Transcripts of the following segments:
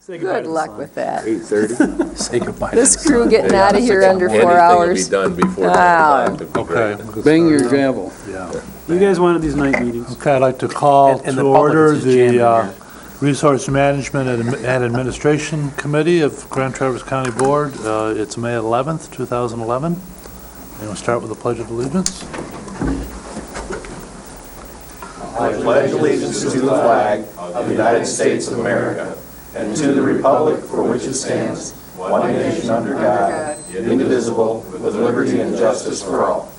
Good luck with that. 8:30? Say goodbye. This crew getting out of here under 4 Anything hours. will be done before Wow. 9 o'clock. Okay. Bang your gavel. Yeah. You guys wanted these night meetings. Okay, I'd like to call And the to public order is just jamming the here. Resource Management and Administration Committee of Grand Traverse County Board. It's May 11th, 2011. And we'll start with the Pledge of Allegiance. I pledge allegiance to the flag of the United States of America and to the republic for which it stands, one nation under God, indivisible, with liberty and justice for all.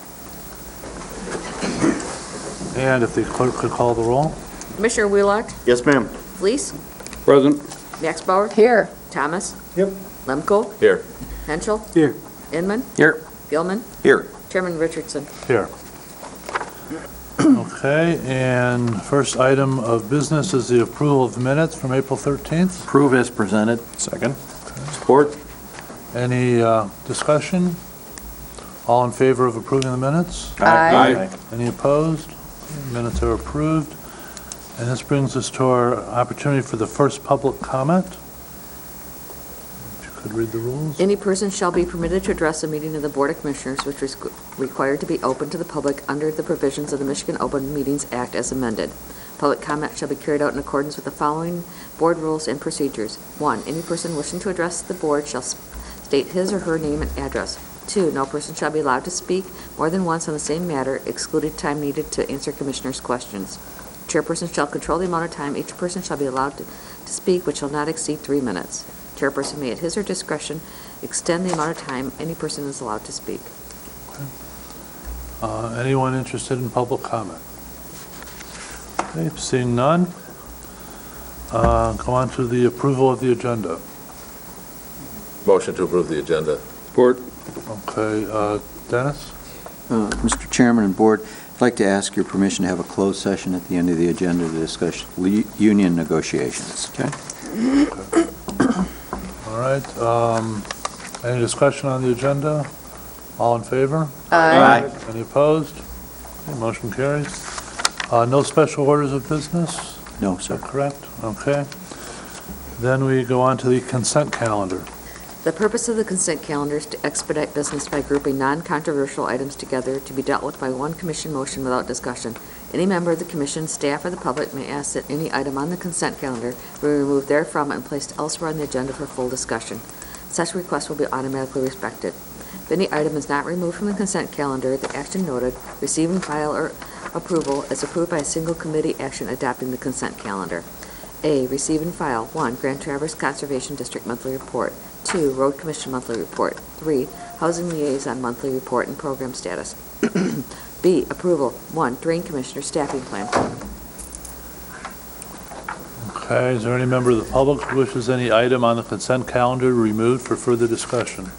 And if the clerk could call the roll. Commissioner Wheelock? Yes, ma'am. Fleece? Present. Maxbauer? Here. Thomas? Yep. Lemko? Here. Henschel? Here. Inman? Here. Gilman? Here. Chairman Richardson? Here. Okay, and first item of business is the approval of minutes from April 13th. Approve as presented. Second. Support. Any discussion? All in favor of approving the minutes? Aye. Any opposed? Minutes are approved. And this brings us to our opportunity for the first public comment. If you could read the rules. Any person shall be permitted to address a meeting of the Board of Commissioners which is required to be open to the public under the provisions of the Michigan Open Meetings Act as amended. Public comment shall be carried out in accordance with the following board rules and procedures. 1. Any person wishing to address the board shall state his or her name and address. 2. No person shall be allowed to speak more than once on the same matter, excluded time needed to answer commissioners' questions. Chairperson shall control the amount of time each person shall be allowed to speak, which shall not exceed 3 minutes. Chairperson may at his or discretion extend the amount of time any person is allowed to speak. Anyone interested in public comment? Okay, seeing none. Go on to the approval of the agenda. Motion to approve the agenda. Support. Okay, Dennis? Mr. Chairman and Board, I'd like to ask your permission to have a closed session at the end of the agenda to discuss union negotiations. Okay? All right. Any discussion on the agenda? All in favor? Aye. Any opposed? Okay, motion carries. No special orders of business? No, Is sir. that correct? Okay. Then we go on to the consent calendar. The purpose of the consent calendar is to expedite business by grouping non-controversial items together to be dealt with by one commission motion without discussion. Any member of the commission, staff, or the public may ask that any item on the consent calendar be removed therefrom and placed elsewhere on the agenda for full discussion. Such requests will be automatically respected. If any item is not removed from the consent calendar, the action noted, receiving file or approval, is approved by a single committee action adopting the consent calendar. A, receive and file. 1, Grand Traverse Conservation District Monthly Report. 2, Road Commission Monthly Report. 3, Housing Liaison Monthly Report and Program Status. B, approval. 1, Drain Commissioner Staffing Plan. Okay, is there any member of the public who wishes any item on the consent calendar removed for further discussion?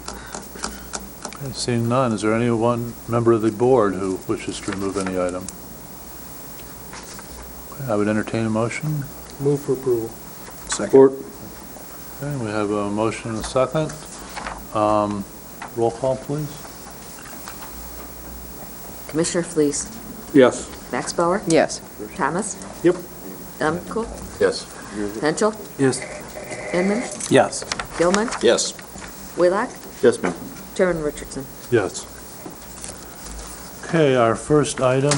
Okay, seeing none, is there any one member of the board who wishes to remove any item? Okay, I would entertain a motion. Move for approval. Support. Okay, we have a motion and a second. Roll call, please. Commissioner Fleece. Yes. Maxbauer. Yes. Thomas. Yep. Lemko. Yes. Henschel. Yes. Inman. Yes. Gilman. Yes. Wheelock. Yes, ma'am. Chairman Richardson. Yes. Okay, our first item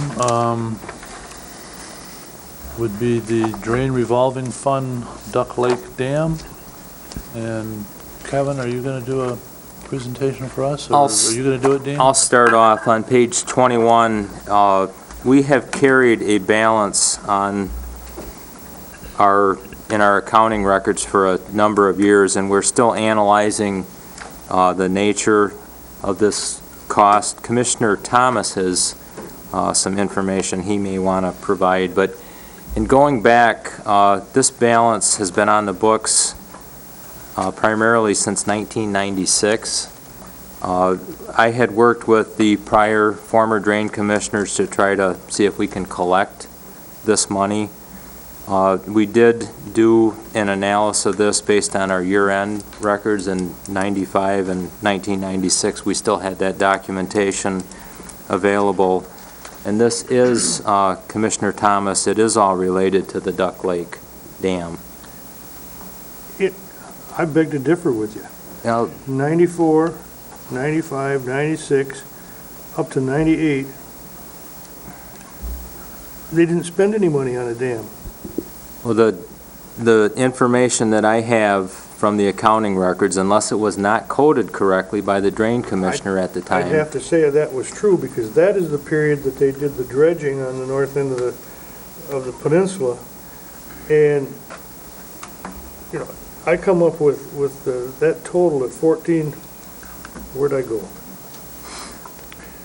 would be the Drain Revolving Fund Duck Lake Dam. And Kevin, are you going to do a presentation for us? Or are you going to do it, Dean? I'll start off on page 21. We have carried a balance in our accounting records for a number of years, and we're still analyzing the nature of this cost. Commissioner Thomas has some information he may want to provide, but in going back, this balance has been on the books primarily since 1996. I had worked with the prior former drain commissioners to try to see if we can collect this money. We did do an analysis of this based on our year-end records in 95 and 1996. We still had that documentation available. And this is, Commissioner Thomas, it is all related to the Duck Lake Dam. I beg to differ with you. Now, 94, 95, 96, up to 98, they didn't spend any money on a dam. well, the information that I have from the accounting records, unless it was not coded correctly by the drain commissioner at the I'd time. have to say that was true, because that is the period that they did the dredging on the north end of the peninsula. And, you know, I come up with that total at 14, where'd I go?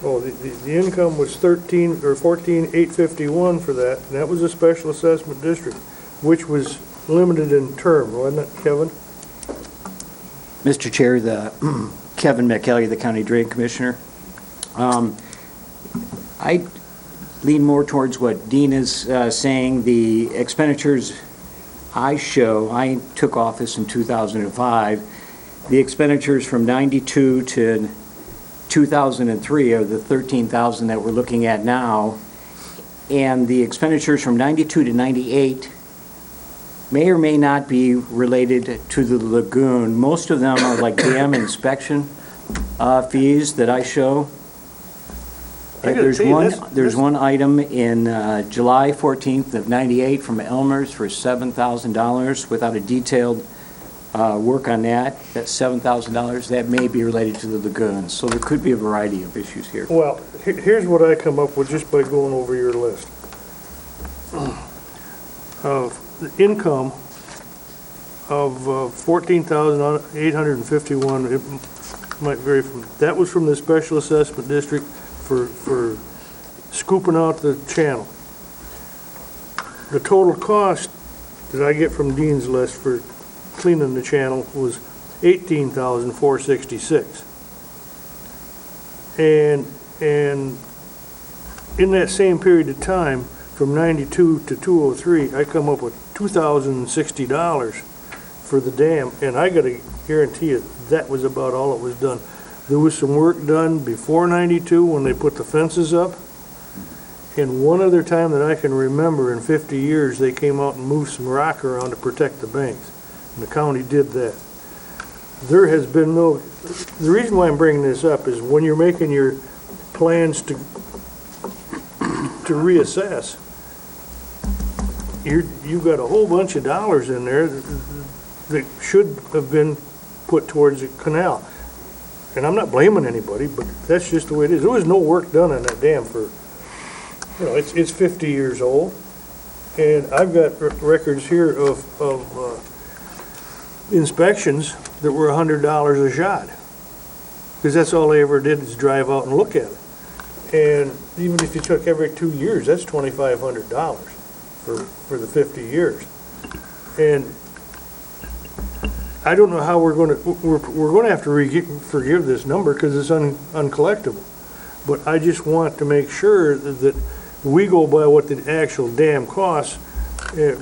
Oh, the income was 14,851 for that, and that was a special assessment district, which was limited in term, wasn't it, Kevin? Mr. Chair, Kevin McKelly, the County Drain Commissioner. I lean more towards what Dean is saying. The expenditures I took office in 2005. The expenditures from 92 to 2003 are the 13,000 that we're looking at now. And the expenditures from 92 to 98 may or may not be related to the lagoon. Most of them are like dam inspection fees that I show. I gotta tell you, There's one item in July 14th of 98 from Elmer's for $7,000 without a detailed work on that. That's $7,000. That may be related to the lagoon. So there could be a variety of issues here. Well, here's what I come up with just by going over your list. Of the income of 14,851, it might vary from, that was from the special assessment district for scooping out the channel. The total cost that I get from Dean's list for cleaning the channel was $18,466. And in that same period of time, from 92 to 203, I come up with $2,060 for the dam, and I gotta guarantee you, that was about all that was done. There was some work done before 92 when they put the fences up, and one other time that I can remember in 50 years, they came out and moved some rock around to protect the banks, and the county did that. There has been no, the reason why I'm bringing this up is when you're making your plans to reassess, you've got a whole bunch of dollars in there that should have been put towards a canal. And I'm not blaming anybody, but that's just the way it is. There was no work done on that dam for, you know, it's 50 years old. And I've got records here of inspections that were $100 a shot. Because that's all they ever did is drive out and look at it. And even if you took every 2 years, that's $2,500 for the 50 years. And I don't know how we're going to have to forgive this number because it's uncollectible. But I just want to make sure that we go by what the actual dam costs,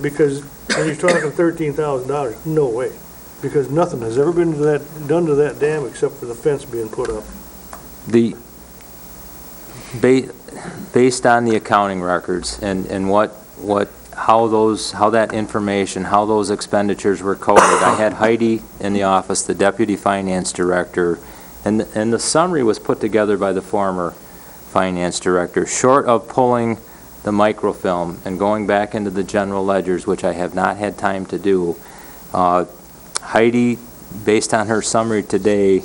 because when you're talking $13,000, no way. Because nothing has ever been done to that dam except for the fence being put up. Based on the accounting records and how that information, how those expenditures were coded, I had Heidi in the office, the deputy finance director, and the summary was put together by the former finance director. Short of pulling the microfilm and going back into the general ledgers, which I have not had time to do, Heidi, based on her summary today,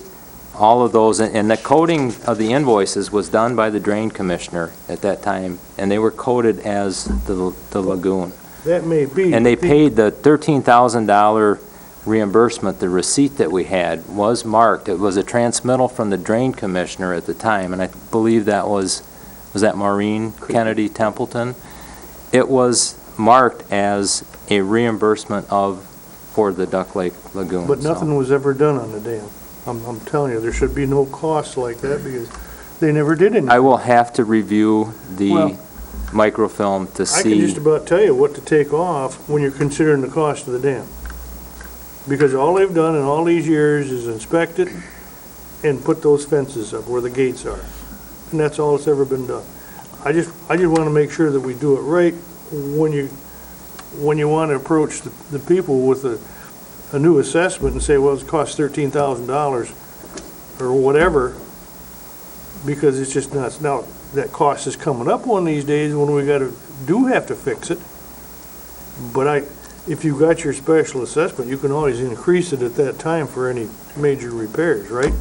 all of those, and the coding of the invoices was done by the drain commissioner at that time, and they were coded as the lagoon. That may be. And they paid the $13,000 reimbursement. The receipt that we had was marked. It was a transmittal from the drain commissioner at the time, and I believe that was that Maureen Kennedy Templeton? It was marked as a reimbursement for the Duck Lake Lagoon. But nothing was ever done on the dam. I'm telling you, there should be no costs like that because they never did anything. I will have to review the microfilm to see. I can just about tell you what to take off when you're considering the cost of the dam. Because all they've done in all these years is inspect it and put those fences up where the gates are. And that's all that's ever been done. I just want to make sure that we do it right when you want to approach the people with a new assessment and say, well, it's cost $13,000 or whatever, because it's just nuts. Now, that cost is coming up one of these days when we do have to fix it. But if you got your special assessment, you can always increase it at that time for any major repairs, right?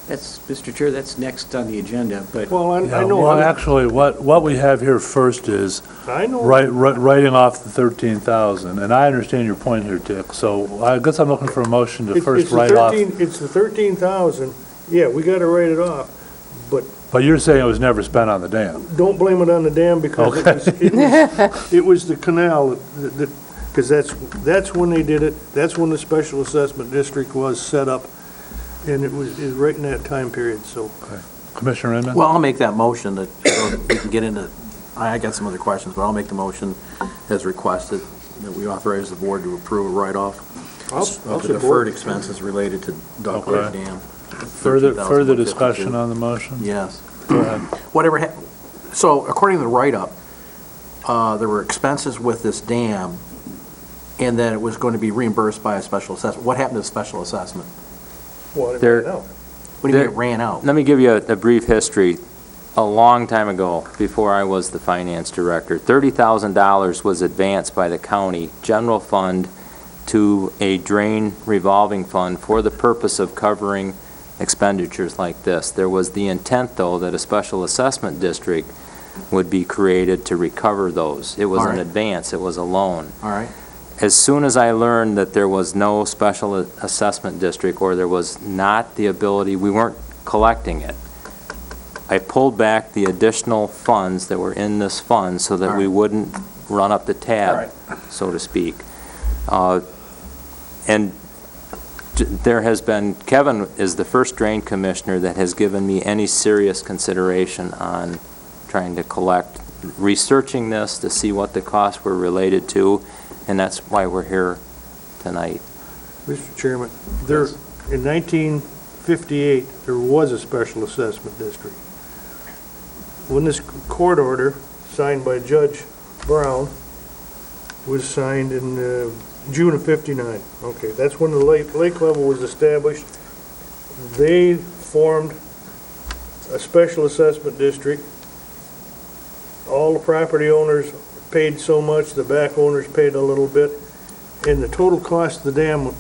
That's, Mr. Chair, that's next on the agenda, but Well, I Yeah, know. well, actually, what we have here first is I know. writing off the 13,000, and I understand your point here, Dick, so I guess I'm looking for a motion to It's first the write off. 13 It's the 13,000, yeah, we gotta write it off, but But you're saying it was never spent on the dam? don't blame it on the dam because it was the canal that, because that's when they did it, that's when the special assessment district was set up, and it was right in that time period, so. Commissioner Inman? Well, I'll make that motion that, so we can get into, I got some other questions, but I'll make the motion as requested, that we authorize the board to approve a write-off I'll of the support. deferred expenses related to Duck Lake Okay. Dam. Further 13,152. discussion on the motion? Yes. Go ahead. Whatever, so according to the write-up, there were expenses with this dam, and then it was going to be reimbursed by a special assessment. What happened to the special assessment? Well, it There- ran out. What do you mean it ran out? Let me give you a brief history. A long time ago, before I was the finance director, $30,000 was advanced by the county general fund to a drain revolving fund for the purpose of covering expenditures like this. There was the intent, though, that a special assessment district would be created to recover those. It was All an right. advance, it was a loan. All right. As soon as I learned that there was no special assessment district, or there was not the ability, we weren't collecting it, I pulled back the additional funds that were in this fund so that we wouldn't run up the tab, so to speak. And there has been, Kevin is the first drain commissioner that has given me any serious consideration on trying to collect, researching this to see what the costs were related to, and that's why we're here tonight. Mr. Chairman, there, in 1958, there was a special assessment district. When this court order, signed by Judge Brown, was signed in June of '59. Okay, that's when the lake level was established. They formed a special assessment district. All the property owners paid so much, the back owners paid a little bit, and the total cost of the dam,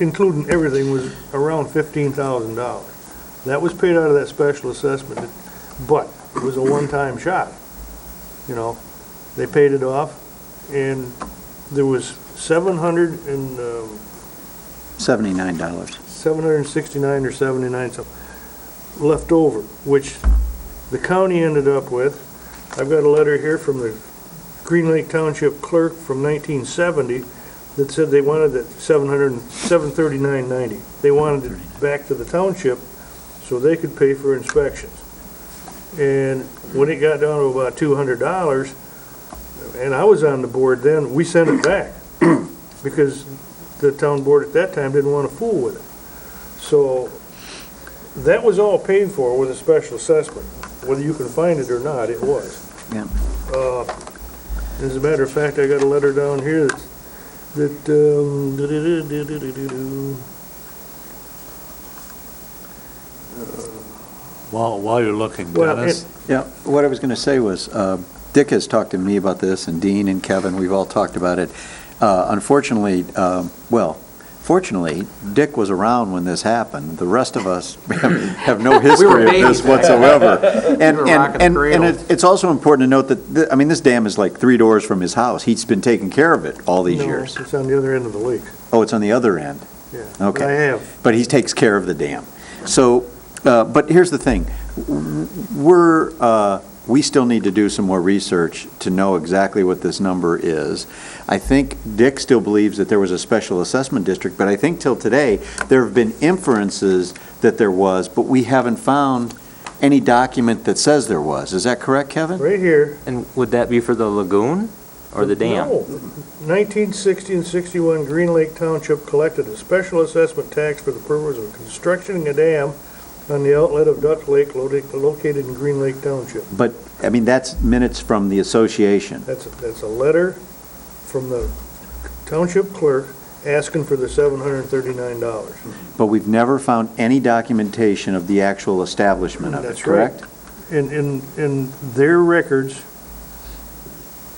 including everything, was around $15,000. That was paid out of that special assessment, but it was a one-time shot. You know, they paid it off, and there was $79. $769 or 79 something left over, which the county ended up with. I've got a letter here from the Green Lake Township clerk from 1970 that said they wanted that $739.90. They wanted it back to the township so they could pay for inspections. And when it got down to about $200, and I was on the board then, we sent it back because the town board at that time didn't want to fool with it. So that was all paid for with a special assessment. Whether you can find it or not, it was. Yeah. As a matter of fact, I got a letter down here While you're looking, Well, Dennis? Yeah, what I was going to say was, Dick has talked to me about this, and Dean and Kevin, we've all talked about it. Unfortunately, fortunately, Dick was around when this happened. The rest of us have no history of this whatsoever. And it's also important to note that, I mean, this dam is like 3 doors from his house. He's been taking care of it all these No, years. it's on the other end of the lake. Oh, it's on the other end. Yeah. Okay. I have. But he takes care of the dam. So, but here's the thing. We still need to do some more research to know exactly what this number is. I think Dick still believes that there was a special assessment district, but I think till today, there have been inferences that there was, but we haven't found any document that says there was. Is that correct, Kevin? Right here. And would that be for the lagoon or the dam? No. 1960 and 61, Green Lake Township collected a special assessment tax for the purpose of constructing a dam on the outlet of Duck Lake located in Green Lake Township. But, I mean, that's minutes from the association. That's a letter from the township clerk, asking for the $739. But we've never found any documentation of the actual establishment of it, That's right. correct? In their records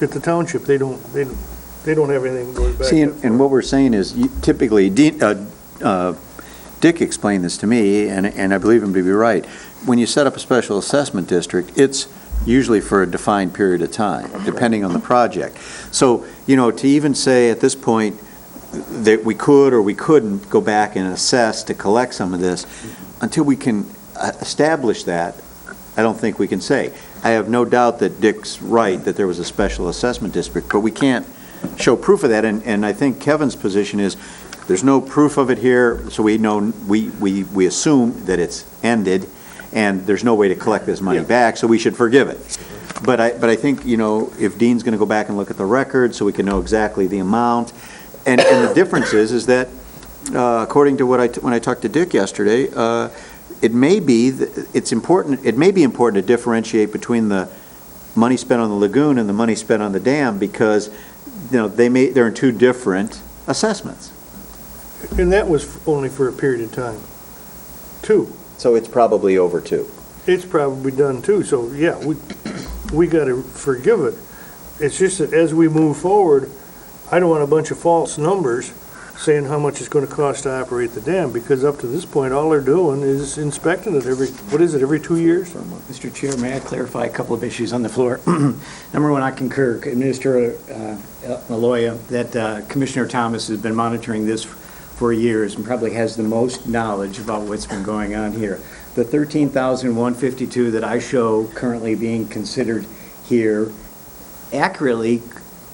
at the township, they don't have anything going back. See, that far. and what we're saying is, typically, Dick explained this to me, and I believe him to be right. When you set up a special assessment district, it's usually for a defined period of time, depending on the project. So, to even say at this point that we could or we couldn't go back and assess to collect some of this, until we can establish that, I don't think we can say. I have no doubt that Dick's right, that there was a special assessment district, but we can't show proof of that, and I think Kevin's position is, there's no proof of it here, so we know, we assume that it's ended, and there's no way to collect this money back, so we should forgive it. But I think, if Dean's gonna go back and look at the record, so we can know exactly the amount, and the difference is that, according to when I talked to Dick yesterday, it may be important to differentiate between the money spent on the lagoon and the money spent on the dam, because, they're in two different assessments. And that was only for a period of time, too. So it's probably over too. It's probably done too, so yeah, we gotta forgive it. It's just that as we move forward, I don't want a bunch of false numbers saying how much it's gonna cost to operate the dam, because up to this point, all they're doing is inspecting it every 2 years? Mr. Chair, may I clarify a couple of issues on the floor? Number one, I concur, Administrator Maloya, that Commissioner Thomas has been monitoring this for years and probably has the most knowledge about what's been going on here. The $13,152 that I show currently being considered here accurately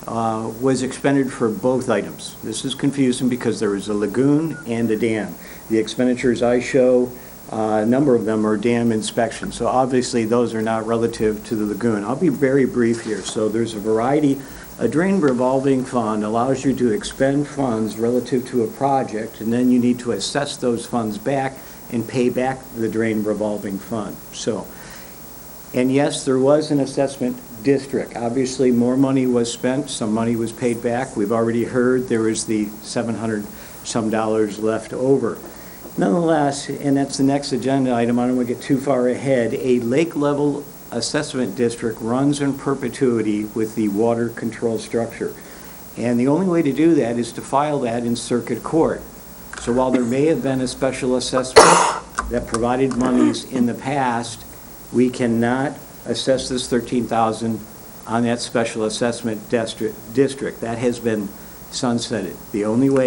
was expended for both items. This is confusing because there is a lagoon and a dam. The expenditures I show, a number of them are dam inspection, so obviously those are not relative to the lagoon. I'll be very brief here. So there's a variety. A drain revolving fund allows you to expend funds relative to a project, and then you need to assess those funds back and pay back the drain revolving fund. So, and yes, there was an assessment district. Obviously, more money was spent, some money was paid back. We've already heard there is the $700 some left over. Nonetheless, and that's the next agenda item, I don't want to get too far ahead, a lake level assessment district runs in perpetuity with the water control structure. And the only way to do that is to file that in circuit court. So while there may have been a special assessment that provided monies in the past, we cannot assess this $13,000 on that special assessment district. That has been sunsetted. The only way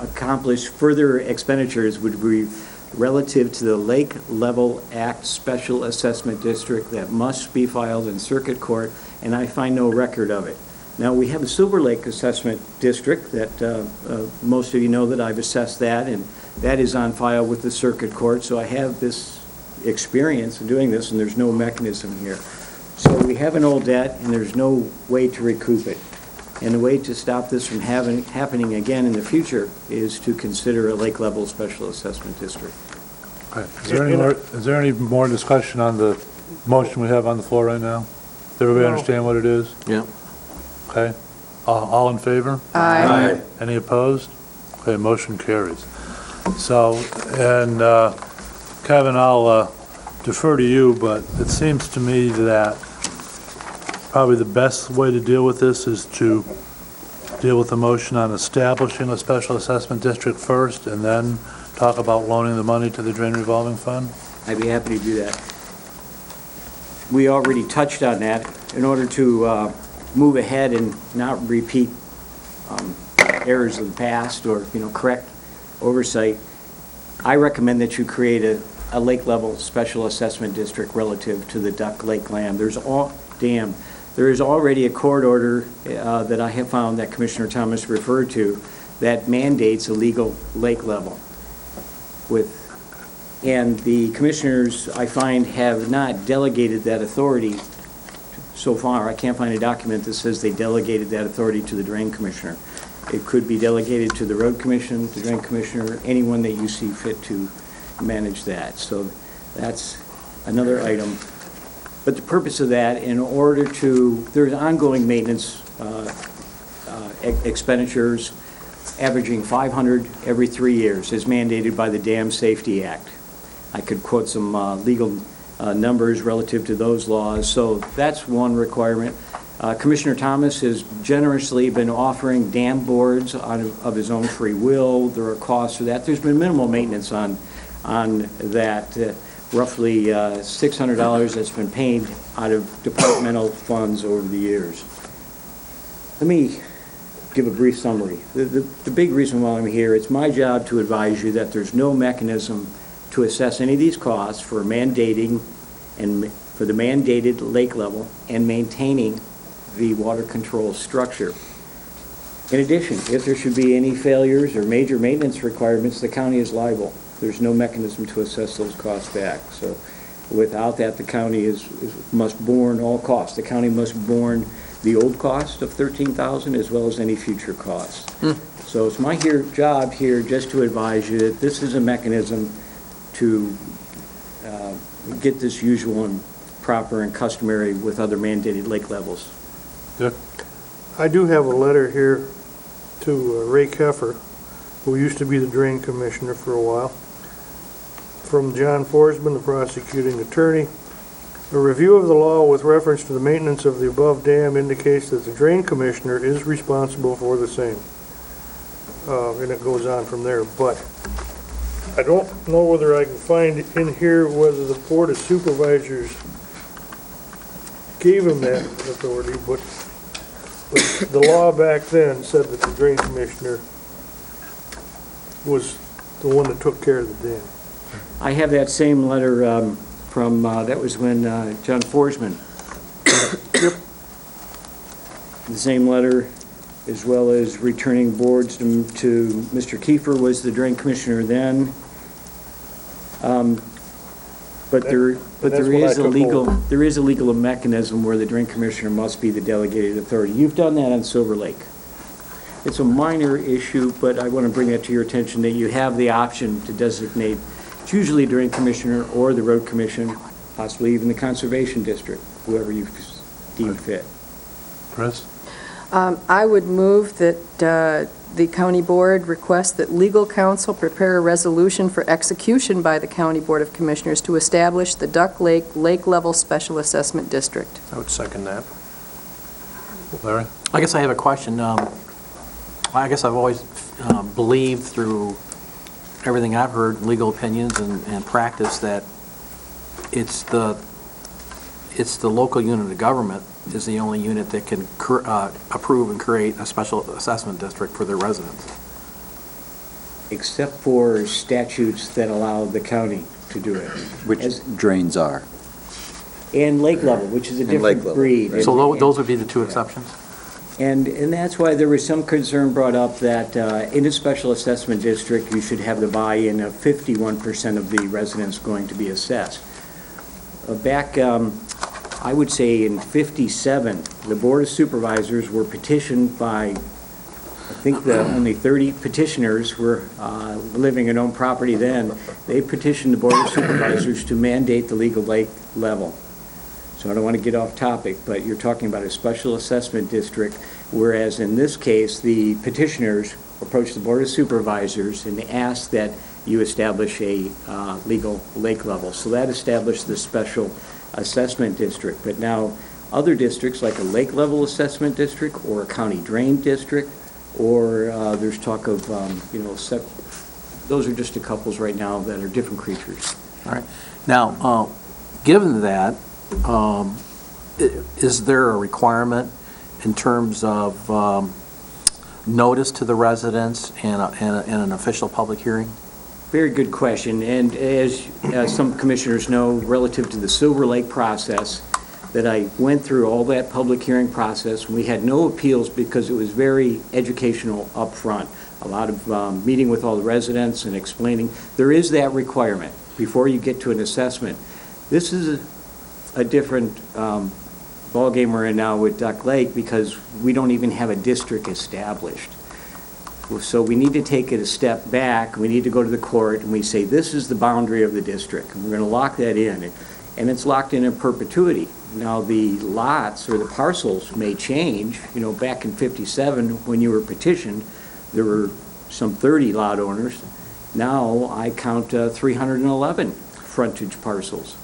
accomplish further expenditures would be relative to the Lake Level Act Special Assessment District that must be filed in circuit court, and I find no record of it. Now, we have a Silver Lake Assessment District that most of you know that I've assessed that, and that is on file with the circuit court, so I have this experience in doing this, and there's no mechanism here. So we have an old debt, and there's no way to recoup it. And the way to stop this from happening again in the future is to consider a lake-level special assessment district. Okay. Is there any more discussion on the motion we have on the floor right now? Does everybody understand what it is? Yeah. Okay. All in favor? Aye. Any opposed? Okay, motion carries. So, and Kevin, I'll defer to you, but it seems to me that probably the best way to deal with this is to deal with the motion on establishing a special assessment district first, and then talk about loaning the money to the drain revolving fund? I'd be happy to do that. We already touched on that. In order to move ahead and not repeat errors of the past or, correct oversight, I recommend that you create a lake-level special assessment district relative to the Duck Lake land. There is already a court order that I have found that Commissioner Thomas referred to that mandates a legal lake level. And the commissioners, I find, have not delegated that authority so far. I can't find a document that says they delegated that authority to the drain commissioner. It could be delegated to the road commission, the drain commissioner, anyone that you see fit to manage that. So that's another item. But the purpose of that, in order to, there's ongoing maintenance expenditures averaging 500 every 3 years, as mandated by the Dam Safety Act. I could quote some legal numbers relative to those laws, so that's one requirement. Commissioner Thomas has generously been offering dam boards of his own free will. There are costs for that. There's been minimal maintenance on that, roughly $600 that's been paid out of departmental funds over the years. Let me give a brief summary. The big reason why I'm here, it's my job to advise you that there's no mechanism to assess any of these costs for mandating and for the mandated lake level and maintaining the water control structure. In addition, if there should be any failures or major maintenance requirements, the county is liable. There's no mechanism to assess those costs back. So without that, the county must borne all costs. The county must borne the old cost of $13,000 as well as any future costs. So it's my job here just to advise you that this is a mechanism to get this usual and proper and customary with other mandated lake levels. Dick? I do have a letter here to Ray Keffer, who used to be the drain commissioner for a while, from John Forsman, the prosecuting attorney. A review of the law with reference to the maintenance of the above dam indicates that the drain commissioner is responsible for the same. And it goes on from there, but I don't know whether I can find in here whether the Board of Supervisors gave him that authority, but the law back then said that the drain commissioner was the one that took care of the dam. I have that same letter from, that was when John Forsman. Yep. The same letter, as well as returning boards to Mr. Kiefer, was the drain commissioner then. But there is a legal mechanism where the drain commissioner must be the delegated authority. You've done that on Silver Lake. It's a minor issue, but I want to bring it to your attention that you have the option to designate, it's usually drain commissioner or the road commission, possibly even the conservation district, whoever you deem fit. Chris? I would move that the county board request that legal counsel prepare a resolution for execution by the county board of commissioners to establish the Duck Lake Lake Level Special Assessment District. I would second that. Larry? I guess I have a question. I guess I've always believed through everything I've heard, legal opinions and practice, that it's the local unit of government is the only unit that can approve and create a special assessment district for their residents. Except for statutes that allow the county to do it. Which drains are. And lake level, which is a different breed. So those would be the two exceptions? And that's why there was some concern brought up that in a special assessment district, you should have the buy-in of 51% of the residents going to be assessed. Back, I would say in '57, the Board of Supervisors were petitioned by, I think only 30 petitioners were living and owned property then. They petitioned the Board of Supervisors to mandate the legal lake level. So I don't want to get off topic, but you're talking about a special assessment district, whereas in this case, the petitioners approached the Board of Supervisors and asked that you establish a legal lake level. So that established the special assessment district. But now, other districts like a lake level assessment district or a county drain district, or there's talk of, those are just a couples right now that are different creatures. All right. Now, given that, is there a requirement in terms of notice to the residents and an official public hearing? Very good question. And as some commissioners know, relative to the Silver Lake process, that I went through all that public hearing process. We had no appeals because it was very educational up front. A lot of meeting with all the residents and explaining. There is that requirement before you get to an assessment. This is a different ballgame we're in now with Duck Lake because we don't even have a district established. So we need to take it a step back. We need to go to the court and we say, this is the boundary of the district. And we're going to lock that in. and it's locked in perpetuity. Now, the lots or the parcels may change. Back in '57, when you were petitioned, there were some 30 lot owners. Now, I count 311 frontage parcels.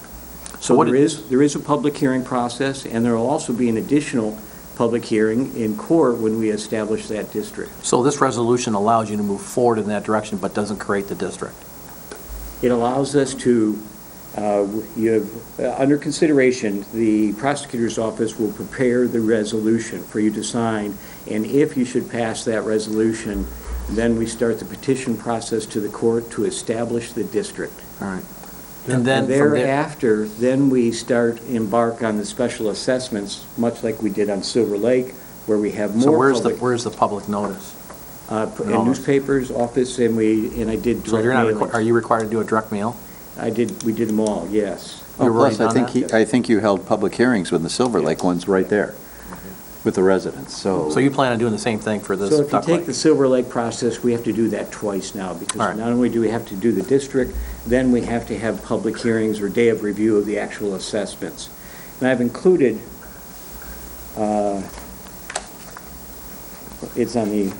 So there is a public hearing process, and there will also be an additional public hearing in court when we establish that district. So this resolution allows you to move forward in that direction, but doesn't create the district? It allows us to, under consideration, the prosecutor's office will prepare the resolution for you to sign, and if you should pass that resolution, then we start the petition process to the court to establish the district. All right. And then from there, thereafter, then we embark on the special assessments, much like we did on Silver Lake, where we have more so public... where's the public notice? In newspapers, office, and I did So direct mailings. are you required to do a direct mail? We did them all, yes. Plus, I think you held public hearings with the Silver Lake ones right there with the residents, so. So you plan on doing the same thing for this So if you Duck take Lake? the Silver Lake process, we have to do that twice now, because All right. not only do we have to do the district, then we have to have public hearings or day of review of the actual assessments. And I've included, it's on the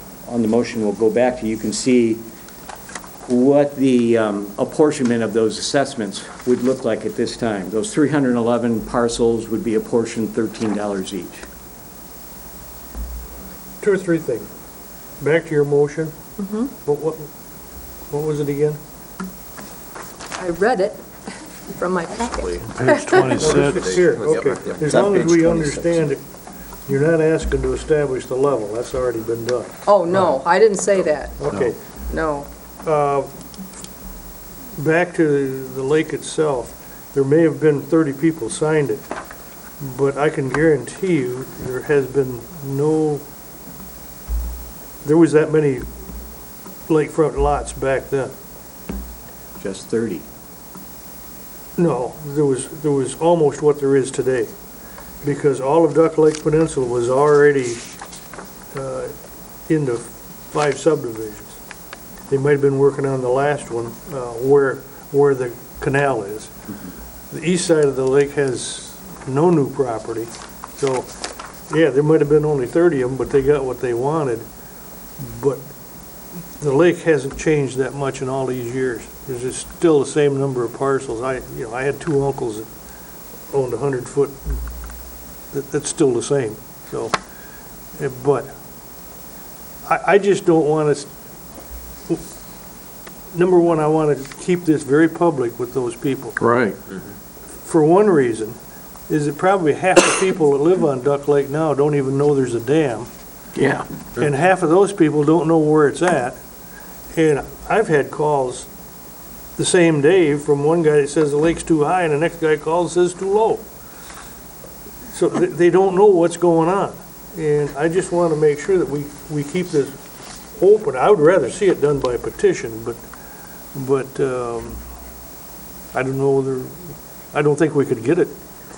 motion we'll go back to, you can see what the apportionment of those assessments would look like at this time. Those 311 parcels would be apportioned $13 each. 2 or 3 things. Back to your motion. What was it again? I read it from my packet. Page 26. Here, okay. Yep. As long as we understand it, you're not asking to establish the level. That's already been done. Oh, no, I didn't say that. Okay. No. Back to the lake itself, there may have been 30 people signed it, but I can guarantee you there has been there was that many lakefront lots back then. Just 30. No, there was almost what there is today, because all of Duck Lake Peninsula was already into 5 subdivisions. They might have been working on the last one, where the canal is. The east side of the lake has no new property, so, yeah, there might have been only 30 of them, but they got what they wanted. But the lake hasn't changed that much in all these years. There's just still the same number of parcels. I had 2 uncles that owned 100-foot. That's still the same. So, but I just don't want to. Number one, I want to keep this very public with those people. Right. For one reason, is that probably half the people that live on Duck Lake now don't even know there's a dam. Yeah. And half of those people don't know where it's at. And I've had calls the same day from one guy that says the lake's too high, and the next guy calls and says too low. So they don't know what's going on. And I just want to make sure that we keep this open. I would rather see it done by petition, but I don't know whether, I don't think we could get it.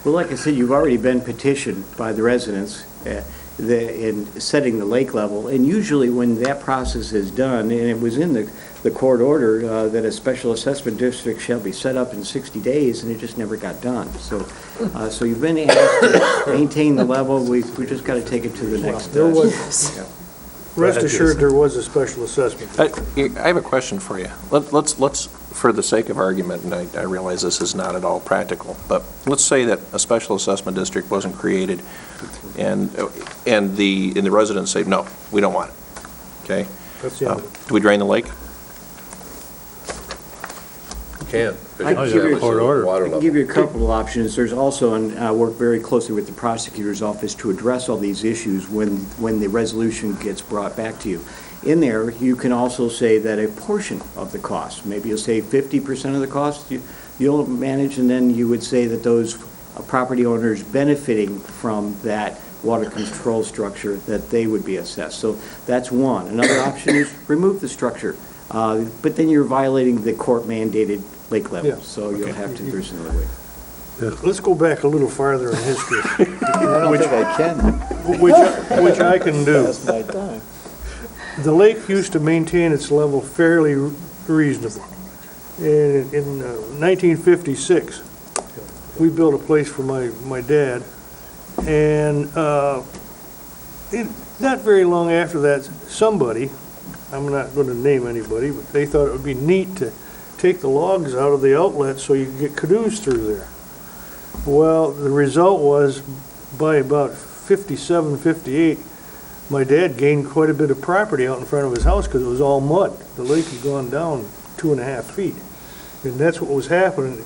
Well, like I said, you've already been petitioned by the residents in setting the lake level, and usually when that process is done, and it was in the court order that a special assessment district shall be set up in 60 days, and it just never got done. So you've been asked to maintain the level. We just got to take it to the next There was, step. rest assured, there was a special assessment. I have a question for you. Let's, for the sake of argument, and I realize this is not at all practical, but let's say that a special assessment district wasn't created, and the residents say, no, we don't want it, okay? That's the end of it. Do we drain the lake? Can. I can give you a court order. Water I can level. give you a couple of options. There's also, and I work very closely with the prosecutor's office to address all these issues when the resolution gets brought back to you. In there, you can also say that a portion of the cost, maybe you'll say 50% of the cost you'll manage, and then you would say that those property owners benefiting from that water control structure, that they would be assessed. So that's one. Another option is remove the structure, but then you're violating the court-mandated lake level, Yeah. so you'll have to, there's another way. Let's go back a little farther in history, I don't think I can. which I can do. That's my time. The lake used to maintain its level fairly reasonable. In 1956, we built a place for my dad, and not very long after that, somebody, I'm not going to name anybody, but they thought it would be neat to take the logs out of the outlet so you could get canoes through there. Well, the result was, by about 57, 58, my dad gained quite a bit of property out in front of his house because it was all mud. The lake had gone down 2.5 feet. And that's what was happening.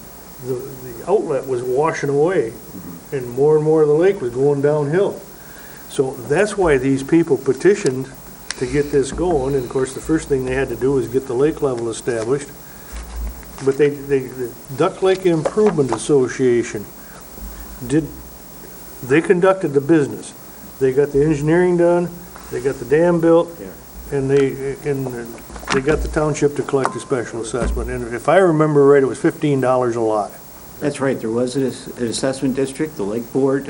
The outlet was washing away, and more of the lake was going downhill. So that's why these people petitioned to get this going. And of course, the first thing they had to do was get the lake level established. But the Duck Lake Improvement Association they conducted the business. They got the engineering done, they got the dam built, and they got the township to collect a special assessment. And if I remember right, it was $15 a lot. That's right, there was an assessment district, the Lake Board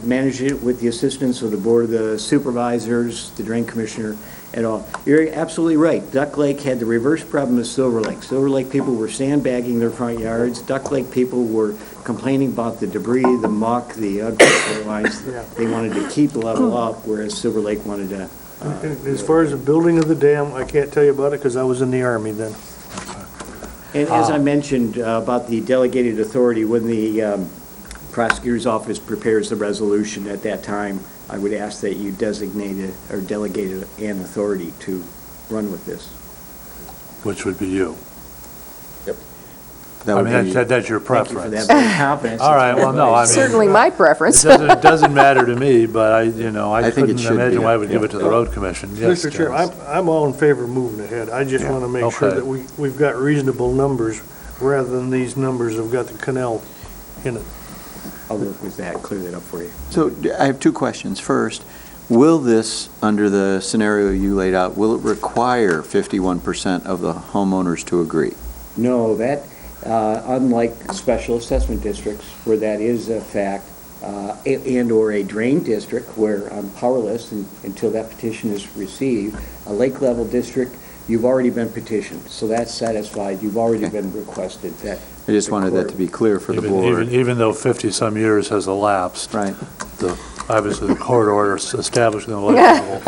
managed it with the assistance of the Board of the Supervisors, the Drain Commissioner, and all. You're absolutely right. Duck Lake had the reverse problem of Silver Lake. Silver Lake people were sandbagging their front yards. Duck Lake people were complaining about the debris, the muck, the ugly lines. They wanted to keep the level up, whereas Silver Lake wanted to... As far as the building of the dam, I can't tell you about it because I was in the Army then. And as I mentioned about the delegated authority, when the prosecutor's office prepares the resolution at that time, I would ask that you designate it or delegate an authority to run with this. Which would be you. That I would mean, be- that's your Thank you for preference. that vote of confidence. All right, well, no, I mean... Certainly my preference. It doesn't matter to me, but I think it couldn't should imagine be, why I would give yeah. it to the road commission. Yes, Mr. Chair, Dennis. I'm all in favor of moving ahead. I just want to make sure Okay. that we've got reasonable numbers rather than these numbers have got the canal in it. I'll work with that, clear that up for you. So I have two questions. First, will this, under the scenario you laid out, will it require 51% of the homeowners to agree? No, that, unlike special assessment districts where that is a fact, and/or a drain district where I'm powerless until that petition is received, a lake level district, you've already been petitioned, so that's satisfied. You've already been requested that. I just wanted that to be clear for the Even- board. Even though 50-some years has elapsed, Right. obviously the court order establishing the lake level is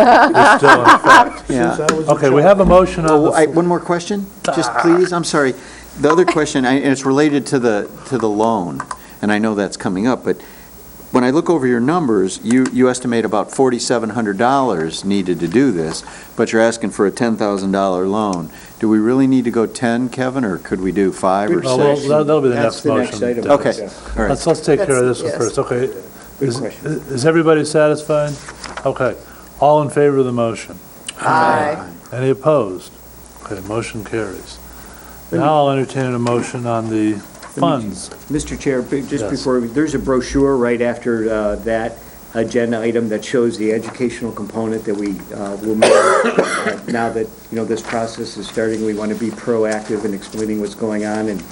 still in effect. Yeah. Since I was a Okay, we child. have a motion on the... One more question, just please, I'm sorry. The other question, and it's related to the loan, and I know that's coming up, but when I look over your numbers, you estimate about $4,700 needed to do this, but you're asking for a $10,000 loan. Do we really need to go 10, Kevin, or could we do 5 or Oh, well, 6? that'll be the That's next the next motion. item. Okay, Yeah. all right. Let's take care of this one Yes. first, okay? Good question. Is everybody satisfied? Okay, all in favor of the motion? Aye. Any opposed? Okay, motion carries. Now I'll entertain a motion on the funds. Mr. Chair, just Yes. before, there's a brochure right after that agenda item that shows the educational component that we will make. Now that, this process is starting, we want to be proactive in explaining what's going on, and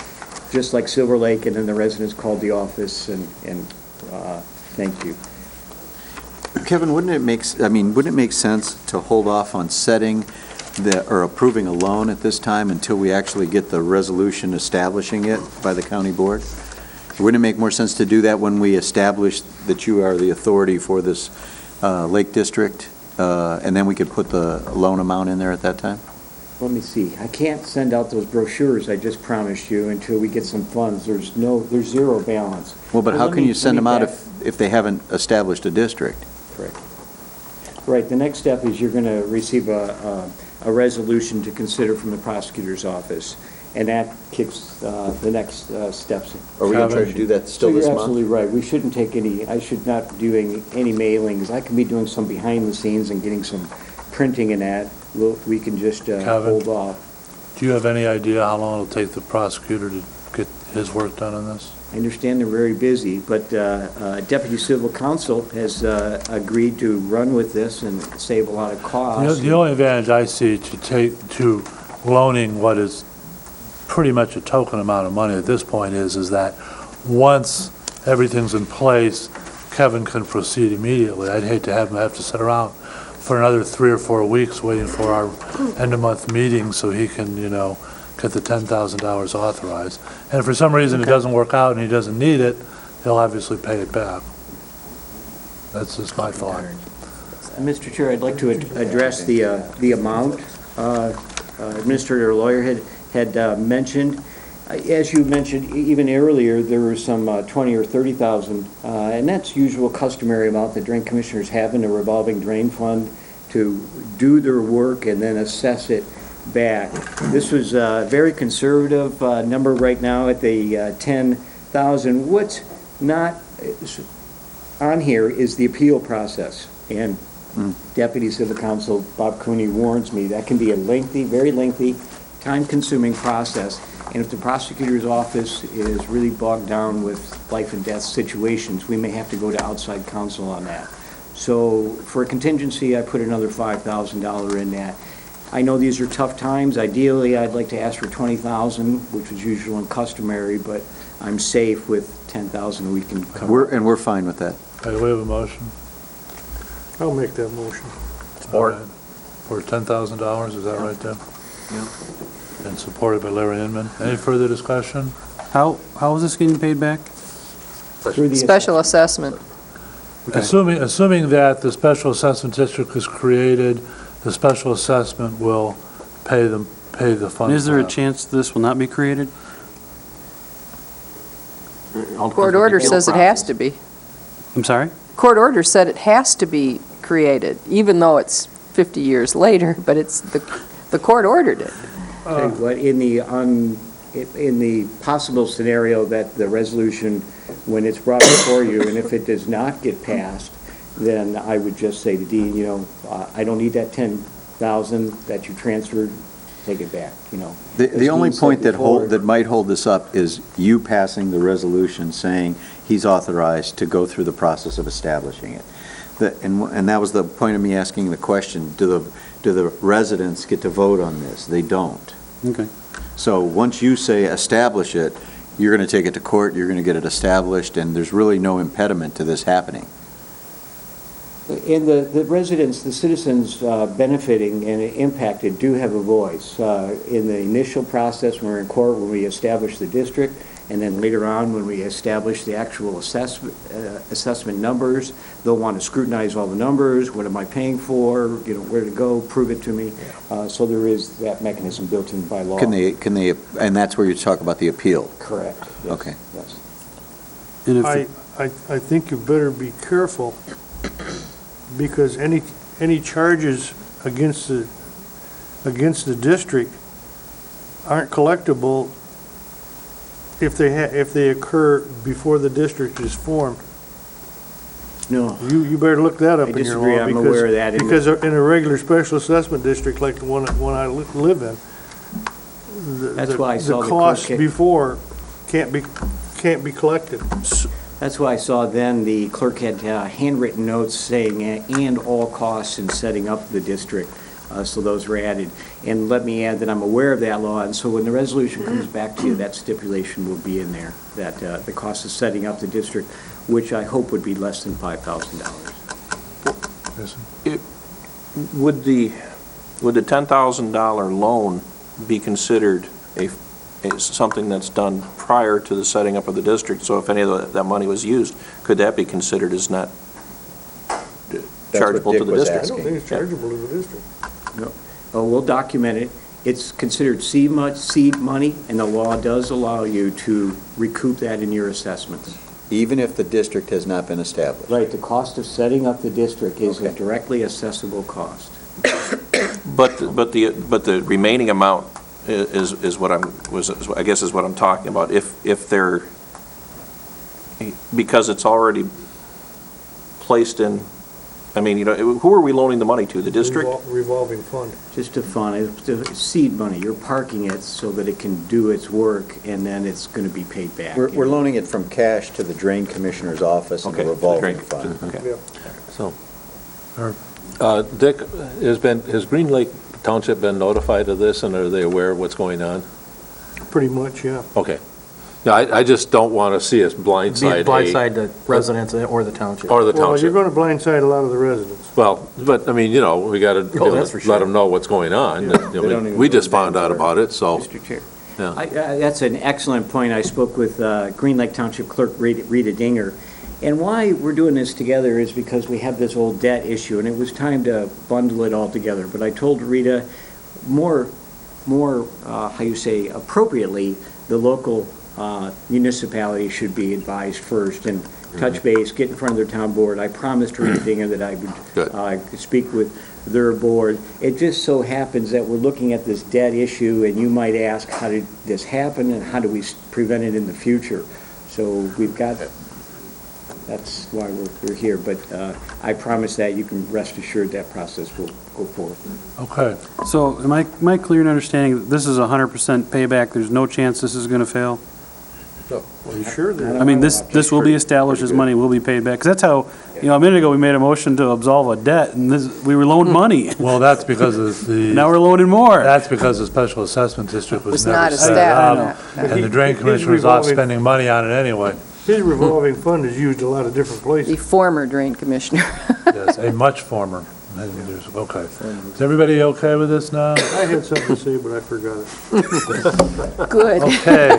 just like Silver Lake, and then the residents called the office, and thank you. Kevin, wouldn't it make sense to hold off on setting or approving a loan at this time until we actually get the resolution establishing it by the county board? Wouldn't it make more sense to do that when we establish that you are the authority for this lake district, and then we could put the loan amount in there at that time? Let me see, I can't send out those brochures I just promised you until we get some funds. There's zero balance. Well, but Well, how let can me- you send let me them out back- if they haven't established a district? Correct. Right, the next step is you're going to receive a resolution to consider from the prosecutor's office, and that kicks the next steps. Are we going to try to do that still this So you're month? absolutely right. We shouldn't take I should not do any mailings. I can be doing some behind the scenes and getting some printing in that. We can just hold off. Do you have any idea how long it'll take the prosecutor to get his work done on this? I understand they're very busy, but Deputy Civil Counsel has agreed to run with this and save a lot of costs. The only advantage I see to loaning what is pretty much a token amount of money at this point is that once everything's in place, Kevin can proceed immediately. I'd hate to have him have to sit around for another 3 or 4 weeks waiting for our end-of-month meeting so he can, get the $10,000 authorized. And if for some reason it doesn't work out and he doesn't need it, he'll obviously pay it back. That's just my thought. Mr. Chair, I'd like to address the amount Administrator Lawyer had mentioned. As you mentioned even earlier, there were some 20 or 30,000, and that's usual customary amount that drain commissioners have in a revolving drain fund to do their work and then assess it back. This was a very conservative number right now at the 10,000. What's not on here is the appeal process, and Deputy Civil Counsel Bob Cooney warns me that can be a lengthy, very lengthy, time-consuming process, and if the prosecutor's office is really bogged down with life and death situations, we may have to go to outside counsel on that. So for a contingency, I put another $5,000 in that. I know these are tough times. Ideally, I'd like to ask for $20,000, which is usual and customary, but I'm safe with $10,000 we can cover. We're fine with that. Okay, we have a motion. I'll make that motion. Support. For $10,000, is that right, Deb? Yeah. And supported by Larry Inman. Any further discussion? How is this getting paid back? Through the Special assessment. Okay. Assuming that the special assessment district is created, the special assessment will pay the funds. And is there a back. chance this will not be created? Court order says it has to be. I'm sorry? Court order said it has to be created, even though it's 50 years later, but it's the court ordered it. Tell you what, in the possible scenario that the resolution, when it's brought before you, and if it does not get passed, then I would just say to Dean, I don't need that 10,000 that you transferred, take it back, The only Dean said point before- that might hold this up is you passing the resolution saying he's authorized to go through the process of establishing it. And that was the point of me asking the question, do the residents get to vote on this? They don't. Okay. So once you say establish it, you're going to take it to court, you're going to get it established, and there's really no impediment to this happening. And the residents, the citizens benefiting and impacted do have a voice. In the initial process, when we're in court, when we establish the district, and then later on, when we establish the actual assessment numbers, they'll want to scrutinize all the numbers. What am I paying for? Where to go? Prove it to me. So there is that mechanism built in by law. Can they, and that's where you talk about the appeal? Correct. Yes. Okay. Yes. And if I think you better be careful, because any charges against the district aren't collectible if they occur before the district is formed. No. You better look that up I in your disagree. law. I'm because- aware of that. Because in a regular special assessment district like the one I live in, That's why I saw the the costs clerk- before can't be collected. That's why I saw then the clerk had handwritten notes saying, and all costs in setting up the district, so those were added. And let me add that I'm aware of that law, and so when the resolution comes back to you, that stipulation will be in there, that the cost of setting up the district, which I hope would be less than $5,000. Would the $10,000 loan be considered something that's done prior to the setting up of the district? So if any of that money was used, could that be considered as not chargeable to the district? I don't think it's chargeable to the district. No. Oh, we'll document it. It's considered seed money, and the law does allow you to recoup that in your assessments. Even if the district has not been established? Right, the cost of setting up the district is a Okay. directly assessable cost. But the remaining amount is what I guess is what I'm talking about. If they're, because it's already placed in, who are we loaning the money to? The district? Revolving fund. Just a fund, it's seed money. You're parking it so that it can do its work, and then it's going to be paid back. We're loaning it from cash to the drain commissioner's office in Okay, a revolving drain- fund. okay. Yeah. So, Dick, has Green Lake Township been notified of this, and are they aware of what's going on? Pretty much, yeah. Okay. Yeah, I just don't want to see us blindside Blindside the residents or the township. or the Well, you're township. going to blindside a lot of the residents. Well, but, I mean, you know, we got to that's for let sure. them know what's going on. You know, They don't even we know just the found out damn about it, so, Mr. Chair. yeah. That's an excellent point. I spoke with Green Lake Township Clerk Rita Dinger, and why we're doing this together is because we have this old debt issue, and it was time to bundle it all together. But I told Rita, more, how you say, appropriately, the local municipality should be advised first and touch base, get in front of their town board. I promised Rita Dinger that I would speak with their board. It just so happens that we're looking at this debt issue, and you might ask, how did this happen, and how do we prevent it in the future? So we've got, that's why we're here, but I promise that you can rest assured that process will go forth. Okay. So am I clear in understanding that this is 100% payback? There's no chance this is going to fail? Are you sure that? I mean, this will be established, this money will be paid back. Because that's how, you know, a minute ago, we made a motion to absolve a debt, and we were loaning money. Well, that's because of the. Now we're loaning more. That's because the special assessment district was Was never not set established. up, and the drain commissioner was off spending money on it anyway. His revolving fund is used a lot of different The places. former drain commissioner. Yes, a much former. Okay. Is everybody okay with this now? I had something to say, but I forgot it. Good. Okay.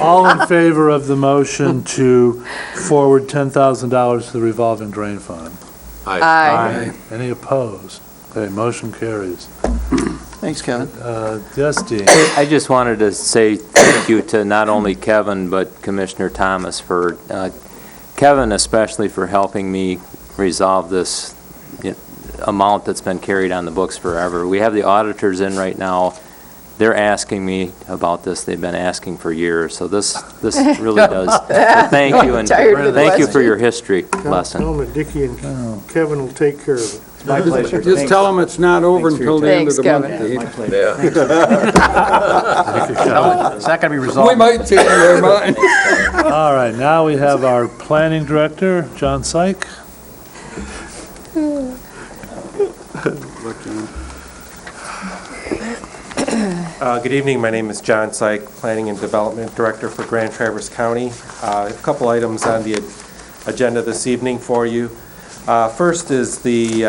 All in favor of the motion to forward $10,000 to the revolving drain fund? Aye. Any opposed? Okay, motion carries. Thanks, Kevin. Yes, Dean? I just wanted to say thank you to not only Kevin, but Commissioner Thomas for, Kevin especially for helping me resolve this amount that's been carried on the books forever. We have the auditors in right now. They're asking me about this. They've been asking for years. So this really does. Thank you, and thank you for your history lesson. Tell them that Dickie and Kevin will take care of it. My pleasure. Just tell them it's not over until the end of the month. Thanks, Dave. My pleasure. It's not going to be resolved. We might change our mind. All right, now we have our planning director, John Syke. Good evening. My name is John Syke, Planning and Development Director for Grand Traverse County. A couple items on the agenda this evening for you. First is the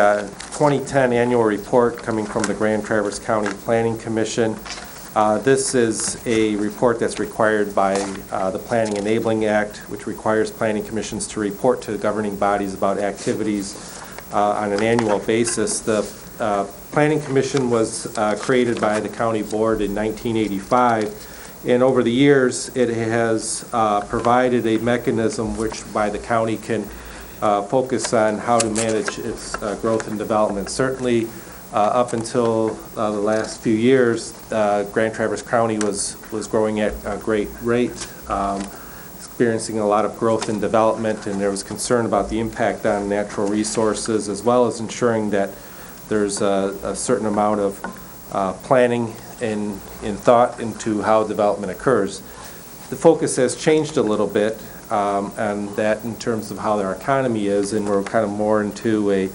2010 annual report coming from the Grand Traverse County Planning Commission. This is a report that's required by the Planning Enabling Act, which requires planning commissions to report to governing bodies about activities on an annual basis. The Planning Commission was created by the county board in 1985, and over the years it has provided a mechanism which by the county can focus on how to manage its growth and development. Certainly up until the last few years, Grand Traverse County was growing at a great rate, experiencing a lot of growth and development, and there was concern about the impact on natural resources, as well as ensuring that there's a certain amount of planning and thought into how development occurs. The focus has changed a little bit, and that in terms of how our economy is, and we're kind of more into a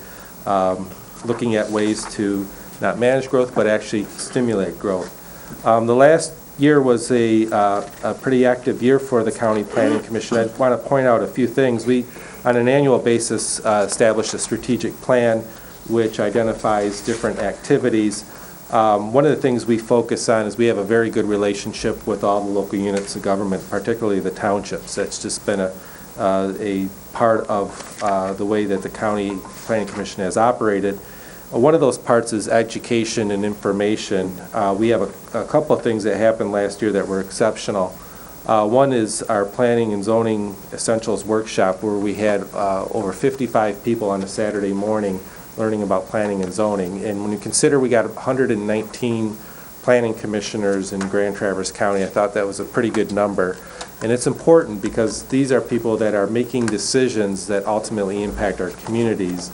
looking at ways to not manage growth, but actually stimulate growth. The last year was a pretty active year for the County Planning Commission. I want to point out a few things. We, on an annual basis, established a strategic plan which identifies different activities. One of the things we focus on is we have a very good relationship with all the local units of government, particularly the townships. That's just been a part of the way that the County Planning Commission has operated. One of those parts is education and information. We have a couple of things that happened last year that were exceptional. One is our Planning and Zoning Essentials Workshop, where we had over 55 people on a Saturday morning learning about planning and zoning. And when you consider we got 119 planning commissioners in Grand Traverse County, I thought that was a pretty good number. And it's important because these are people that are making decisions that ultimately impact our communities.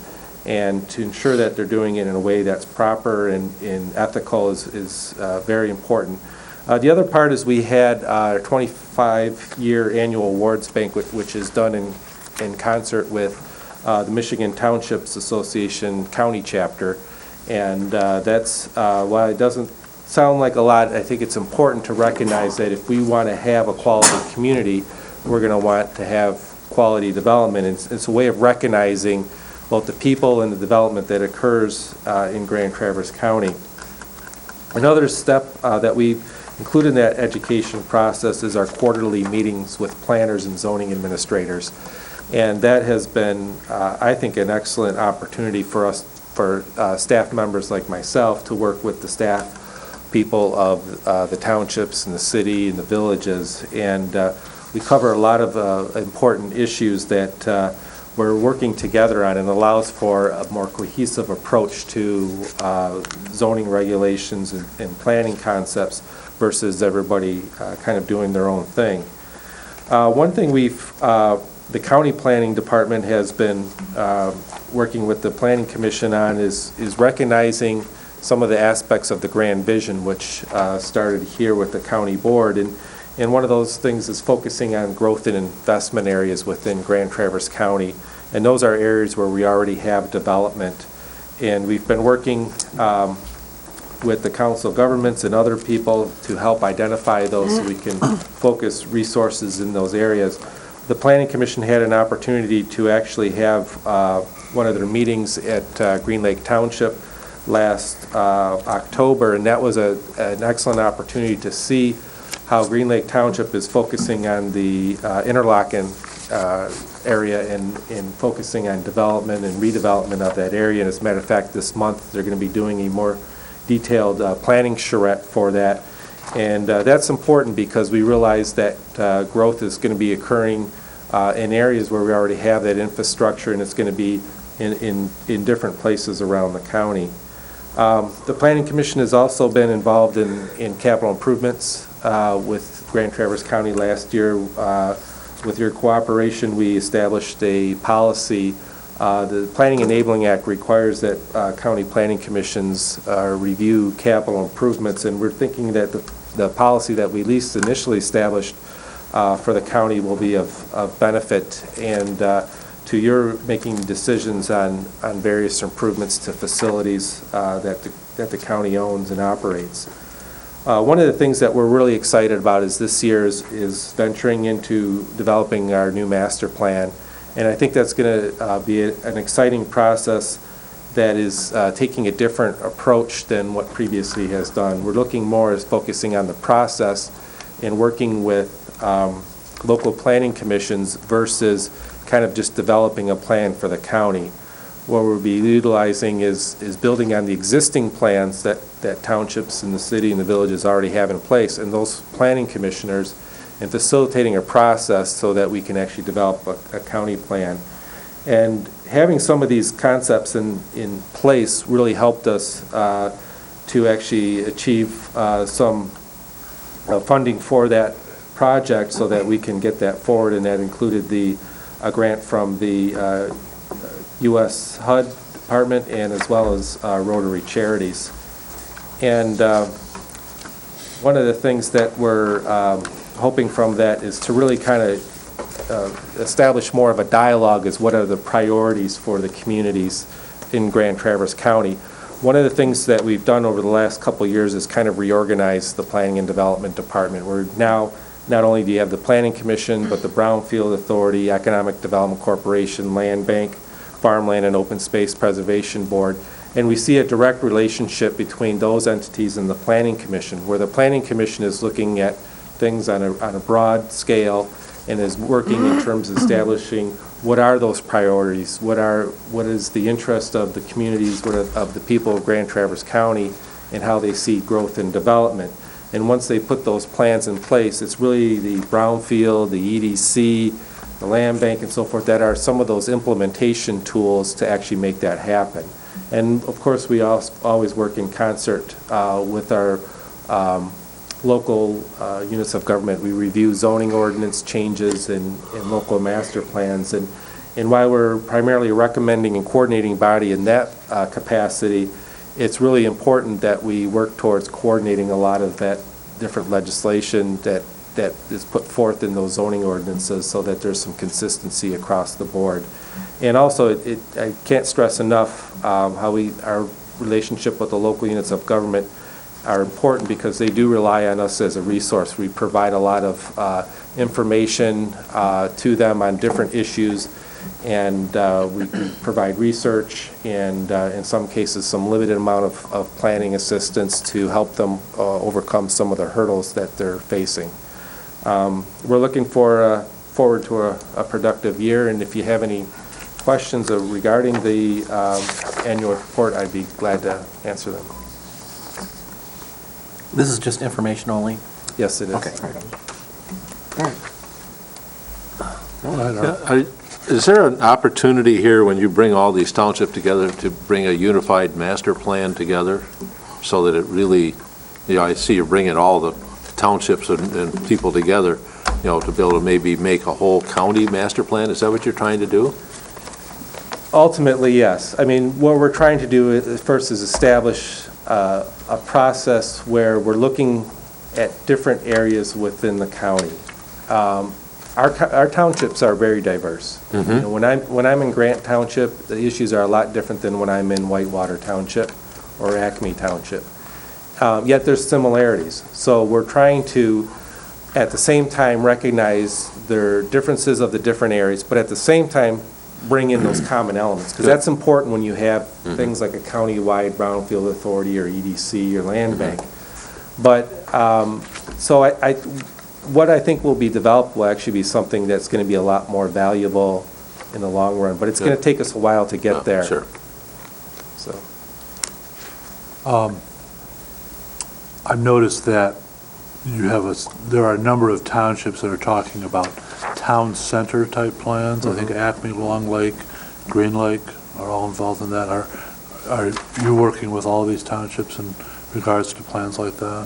And to ensure that they're doing it in a way that's proper and ethical is very important. The other part is we had our 25-year annual awards banquet, which is done in concert with the Michigan Townships Association County Chapter. And that's, while it doesn't sound like a lot, I think it's important to recognize that if we want to have a quality community, we're going to want to have quality development. It's a way of recognizing both the people and the development that occurs in Grand Traverse County. Another step that we've included in that education process is our quarterly meetings with planners and zoning administrators. And that has been, I think, an excellent opportunity for us, for staff members like myself, to work with the staff people of the townships and the city and the villages. And we cover a lot of important issues that we're working together on, and allows for a more cohesive approach to zoning regulations and planning concepts versus everybody kind of doing their own thing. One thing the county planning department has been working with the planning commission on is recognizing some of the aspects of the grand vision, which started here with the county board. And one of those things is focusing on growth and investment areas within Grand Traverse County. And those are areas where we already have development. And we've been working with the Council of Governments and other people to help identify those so we can focus resources in those areas. The Planning Commission had an opportunity to actually have one of their meetings at Green Lake Township last October, and that was an excellent opportunity to see how Green Lake Township is focusing on the Interlochen area and focusing on development and redevelopment of that area. And as a matter of fact, this month they're going to be doing a more detailed planning charrette for that. And that's important because we realize that growth is going to be occurring in areas where we already have that infrastructure, and it's going to be in different places around the county. The Planning Commission has also been involved in capital improvements with Grand Traverse County last year. With your cooperation, we established a policy. The Planning Enabling Act requires that county planning commissions review capital improvements, and we're thinking that the policy that we at least initially established for the county will be of benefit, and to your making decisions on various improvements to facilities that the county owns and operates. One of the things that we're really excited about is this year is venturing into developing our new master plan. And I think that's going to be an exciting process that is taking a different approach than what previously has done. We're looking more as focusing on the process and working with local planning commissions versus kind of just developing a plan for the county. What we'll be utilizing is building on the existing plans that townships and the city and the villages already have in place, and those planning commissioners, and facilitating a process so that we can actually develop a county plan. And having some of these concepts in place really helped us to actually achieve some funding for that project so that we can get that forward, and that included a grant from the U.S. HUD Department and as well as Rotary Charities. And one of the things that we're hoping from that is to really kind of establish more of a dialogue as what are the priorities for the communities in Grand Traverse County. One of the things that we've done over the last couple of years is kind of reorganize the Planning and Development Department. We're now, not only do you have the Planning Commission, but the Brownfield Authority, Economic Development Corporation, Land Bank, Farmland and Open Space Preservation Board. And we see a direct relationship between those entities and the Planning Commission, where the Planning Commission is looking at things on a broad scale and is working in terms of establishing what are those priorities, what is the interest of the communities, of the people of Grand Traverse County, and how they see growth and development. And once they put those plans in place, it's really the Brownfield, the EDC, the Land Bank and so forth that are some of those implementation tools to actually make that happen. And of course, we always work in concert with our local units of government. We review zoning ordinance changes and local master plans. And while we're primarily a recommending and coordinating body in that capacity, it's really important that we work towards coordinating a lot of that different legislation that is put forth in those zoning ordinances so that there's some consistency across the board. And also, I can't stress enough how our relationship with the local units of government are important because they do rely on us as a resource. We provide a lot of information to them on different issues, and we provide research and, in some cases, some limited amount of planning assistance to help them overcome some of the hurdles that they're facing. We're looking forward to a productive year, and if you have any questions regarding the annual report, I'd be glad to answer them. This is just information only? Yes, it is. Okay. Is there an opportunity here, when you bring all these townships together, to bring a unified master plan together so that it really, I see you're bringing all the townships and people together, to be able to maybe make a whole county master plan? Is that what you're trying to do? Ultimately, yes. I mean, what we're trying to do first is establish a process where we're looking at different areas within the county. Our townships are very diverse. When I'm in Grant Township, the issues are a lot different than when I'm in Whitewater Township or Acme Township. Yet there's similarities. So we're trying to, at the same time, recognize their differences of the different areas, but at the same time, bring in those common elements, because that's important when you have things like a county-wide brownfield authority or EDC or land bank. But, so what I think will be developed will actually be something that's going to be a lot more valuable in the long run, but it's going to take us a while to get there. Sure. So. I've noticed that there are a number of townships that are talking about town center type plans. I think Acme, Long Lake, Green Lake are all involved in that. Are you working with all these townships in regards to plans like that?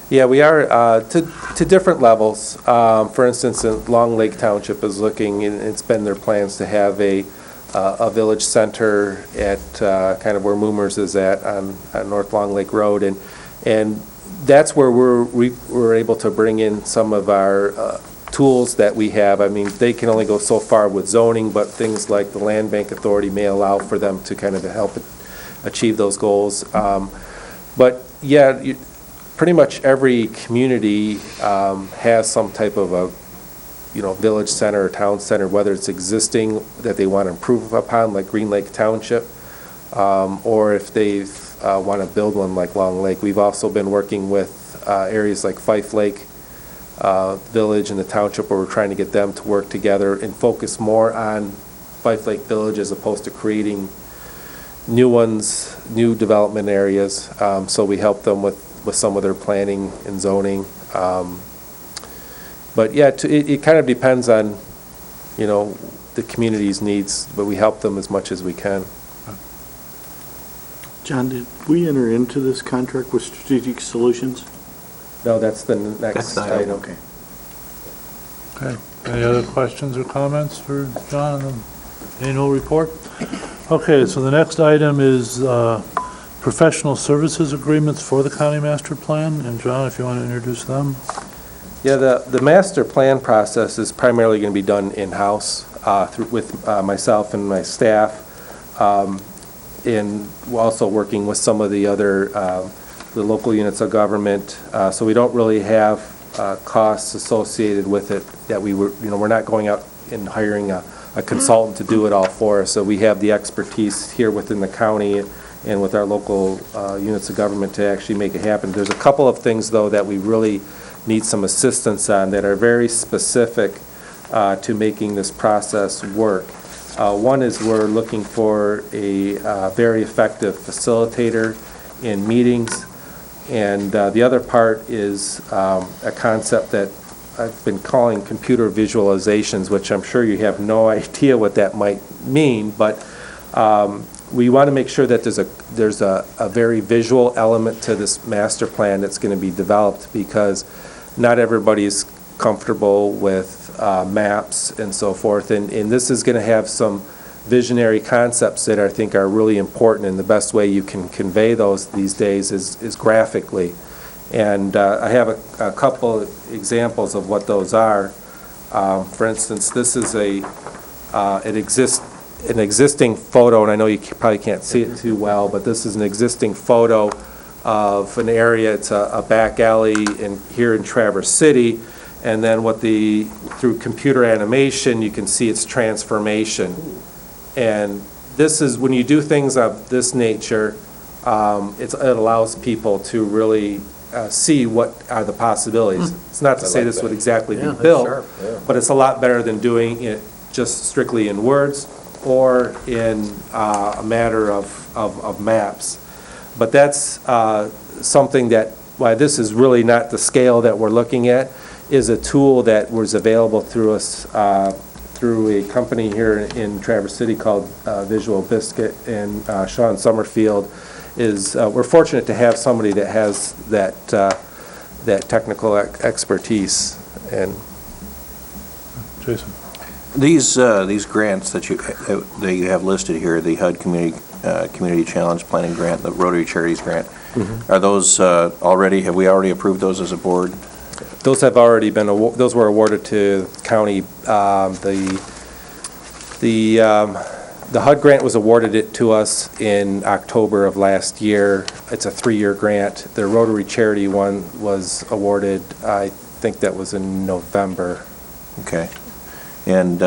Yeah, we are to different levels. For instance, Long Lake Township is looking, and it's been their plans to have a village center at kind of where Moomers is at on North Long Lake Road, and that's where we're able to bring in some of our tools that we have. I mean, they can only go so far with zoning, but things like the Land Bank Authority may allow for them to kind of help achieve those goals. But yeah, pretty much every community has some type of a village center or town center, whether it's existing that they want to improve upon, like Green Lake Township, or if they want to build one like Long Lake. We've also been working with areas like Fife Lake Village and the township, where we're trying to get them to work together and focus more on Fife Lake Village as opposed to creating new ones, new development areas. So we help them with some of their planning and zoning. But yeah, it kind of depends on, the community's needs, but we help them as much as we can. John, did we enter into this contract with Strategic Solutions? No, that's the next item. Okay. Okay. Any other questions or comments for John on the annual report? Okay, so the next item is professional services agreements for the county master plan. And John, if you want to introduce them. Yeah, the master plan process is primarily going to be done in-house with myself and my staff, and also working with some of the other the local units of government. So we don't really have costs associated with it that we're not going out and hiring a consultant to do it all for us. So we have the expertise here within the county and with our local units of government to actually make it happen. There's a couple of things, though, that we really need some assistance on that are very specific to making this process work. One is we're looking for a very effective facilitator in meetings, and the other part is a concept that I've been calling computer visualizations, which I'm sure you have no idea what that might mean, but we want to make sure that there's a very visual element to this master plan that's going to be developed, because not everybody's comfortable with maps and so forth, and this is going to have some visionary concepts that I think are really important, and the best way you can convey those these days is graphically. And I have a couple examples of what those are. For instance, this is an existing photo, and I know you probably can't see it too well, but this is an existing photo of an area. It's a back alley here in Traverse City. And then through computer animation, you can see its transformation. And this is, when you do things of this nature, it allows people to really see what are the possibilities. It's not to say this would exactly be built, but it's a lot better than doing it just strictly in words or in a matter of maps. But that's something that, why this is really not the scale that we're looking at, is a tool that was available through us, through a company here in Traverse City called Visual Biscuit, and Sean Summerfield we're fortunate to have somebody that has that technical expertise. And Jason? These grants that you have listed here, the HUD Community Challenge Planning Grant, the Rotary Charities Grant, are those have we already approved those as a board? those have already been, those were awarded to county. The HUD grant was awarded it to us in October of last year. It's a 3-year grant. The Rotary Charity one was awarded, I think that was in November. Okay. And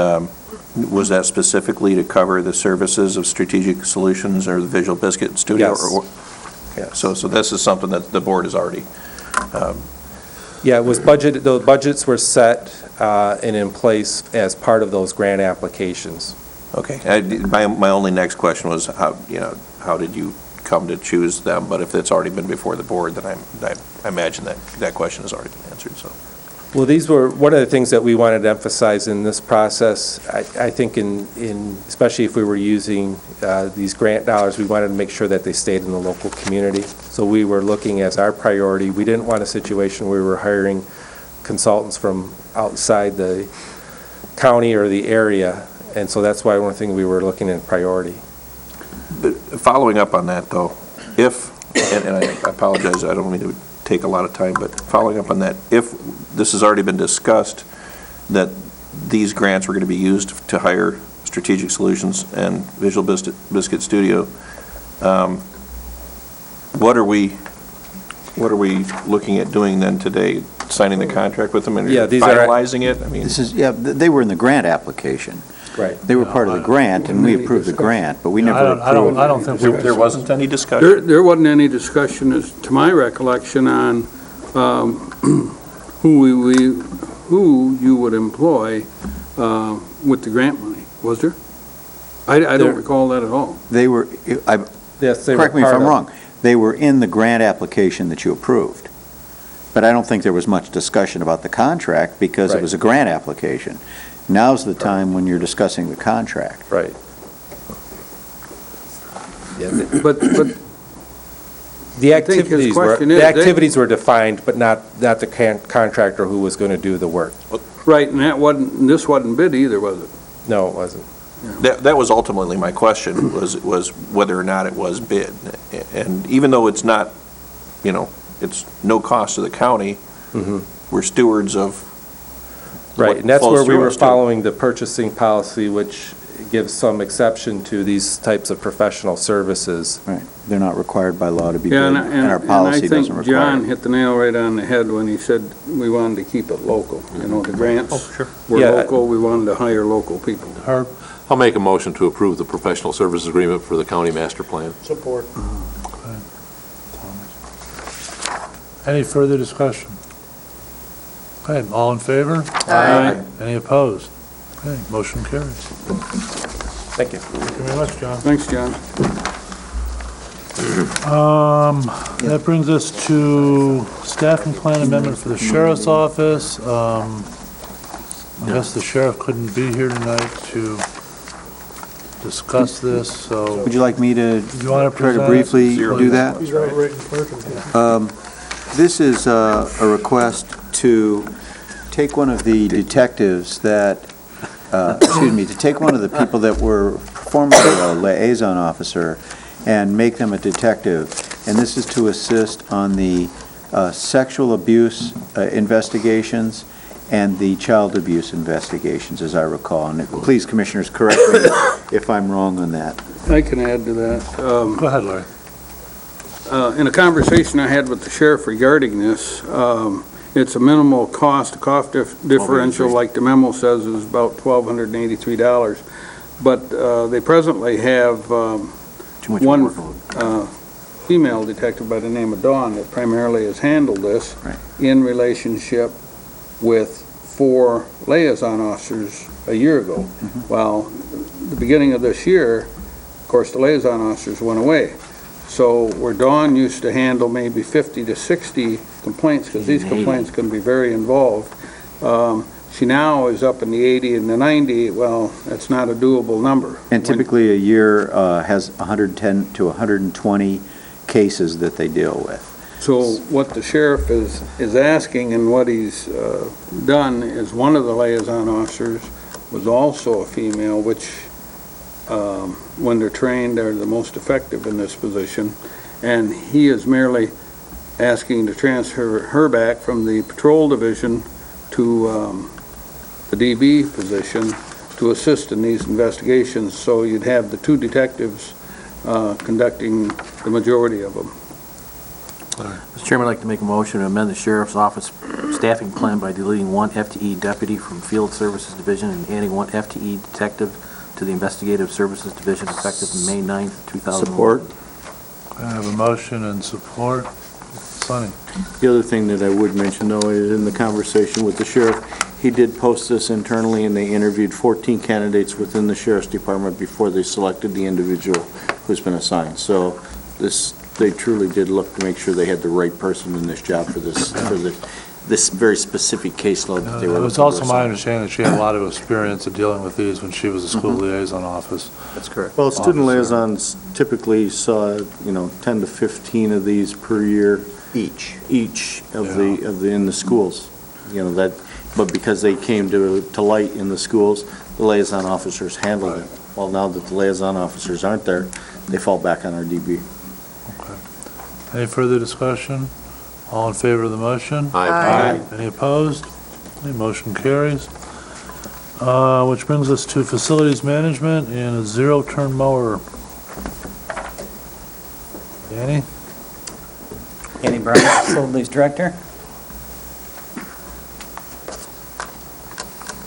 was that specifically to cover the services of Strategic Solutions or the Visual Biscuit Studio? Yes. Yeah, so this is something that the board has already... Yeah, it was budgeted, the budgets were set and in place as part of those grant applications. Okay. My only next question was how did you come to choose them? But if it's already been before the board, then I imagine that question has already been answered. So. Well, these were one of the things that we wanted to emphasize in this process. I think especially if we were using these grant dollars, we wanted to make sure that they stayed in the local community. So we were looking as our priority. We didn't want a situation where we were hiring consultants from outside the county or the area. And so that's why one thing we were looking at priority. But following up on that, though, and I apologize, I don't mean to take a lot of time, but following up on that, if this has already been discussed, that these grants were going to be used to hire Strategic Solutions and Visual Biscuit Studio, what are we looking at doing then today? Signing the contract with them and finalizing it? I mean, they were in the grant application. Right. They were part of the grant, and we approved the grant, but we never approved. I don't think there wasn't any discussion. There wasn't any discussion, as to my recollection, on who you would employ with the grant money, was there? I don't recall that at all. They were, Yes, they were correct me if part I'm of- wrong, they were in the grant application that you approved. But I don't think there was much discussion about the contract because it Right. was a grant application. Now's the time when you're discussing the contract. Right. Yeah, But the I think his question is, activities were defined, but not the contractor who was going to do the work. right, and this wasn't bid either, was it? No, it wasn't. That was ultimately my question, was whether or not it was bid. And even though it's not, it's no cost to the county, we're stewards of Right, and that's flows where we through were us, too. following the purchasing policy, which gives some exception to these types of professional services. Right. They're not required by law to be bid, Yeah, and our policy doesn't I think require John it. hit the nail right on the head when he said we wanted to keep it local. The grants were Yeah. local, we wanted to hire local people. Herb? I'll make a motion to approve the professional services agreement for the county master plan. Support. Any further discussion? Okay, all in favor? Aye. Any opposed? Okay, motion carries. Thank you. Thank you very much, John. Thanks, John. That brings us to staffing plan amendment for the sheriff's office. I guess the sheriff couldn't be here tonight to discuss this, so. Would you like me to You want to try to present? briefly do that? He's right in front of me. This is a request to take one of the detectives that, to take one of the people that were formerly a liaison officer and make them a detective. And this is to assist on the sexual abuse investigations and the child abuse investigations, as I recall. And please, Commissioners, correct me if I'm wrong on that. I can add to that. Go ahead, Larry. In a conversation I had with the sheriff regarding this, it's a minimal cost. The cost differential, like the memo says, is about $1,283. But they presently have one female detective by the name of Dawn that primarily has handled this in relationship with 4 liaison officers a year ago. Well, the beginning of this year, of course, the liaison officers went away. So where Dawn used to handle maybe 50 to 60 complaints, because these complaints can be very involved, she now is up in the 80 and the 90. Well, that's not a doable number. And typically a year has 110 to 120 cases that they deal with. So what the sheriff is asking, and what he's done, is one of the liaison officers was also a female, which when they're trained, they're the most effective in this position. And he is merely asking to transfer her back from the patrol division to the DB position to assist in these investigations. So you'd have the 2 detectives conducting the majority of them. Mr. Chairman, I'd like to make a motion to amend the Sheriff's Office staffing plan by deleting 1 FTE deputy from Field Services Division and adding 1 FTE detective to the Investigative Services Division effective May 9th, 2011. Support. I have a motion and support. Sonny? The other thing that I would mention, though, is in the conversation with the sheriff, he did post this internally, and they interviewed 14 candidates within the sheriff's department before they selected the individual who's been assigned. So they truly did look to make sure they had the right person in this job for this very specific caseload that they were looking to assign. It was also my understanding that she had a lot of experience in dealing with these when she was a school liaison office. That's correct. Well, student Officer. liaisons typically saw, 10 to 15 of these per year. Each of the in the schools, but because they came to light in the schools, the liaison officers handled it. Well, now that the liaison officers aren't there, they fall back on our DB. Okay. Any further discussion? All in favor of the motion? Aye. Any opposed? Any motion carries. Which brings us to facilities management and a zero-turn mower. Danny? Danny Brown, Facilities Director.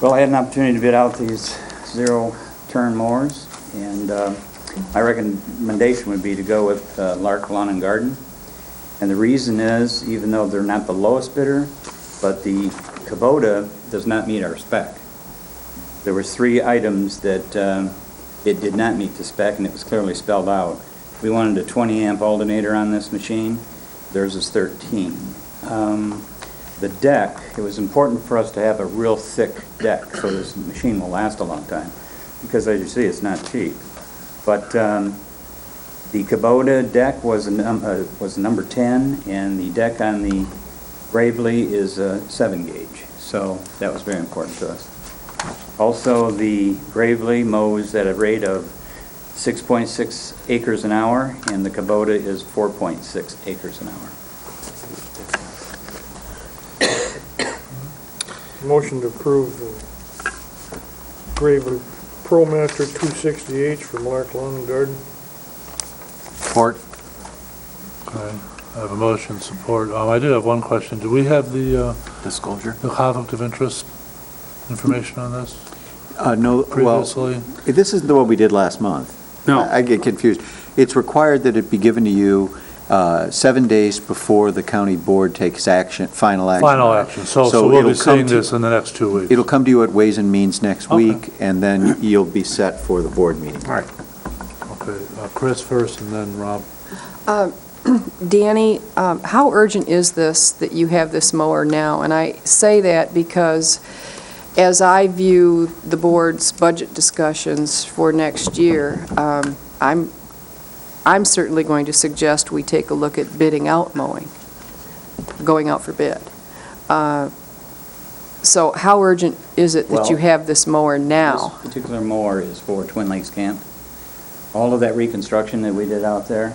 Well, I had an opportunity to bid out these zero-turn mowers, and my recommendation would be to go with Lark Lawn and Garden. And the reason is, even though they're not the lowest bidder, but the Kubota does not meet our spec. There were 3 items that it did not meet the spec, and it was clearly spelled out. We wanted a 20-amp alternator on this machine. Theirs is 13. The deck, it was important for us to have a real thick deck so this machine will last a long time, because as you see, it's not cheap. But the Kubota deck was number 10, and the deck on the Gravely is a 7-gauge, so that was very important to us. Also, the Gravely mows at a rate of 6.6 acres an hour, and the Kubota is 4.6 acres an hour. Motion to approve the Gravely ProMaster 260H from Lark Lawn and Garden. Support. Okay. I have a motion, support. I did have one question. Do we have the Disclosure. the conflict of interest information on this No, well, previously? this isn't the one we did last month. No. I get confused. It's required that it be given to you 7 days before the county board takes final action. Final action. So we'll it'll be come seeing to- this in the next 2 weeks. It'll come to you at Ways and Means next Okay. week, and then you'll be set for the board meeting. All right. Okay. Chris first, and then Rob. Danny, how urgent is this that you have this mower now? And I say that because as I view the board's budget discussions for next year, I'm certainly going to suggest we take a look at bidding out mowing, going out for bid. So how urgent is it that you Well, have this mower now? This particular mower is for Twin Lakes Camp. All of that reconstruction that we did out there.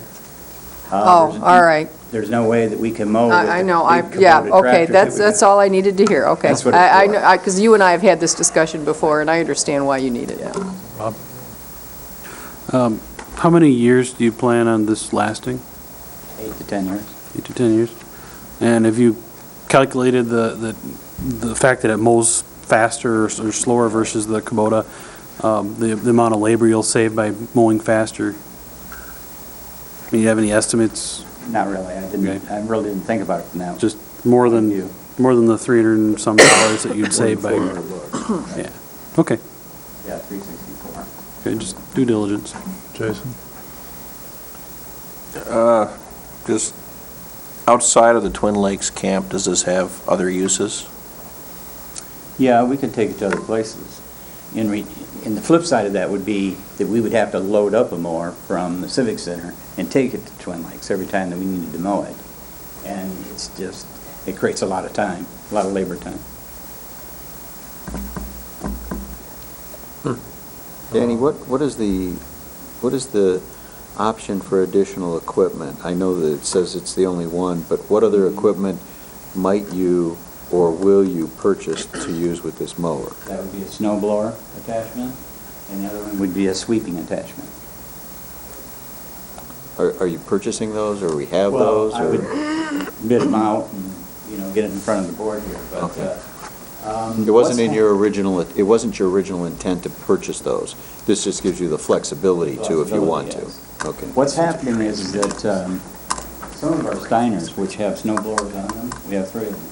Oh, all right. There's no way that we can mow with I know, the big yeah, Kubota okay, tractors that we that's got. all I needed to hear, okay. That's what it's for. Because you and I have had this discussion before, and I understand why you need it. How many years do you plan on this lasting? 8 to 10 years. 8 to 10 years. And have you calculated the fact that it mows faster or slower versus the Kubota, the amount of labor you'll save by mowing faster? I mean, you have any estimates? Not really. I really didn't think about it from that. Just more than the $300 and some dollars that you'd save by. Yeah. Okay. Yeah, 364. Okay, just due diligence. Jason? Just outside of the Twin Lakes camp, does this have other uses? Yeah, we could take it to other places. And the flip side of that would be that we would have to load up a mower from the Civic Center and take it to Twin Lakes every time that we needed to mow it. And it's just, it creates a lot of time, a lot of labor time. Danny, what is the option for additional equipment? I know that it says it's the only one, but what other equipment might you or will you purchase to use with this mower? That would be a snow blower attachment, and the other one would be a sweeping attachment. Are you purchasing those, or we have those? Well, I would bid them out and, get it in front of the board here, but, Okay. It wasn't your original intent to purchase those. This just gives you the flexibility to if you want to. Yes. Okay. What's happening is that some of our Steiners, which have snow blowers on them, we have 3 of them,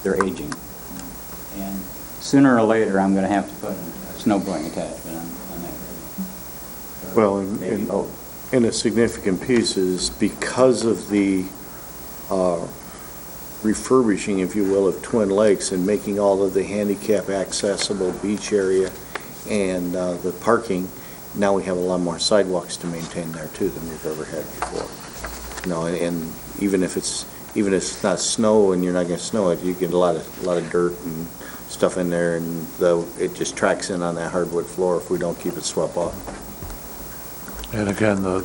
they're aging. And sooner or later, I'm going to have to put a snow blowing attachment on that. Well, Maybe both. and a significant piece is because of the refurbishing, if you will, of Twin Lakes and making all of the handicap accessible beach area and the parking, now we have a lot more sidewalks to maintain there too than we've ever had before. And even if it's not snow and you're not going to snow it, you get a lot of dirt and stuff in there, and it just tracks in on that hardwood floor if we don't keep it swept off. And again, the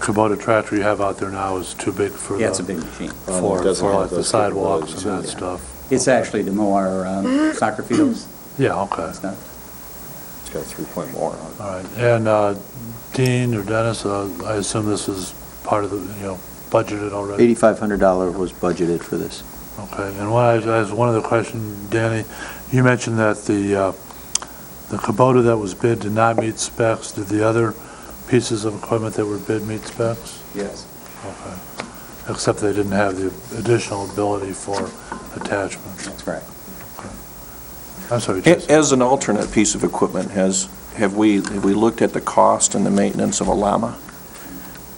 Kubota tractor you have out there now is too big for the... Yeah, it's a big machine. For like the sidewalks and that stuff. It's actually to mow our soccer fields. Yeah, okay. Stuff. It's got a 3-point mower on it. All right, and Dean or Dennis, I assume this is part of the, budgeted already? $8,500 was budgeted for this. Okay, and as one other question, Danny, you mentioned that the Kubota that was bid did not meet specs. Did the other pieces of equipment that were bid meet specs? Yes. Okay, except they didn't have the additional ability for attachment. That's right. I'm sorry, Jason. As an alternate piece of equipment, have we looked at the cost and the maintenance of a llama?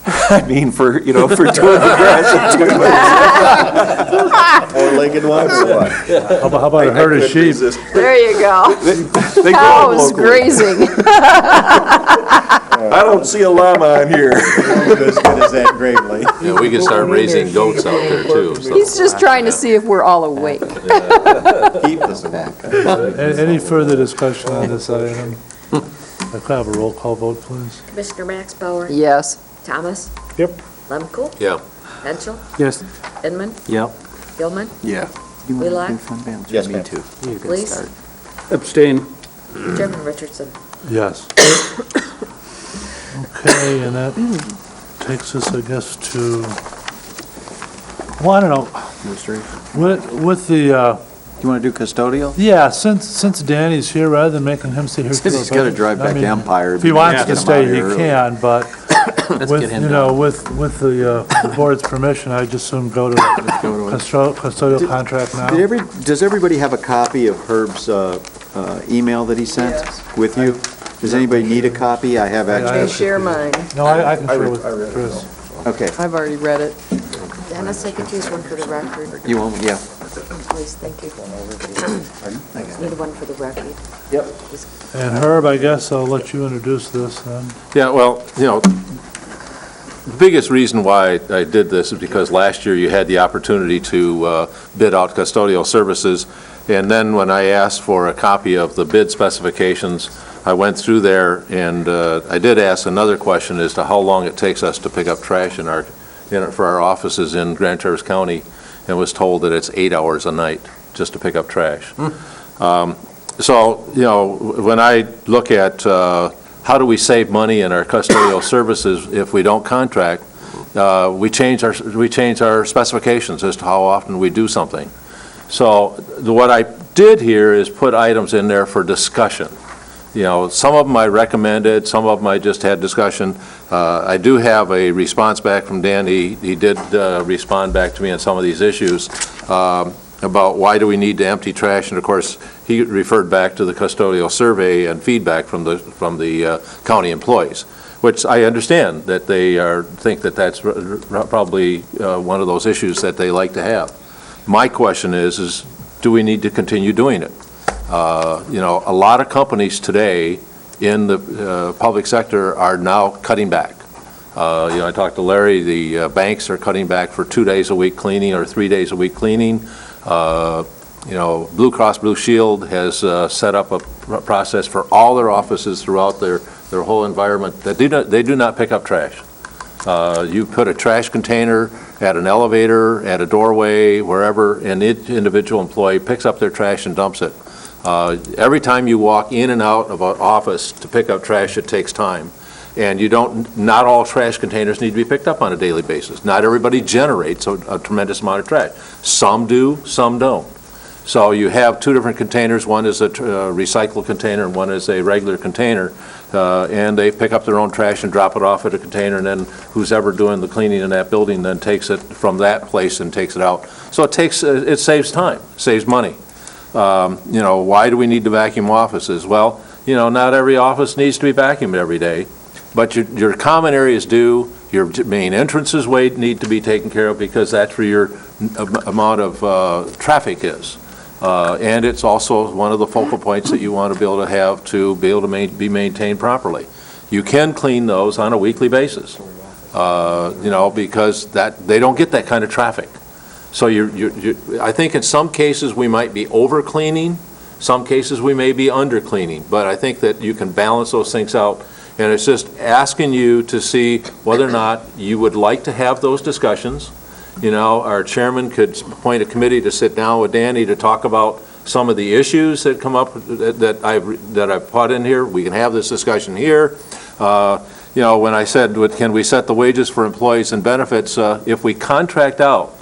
I mean, for towing the grass in 2 months. Or legged one or what? How about a herd of sheep? There you go. They Cows grazing. I don't see a llama on here. As good as that, gravely. Yeah, we could start raising goats out there too. so. He's just trying to see if we're all awake. Keep this back. Any further discussion on this item? Could I have a roll call vote, please? Commissioner Max Bauer. Yes. Thomas. Yep. Lemke. Yeah. Henschel. Yes. Inman. Yep. Gilman. Yeah. You want to Wheelock? do fund balance? Yes, Me ma'am. too. You can Please. start. Abstain. Chairman Richardson. Yes. Okay, and that takes us, I guess, to, well, I don't know, with the, You want to do custodial? yeah, since Danny's here, rather than making him sit here. Since he's got to drive back to Empire. If he wants to get him stay, out he here early. can, but Let's with, get him you know, with the board's permission, I just soon go to custodial contract now. Does everybody have a copy of Herb's email that he sent with you? Does anybody need a copy? I have They actually. share mine. No, I can share with Chris. Okay. I've already read it. Dennis, I could use one for the record. You want, yeah. Please, thank you. Need one for the record. Yep. And Herb, I guess I'll let you introduce this then. Yeah, well, the biggest reason why I did this is because last year you had the opportunity to bid out custodial services, and then when I asked for a copy of the bid specifications, I went through there, and I did ask another question as to how long it takes us to pick up trash for our offices in Grand Traverse County, and was told that it's 8 hours a night just to pick up trash. So, when I look at how do we save money in our custodial services if we don't contract, we change our specifications as to how often we do something. So what I did here is put items in there for discussion. You know, some of them I recommended, some of them I just had discussion. I do have a response back from Dan. He did respond back to me on some of these issues about why do we need to empty trash, and of course, he referred back to the custodial survey and feedback from the county employees, which I understand that they think that that's probably one of those issues that they like to have. My question is do we need to continue doing it? You know, a lot of companies today in the public sector are now cutting back. You know, I talked to Larry, the banks are cutting back for 2 days a week cleaning or 3 days a week cleaning. You know, Blue Cross Blue Shield has set up a process for all their offices throughout their whole environment that they do not pick up trash. You put a trash container at an elevator, at a doorway, wherever, and each individual employee picks up their trash and dumps it. Every time you walk in and out of an office to pick up trash, it takes time. And not all trash containers need to be picked up on a daily basis. Not everybody generates a tremendous amount of trash. Some do, some don't. So you have two different containers. One is a recycled container and one is a regular container. And they pick up their own trash and drop it off at a container, and then who's ever doing the cleaning in that building then takes it from that place and takes it out. So it saves time, saves money. You know, why do we need to vacuum offices? Well, you know, not every office needs to be vacuumed every day, but your common areas do. Your main entrances need to be taken care of because that's where your amount of traffic is. And it's also one of the focal points that you want to be able to be maintained properly. You can clean those on a weekly basis, you know, because they don't get that kind of traffic. So I think in some cases we might be over cleaning, some cases we may be under cleaning, but I think that you can balance those things out. And it's just asking you to see whether or not you would like to have those discussions. You know, our chairman could appoint a committee to sit down with Danny to talk about some of the issues that come up that I've put in here. We can have this discussion here. You know, when I said, can we set the wages for employees and benefits, if we contract out,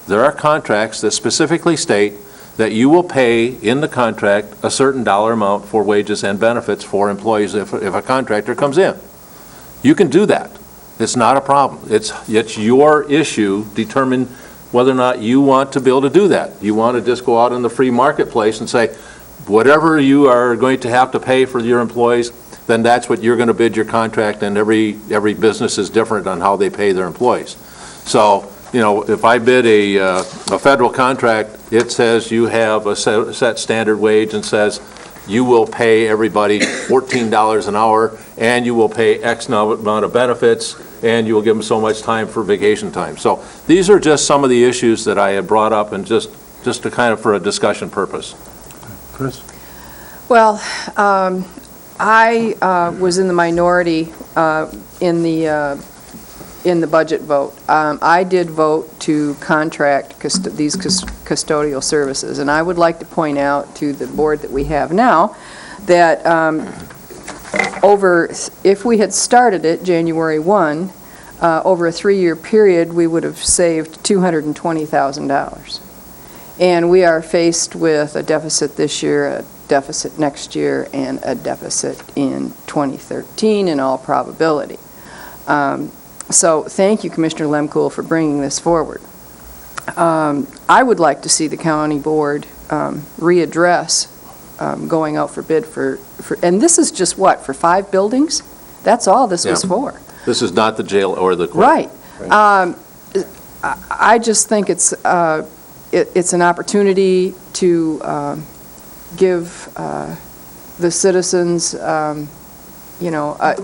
there are contracts that specifically state that you will pay in the contract a certain dollar amount for wages and benefits for employees if a contractor comes in. You can do that. It's not a problem. It's your issue. Determine whether or not you want to be able to do that. You want to just go out in the free marketplace and say, whatever you are going to have to pay for your employees, then that's what you're going to bid your contract, and every business is different on how they pay their employees. So, you know, if I bid a federal contract, it says you have a set standard wage and says you will pay everybody $14 an hour, and you will pay X amount of benefits, and you will give them so much time for vacation time. So these are just some of the issues that I had brought up, and just to kind of for a discussion purpose. Chris? Well, I was in the minority in the budget vote. I did vote to contract these custodial services, and I would like to point out to the board that we have now that if we had started it January 1, over a 3-year period, we would have saved $220,000. And we are faced with a deficit this year, a deficit next year, and a deficit in 2013 in all probability. So thank you, Commissioner Lemkool, for bringing this forward. I would like to see the county board readdress going out for bid for, and this is just what, for 5 buildings? That's all this was for. This is not the jail or the court. Right. I just think it's an opportunity to give the citizens, you know,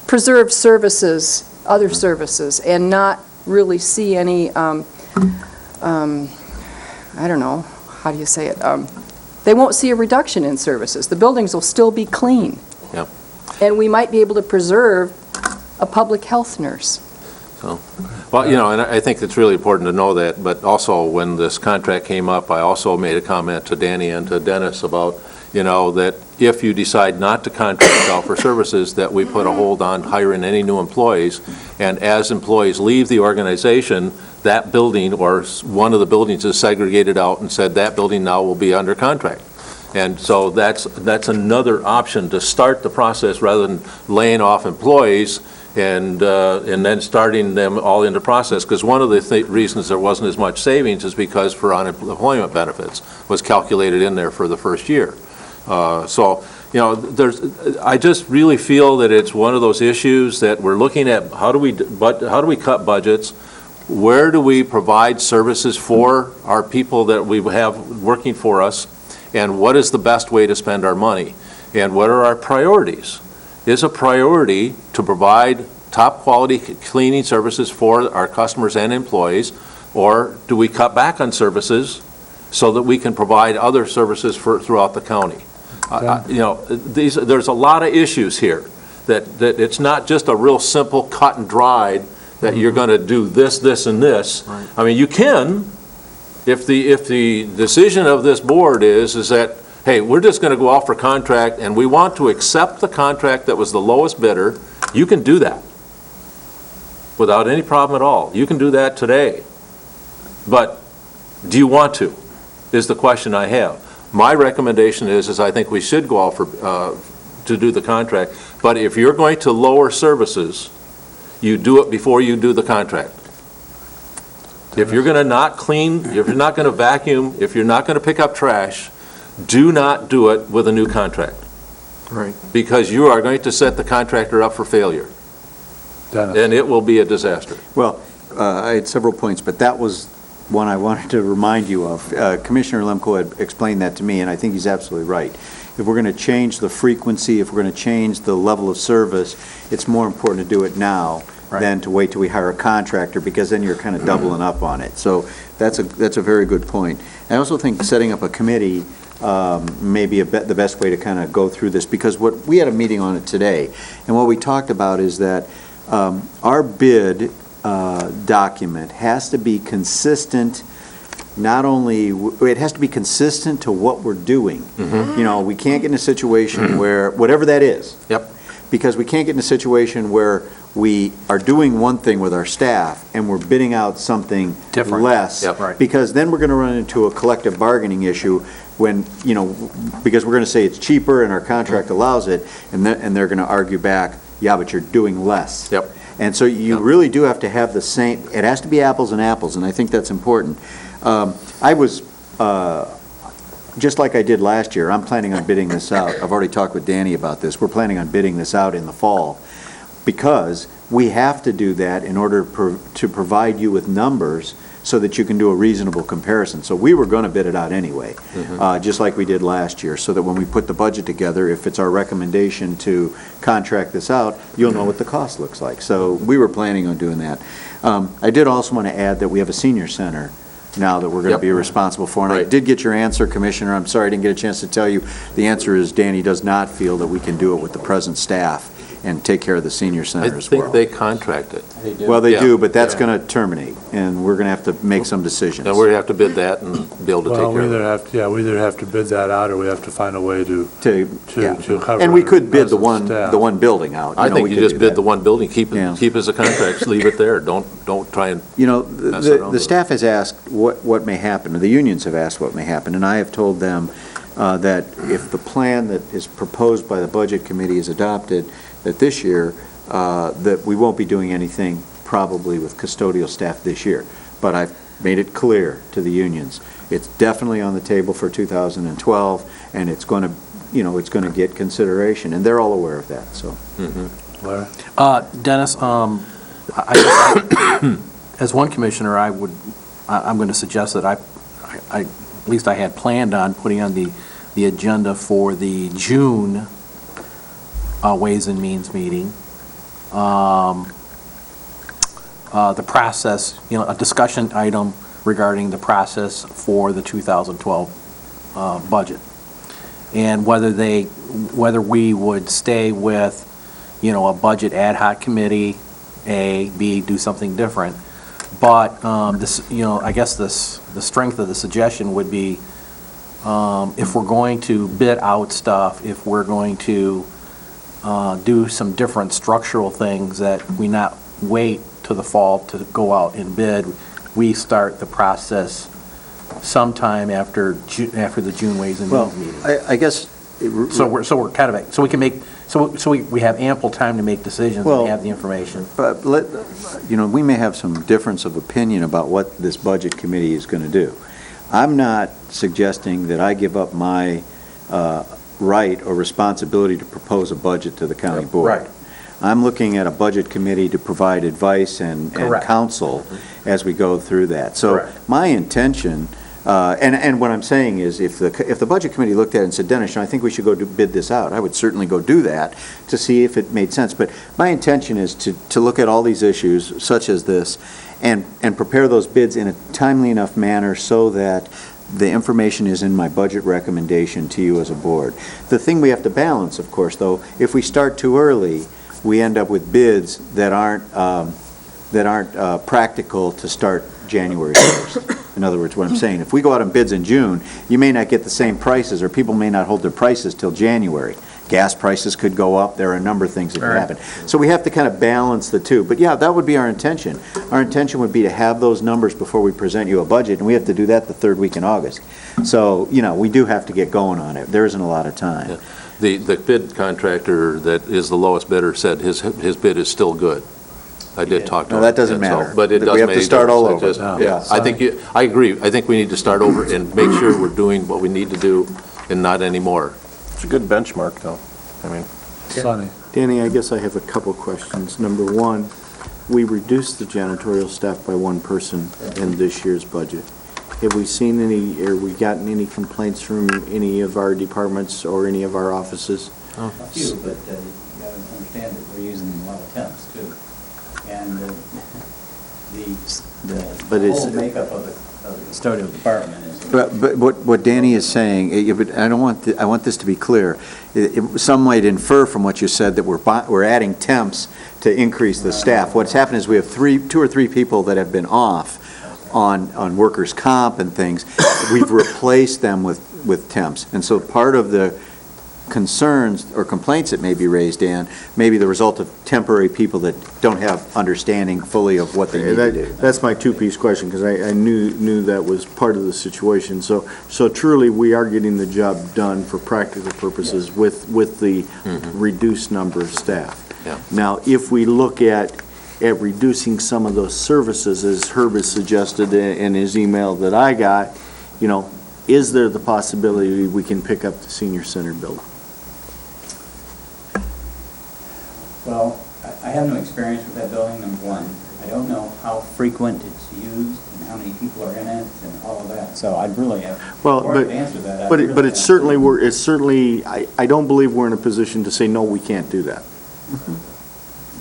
preserve services, other services, and not really see any, I don't know, how do you say it? They won't see a reduction in services. The buildings will still be clean. Yep. And we might be able to preserve a public health nurse. So, well, you know, and I think it's really important to know that, but also when this contract came up, I also made a comment to Danny and to Dennis about, that if you decide not to contract out for services, that we put a hold on hiring any new employees. And as employees leave the organization, that building or one of the buildings is segregated out and said that building now will be under contract. And so that's another option to start the process rather than laying off employees and then starting them all into process. Because one of the reasons there wasn't as much savings is because for unemployment benefits was calculated in there for the first year. So, I just really feel that it's one of those issues that we're looking at. How do we cut budgets? Where do we provide services for our people that we have working for us? And what is the best way to spend our money? And what are our priorities? Is a priority to provide top quality cleaning services for our customers and employees, or do we cut back on services so that we can provide other services throughout the county? There's a lot of issues here that it's not just a real simple cut and dried that you're going to do this, this, and this. Right. I mean, you can, if the decision of this board is that, hey, we're just going to go out for contract and we want to accept the contract that was the lowest bidder, you can do that without any problem at all. You can do that today. But do you want to, is the question I have. My recommendation is I think we should go out for, to do the contract. But if you're going to lower services, you do it before you do the contract. If you're going to not clean, if you're not going to vacuum, if you're not going to pick up trash, do not do it with a new contract. Right. Because you are going to set the contractor up for failure. Dennis. And it will be a disaster. Well, I had several points, but that was one I wanted to remind you of. Commissioner Lemko had explained that to me, and I think he's absolutely right. If we're going to change the frequency, if we're going to change the level of service, it's more important to do it now than to wait till we hire a contractor, because then you're kind of doubling up on it. So that's a very good point. I also think setting up a committee may be the best way to kind of go through this, because we had a meeting on it today, and what we talked about is that our bid document has to be consistent. Not only, it has to be consistent to what we're doing. Mm-hmm. We can't get in a situation where, whatever that is. Yep. Because we can't get in a situation where we are doing one thing with our staff and we're bidding out something Different. less. Yep. Right. Because then we're going to run into a collective bargaining issue when, because we're going to say it's cheaper and our contract allows it, and they're going to argue back, yeah, but you're doing less. Yep. And so you really do have to have the same, it has to be apples and apples, and I think that's important. I was, just like I did last year, I'm planning on bidding this out. I've already talked with Danny about this. We're planning on bidding this out in the fall, because we have to do that in order to provide you with numbers so that you can do a reasonable comparison. So we were going to bid it out anyway, just like we did last year, so that when we put the budget together, if it's our recommendation to contract this out, you'll know what the cost looks like. So we were planning on doing that. I did also want to add that we have a senior center now that we're going to be responsible for. And I did get your answer, Commissioner. I'm sorry I didn't get a chance to tell you. The answer is Danny does not feel that we can do it with the present staff and take care of the senior center as well. I think they contract it. Well, they do, but that's going to terminate, and we're going to have to make some decisions. And we're going to have to bid that and be able to take care of it. We either have to bid that out, or we have to find a way to cover. And we could bid the staff. one building out. I think you just bid the one building, keep Yeah. as a contract, leave it there. Don't try and mess around The with staff has asked what may happen, or the unions have asked what may happen, and I have told them that if the plan that is proposed by the Budget Committee is adopted, that this year, that we won't be doing anything probably with custodial staff this year. But I've made it clear to the unions, it's definitely on the table for 2012, and it's going to, it's going to get consideration, and they're all aware of that, so. Larry? Dennis, as one commissioner, I'm going to suggest that at least I had planned on putting on the agenda for the June Ways and Means meeting, the process, a discussion item regarding the process for the 2012 budget, and whether we would stay with, a budget ad hoc committee, A, B, do something different. But this, I guess the strength of the suggestion would be if we're going to bid out stuff, if we're going to do some different structural things, that we not wait to the fall to go out and bid. We start the process sometime after the June Ways and Well, Means meeting. I guess. So we're kind of, so we can make, so we have ample time to make decisions Well, and have the information. But we may have some difference of opinion about what this budget committee is going to do. I'm not suggesting that I give up my right or responsibility to propose a budget to the county board. Right. I'm looking at a budget committee to provide advice and Correct. counsel as we go through that. So Correct. my intention, and what I'm saying is, if the budget committee looked at it and said, Dennis, I think we should go bid this out, I would certainly go do that to see if it made sense. But my intention is to look at all these issues, such as this, and prepare those bids in a timely enough manner so that the information is in my budget recommendation to you as a board. The thing we have to balance, of course, though, if we start too early, we end up with bids that aren't practical to start January 1st. In other words, what I'm saying, if we go out on bids in June, you may not get the same prices, or people may not hold their prices till January. Gas prices could go up. There are a number of things that could happen. So we have to kind of balance the two. But yeah, that would be our intention. Our intention would be to have those numbers before we present you a budget, and we have to do that the third week in August. So, we do have to get going on it. There isn't a lot of time. Yeah. The bid contractor that is the lowest bidder said his bid is still good. I did talk to him. No, that doesn't and so- matter. But it does We have to make a start all difference. over. It just- Yeah, I agree. I think we need to start over and make sure we're doing what we need to do and not anymore. It's a good benchmark, though. I mean, Sonny? Danny, I guess I have a couple questions. Number one, we reduced the janitorial staff by one person in this year's budget. Have we seen any, or we gotten any complaints from any of our departments or any of our offices? A few, but you gotta understand that we're using a lot of temps too. And But the it's- whole makeup of the custodial department is. But what Danny is saying, but I want this to be clear. Some might infer from what you said that we're adding temps to increase the staff. What's happened is we have two or three people that have been off on workers' comp and things. We've replaced them with temps. And so part of the concerns or complaints that may be raised, Dan, may be the result of temporary people that don't have understanding fully of what they need to do. That's my two-piece question, because I knew that was part of the situation. So truly, we are getting the job done for practical purposes with the reduced number of staff. Yeah. Now, if we look at reducing some of those services, as Herb has suggested in his email that I got, is there the possibility we can pick up the senior center building? Well, I have no experience with that building, number one. I don't know how frequent it's used and how many people are in it and all of that. So I'd really have, before I answer that, But it's certainly, I don't believe we're in a position to say, no, we can't do that.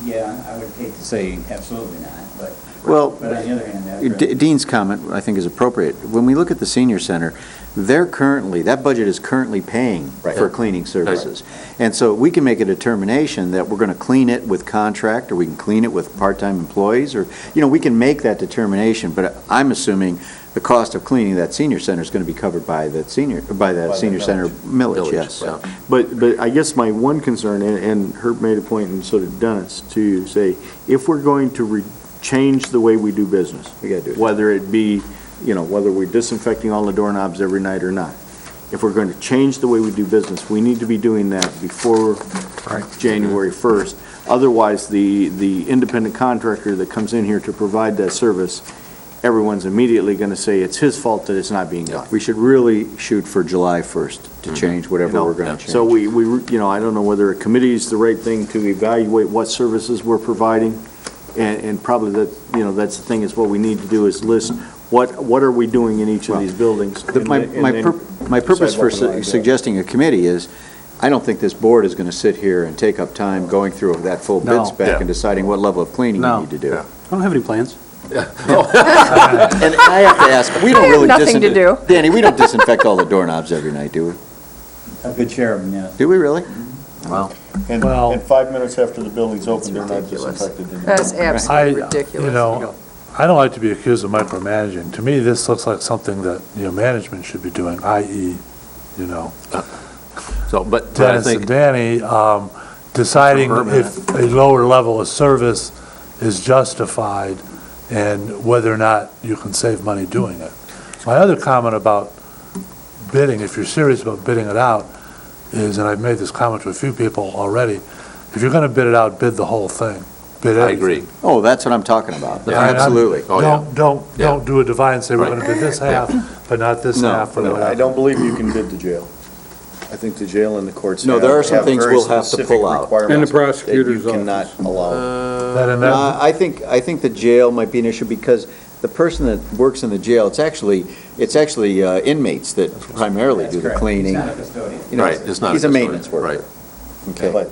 Yeah, I would hate to say absolutely not, but Well, on the other hand, after. Dean's comment, I think, is appropriate. When we look at the senior center, that budget is currently paying for cleaning services. And so we can make a determination that we're going to clean it with contract, or we can clean it with part-time employees, or, we can make that determination. But I'm assuming the cost of cleaning that senior center is going to be covered by that senior center millage, yes. Yeah. But I guess my one concern, and Herb made a point, and so did Dennis, to say, if we're going to change the way we do business, We got to do it. whether it be, whether we're disinfecting all the doorknobs every night or not. If we're going to change the way we do business, we need to be doing that before January 1st. Otherwise, the independent contractor that comes in here to provide that service, everyone's immediately going to say it's his fault that it's not being done. We should really shoot for July 1st to change whatever we're going to change. So we, I don't know whether a committee is the right thing to evaluate what services we're providing, and probably that's the thing, is what we need to do is list what are we doing in each of these buildings. My purpose for suggesting a committee is, I don't think this board is going to sit here and take up time going through that full bid No. spec and deciding what level of cleaning we need to do. I don't have any plans. And I have to ask, we don't really nothing to do. Danny, we don't disinfect all the doorknobs every night, do we? A good share of them, yes. Do we really? Wow. And 5 minutes after the building's open, they're not disinfected anymore. That's absolutely ridiculous. I don't like to be accused of micromanaging. To me, this looks like something that, management should be doing, i.e., you know. So, but I Dennis think. and Danny, deciding if a lower level of service is justified and whether or not you can save money doing it. My other comment about bidding, if you're serious about bidding it out, is, and I've made this comment to a few people already, if you're going to bid it out, bid the whole thing. Bid I everything. agree. Oh, that's what I'm talking about. Yeah. Absolutely. Oh, yeah. Don't do a divide and say, we're Right. going to bid this half, but not this No, half, or No, I whatever. don't believe you can bid the jail. I think the jail and the courts No, have there are some have things very we'll have to specific pull out. requirements And the prosecutor's that you cannot office. allow. That and that- I think the jail might be an issue because the person that works in the jail, it's actually inmates that primarily do the cleaning. You know, Right, it's not a He's a custodian, maintenance worker. right. Okay, But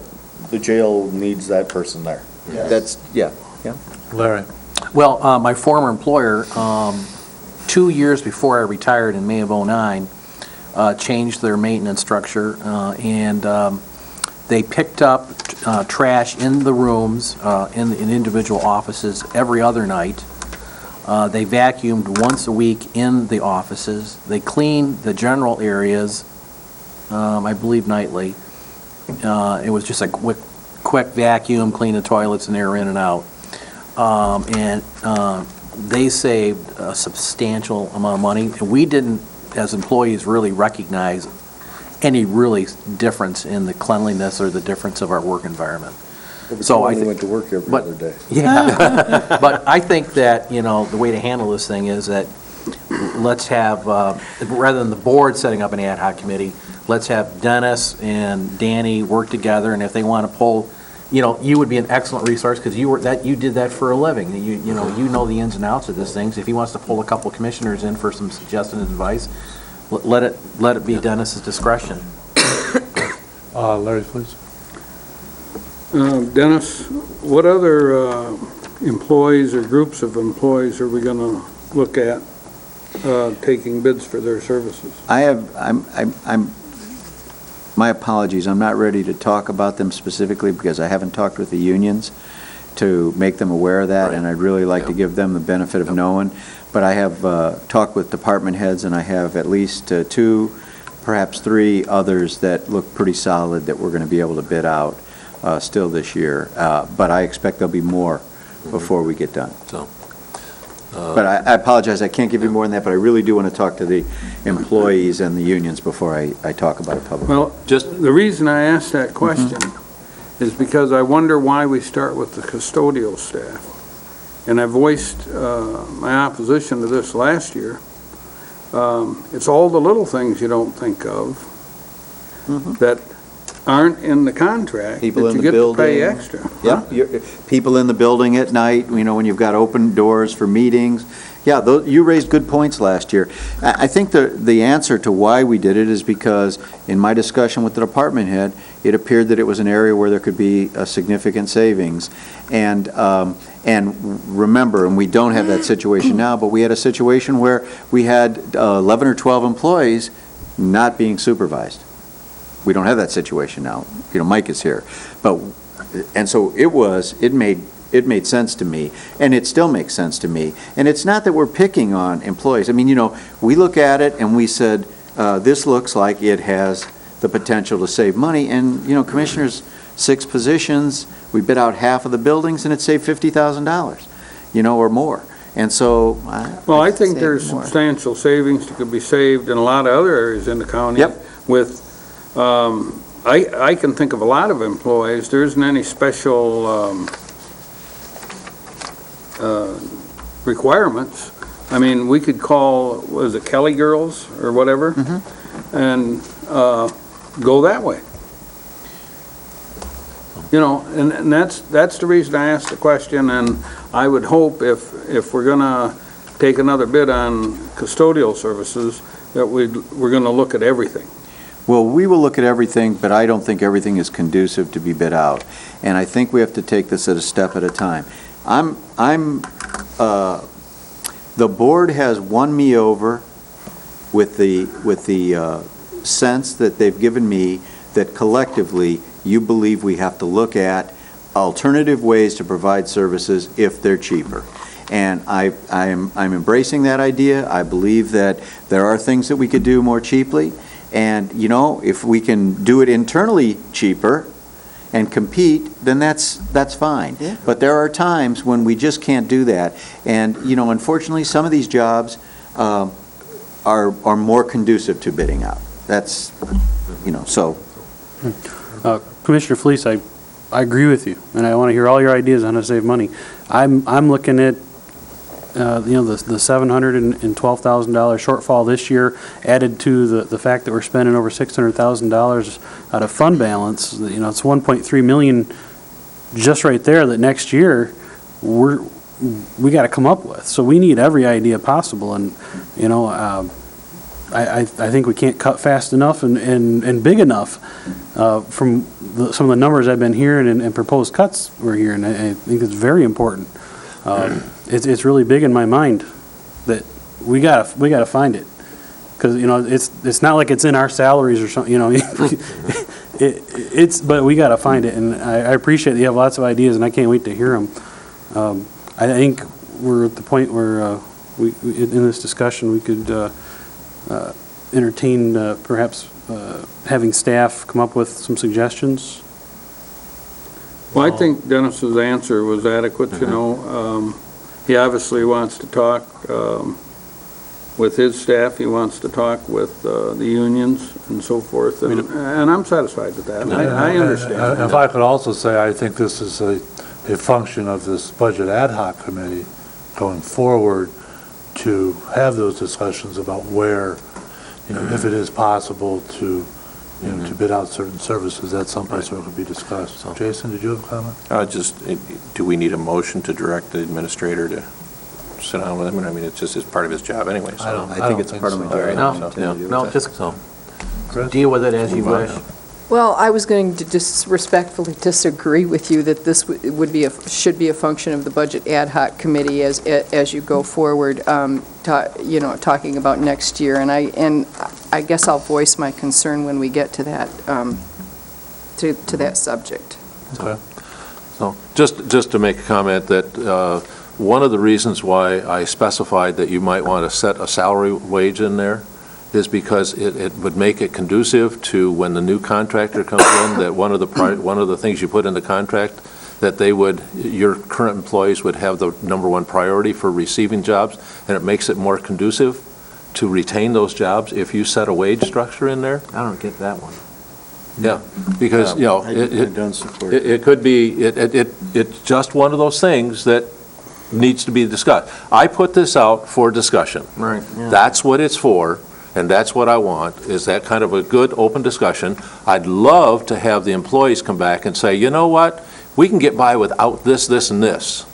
the jail needs that person there. that's, yeah. Larry? Well, my former employer, 2 years before I retired in May of '09, changed their maintenance structure, and they picked up trash in the rooms, in individual offices every other night. They vacuumed once a week in the offices. They cleaned the general areas, I believe nightly. It was just a quick vacuum, clean the toilets, and they were in and out. And they saved a substantial amount of money. And we didn't, as employees, really recognize any really difference in the cleanliness or the difference of our work environment. So I We went to work every other day. Yeah, but I think that, you know, the way to handle this thing is that let's have, rather than the board setting up an ad hoc committee, let's have Dennis and Danny work together, and if they want to pull, you know, you would be an excellent resource, because you did that for a living. You know the ins and outs of these things. If he wants to pull a couple commissioners in for some suggestions and advice, let it be Dennis's discretion. Larry, please. Dennis, what other employees or groups of employees are we going to look at taking bids for their services? My apologies, I'm not ready to talk about them specifically because I haven't talked with the unions to make them aware of that, and I'd really like to give them the benefit of knowing. But I have talked with department heads, and I have at least 2, perhaps 3 others that look pretty solid that we're going to be able to bid out still this year. But I expect there'll be more before we get done. But I apologize, I can't give you more than that, but I really do want to talk to the employees and the unions before I talk about it publicly. Well, just the reason I asked that question is because I wonder why we start with the custodial staff. And I voiced my opposition to this last year. It's all the little things you don't think of that aren't in the contract People that in you the get to pay building. extra. Yep, people in the building at night, you know, when you've got open doors for meetings. Yeah, you raised good points last year. I think the answer to why we did it is because in my discussion with the department head, it appeared that it was an area where there could be a significant savings. And remember, and we don't have that situation now, but we had a situation where we had 11 or 12 employees not being supervised. We don't have that situation now. You know, Mike is here. And so it made sense to me, and it still makes sense to me. And it's not that we're picking on employees. I mean, you know, we look at it and we said, this looks like it has the potential to save money. And, you know, commissioners, 6 positions, we bid out half of the buildings and it saved $50,000, you know, or more. And so, Well, I think there's substantial savings that could be saved in a lot of other areas in the county. Yep. With, I can think of a lot of employees, there isn't any special requirements. I mean, we could call, was it Kelly Girls or whatever? And go that way. You know, and that's the reason I asked the question, and I would hope if we're gonna take another bid on custodial services, that we're gonna look at everything. Well, we will look at everything, but I don't think everything is conducive to be bid out. And I think we have to take this at a step at a time. The board has won me over with the sense that they've given me that collectively you believe we have to look at alternative ways to provide services if they're cheaper. And I'm embracing that idea. I believe that there are things that we could do more cheaply. And, you know, if we can do it internally cheaper and compete, then that's fine. Yeah. But there are times when we just can't do that. And, you know, unfortunately, some of these jobs are more conducive to bidding out. That's, you know, so. Commissioner Fleece, I agree with you, and I want to hear all your ideas on how to save money. I'm looking at, you know, the $712,000 shortfall this year, added to the fact that we're spending over $600,000 out of fund balance. You know, it's $1.3 million just right there that next year we got to come up with. So we need every idea possible, and you know, I think we can't cut fast enough and big enough from some of the numbers I've been hearing and proposed cuts we're hearing. I think it's very important. It's really big in my mind that we gotta find it, because you know it's not like it's in our salaries or something. You know, but we gotta find it, and I appreciate that you have lots of ideas, and I can't wait to hear them. I think we're at the point where we in this discussion we could entertain perhaps having staff come up with some suggestions. Well, I think Dennis's answer was adequate, you know. He obviously wants to talk with his staff, he wants to talk with the unions and so forth, and I'm satisfied with that. I understand. If I could also say, I think this is a function of this Budget Ad Hoc Committee going forward to have those discussions about where, you know, if it is possible to, you know, to bid out certain services, that's someplace where it could be discussed. So, Jason, did you have a comment? Do we need a motion to direct the administrator to sit down with him? I mean, it's part of his job anyway. So. I think it's part of my job. No, just deal with it as you wish. Well, I was going to just respectfully disagree with you that this should be a function of the Budget Ad Hoc Committee as you go forward, you know, talking about next year. And I guess I'll voice my concern when we get to that to that subject. Okay. So just to make a comment that one of the reasons why I specified that you might want to set a salary wage in there is because it would make it conducive to when the new contractor comes in, that one of the things you put in the contract, that your current employees would have the number one priority for receiving jobs, and it makes it more conducive to retain those jobs if you set a wage structure in there. I don't get that one. Yeah, because, you know, it could be, it's just one of those things that needs to be discussed. I put this out for discussion. Right. Yeah. That's what it's for. And that's what I want, is that kind of a good, open discussion. I'd love to have the employees come back and say, you know what, we can get by without this, this, and this,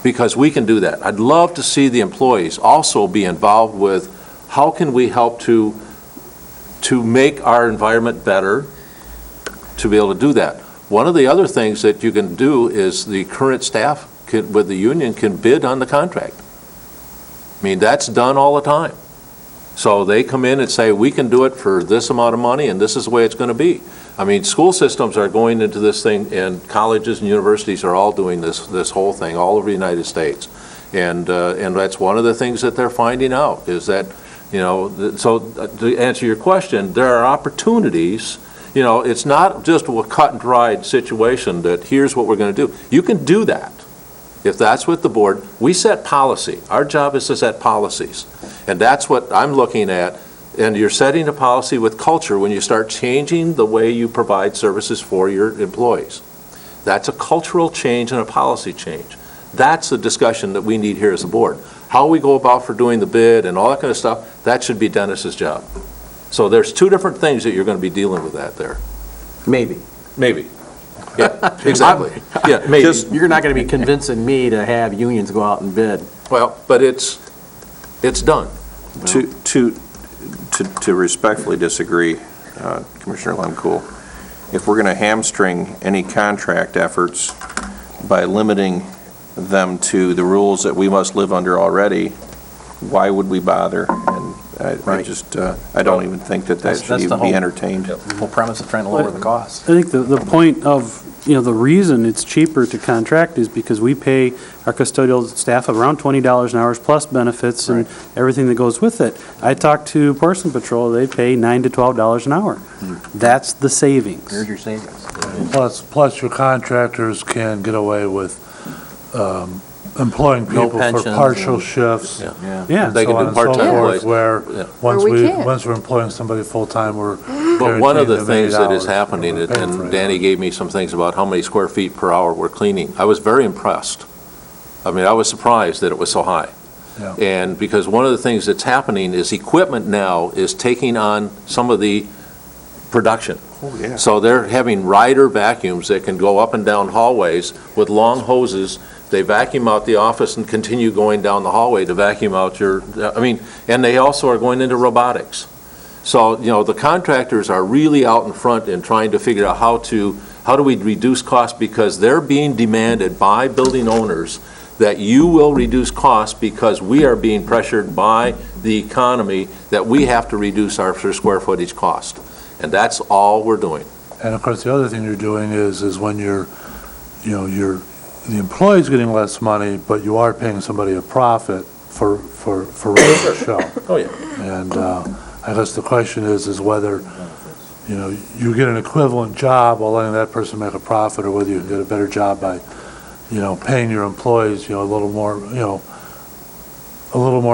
because we can do that. I'd love to see the employees also be involved with how can we help to make our environment better, to be able to do that. One of the other things that you can do is the current staff with the union can bid on the contract. I mean, that's done all the time. So they come in and say, we can do it for this amount of money, and this is the way it's going to be. I mean, school systems are going into this thing, and colleges and universities are all doing this whole thing all over the United States. And that's one of the things that they're finding out, is that, you know, so to answer your question, there are opportunities. You know, it's not just a cut and dried situation that here's what we're going to do. You can do that. If that's with the board, we set policy. Our job is to set policies. And that's what I'm looking at. And you're setting a policy with culture when you start changing the way you provide services for your employees. That's a cultural change and a policy change. That's the discussion that we need here as a board. How we go about for doing the bid and all that kind of stuff, that should be Dennis's job. So there's two different things that you're going to be dealing with that there. Maybe. Maybe. Yeah, exactly. Yeah, maybe. You're not going to be convincing me to have unions go out and bid. Well, but it's done. To respectfully disagree, Commissioner Lemkool, if we're going to hamstring any contract efforts by limiting them to the rules that we must live under already, why would we bother? I just, I don't even think that That's should the even be whole- entertained. Whole premise of trying to lower the cost. I think the point of, the reason it's cheaper to contract is because we pay our custodial staff around $20 an hour plus benefits and everything that goes with it. I talked to Porcelain Patrol, they pay $9 to $12 an hour. That's the savings. There's your savings. Plus your contractors can get away with employing No people for pensions partial and- shifts. Yeah. Yeah. They so can on do and so part-time forth, employees. Where, Yeah. once Or we we, can't. once we're employing somebody full-time, we're But one of the guaranteeing them things that is $80 happening, we're paying for and it. Danny gave me some things about how many square feet per hour we're cleaning, I was very impressed. I mean, I was surprised that it was so high. Yeah. And because one of the things that's happening is equipment now is taking on some of the production. Oh, yeah. So they're having rider vacuums that can go up and down hallways with long hoses. They vacuum out the office and continue going down the hallway to vacuum out and they also are going into robotics. So, the contractors are really out in front in trying to figure out how do we reduce costs, because they're being demanded by building owners that you will reduce costs because we are being pressured by the economy that we have to reduce our per square footage cost. And that's all we're doing. And of course, the other thing you're doing is when the the employee's getting less money, but you are paying somebody a profit for running the show. Oh, yeah. And I guess the question is whether, you get an equivalent job while letting that person make a profit, or whether you can get a better job by, paying your employees, a little more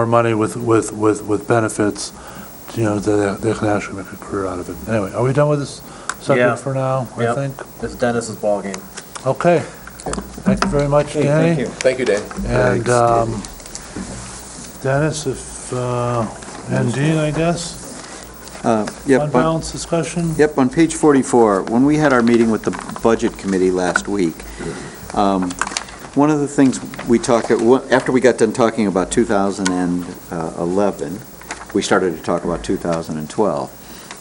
money with benefits, that they can actually make a career out of it. Anyway, are we done with this subject for now, I Yep. think? It's Dennis's ballgame. Okay. Thank you very much, Danny. Thank you, Dan. And Dennis, and Dean, I guess? Fund balance discussion? Yep, on page 44, when we had our meeting with the Budget Committee last week, one of the things we talked, after we got done talking about 2011, we started to talk about 2012.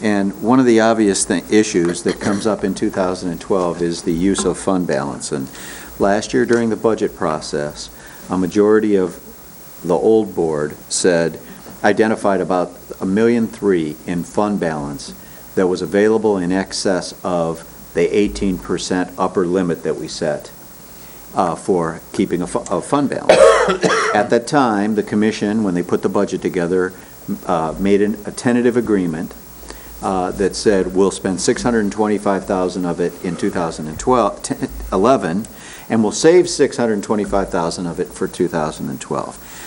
And one of the obvious issues that comes up in 2012 is the use of fund balance. And last year during the budget process, a majority of the old board identified about $1.3 million in fund balance that was available in excess of the 18% upper limit that we set for keeping a fund balance. At that time, the commission, when they put the budget together, made a tentative agreement that said we'll spend $625,000 of it in 2011, and we'll save $625,000 of it for 2012.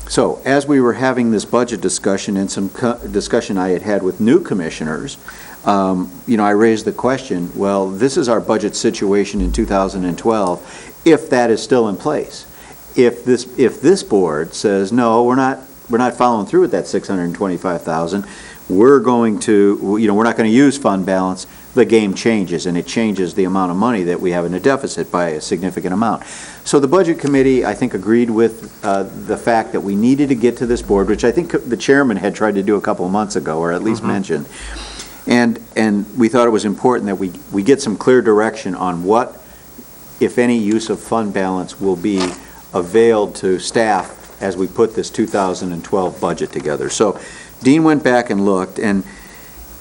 So as we were having this budget discussion and some discussion I had with new commissioners, I raised the question, well, this is our budget situation in 2012, if that is still in place. If this board says, no, we're not following through with that $625,000, we're not going to use fund balance, the game changes, and it changes the amount of money that we have in a deficit by a significant amount. So the Budget Committee, I think, agreed with the fact that we needed to get to this board, which I think the chairman had tried to do a couple of months ago, or at least mentioned. And we thought it was important that we get some clear direction on what, if any, use of fund balance will be availed to staff as we put this 2012 budget together. So Dean went back and looked, and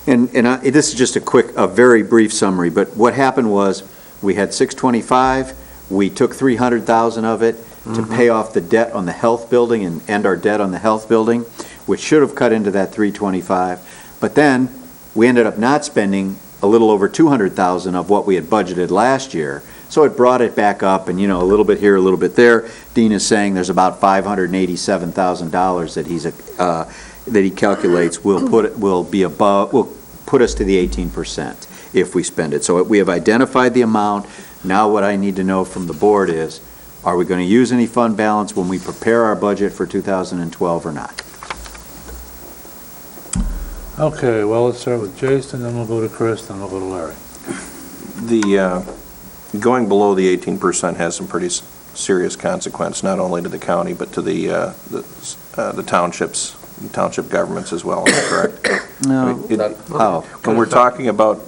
this is just a very brief summary, but what happened was we had 625, we took 300,000 of it to pay off the debt on the health building and end our debt on the health building, which should have cut into that 325. But then we ended up not spending a little over 200,000 of what we had budgeted last year. So it brought it back up, and a little bit here, a little bit there. Dean is saying there's about $587,000 that he calculates will put us to the 18% if we spend it. So we have identified the amount. Now what I need to know from the board is, are we going to use any fund balance when we prepare our budget for 2012 or not? Okay, well, let's start with Jason, then we'll go to Chris, then we'll go to Larry. Going below the 18% has some pretty serious consequence, not only to the county, but to the townships, township governments as well, is that correct? No. How? When we're talking about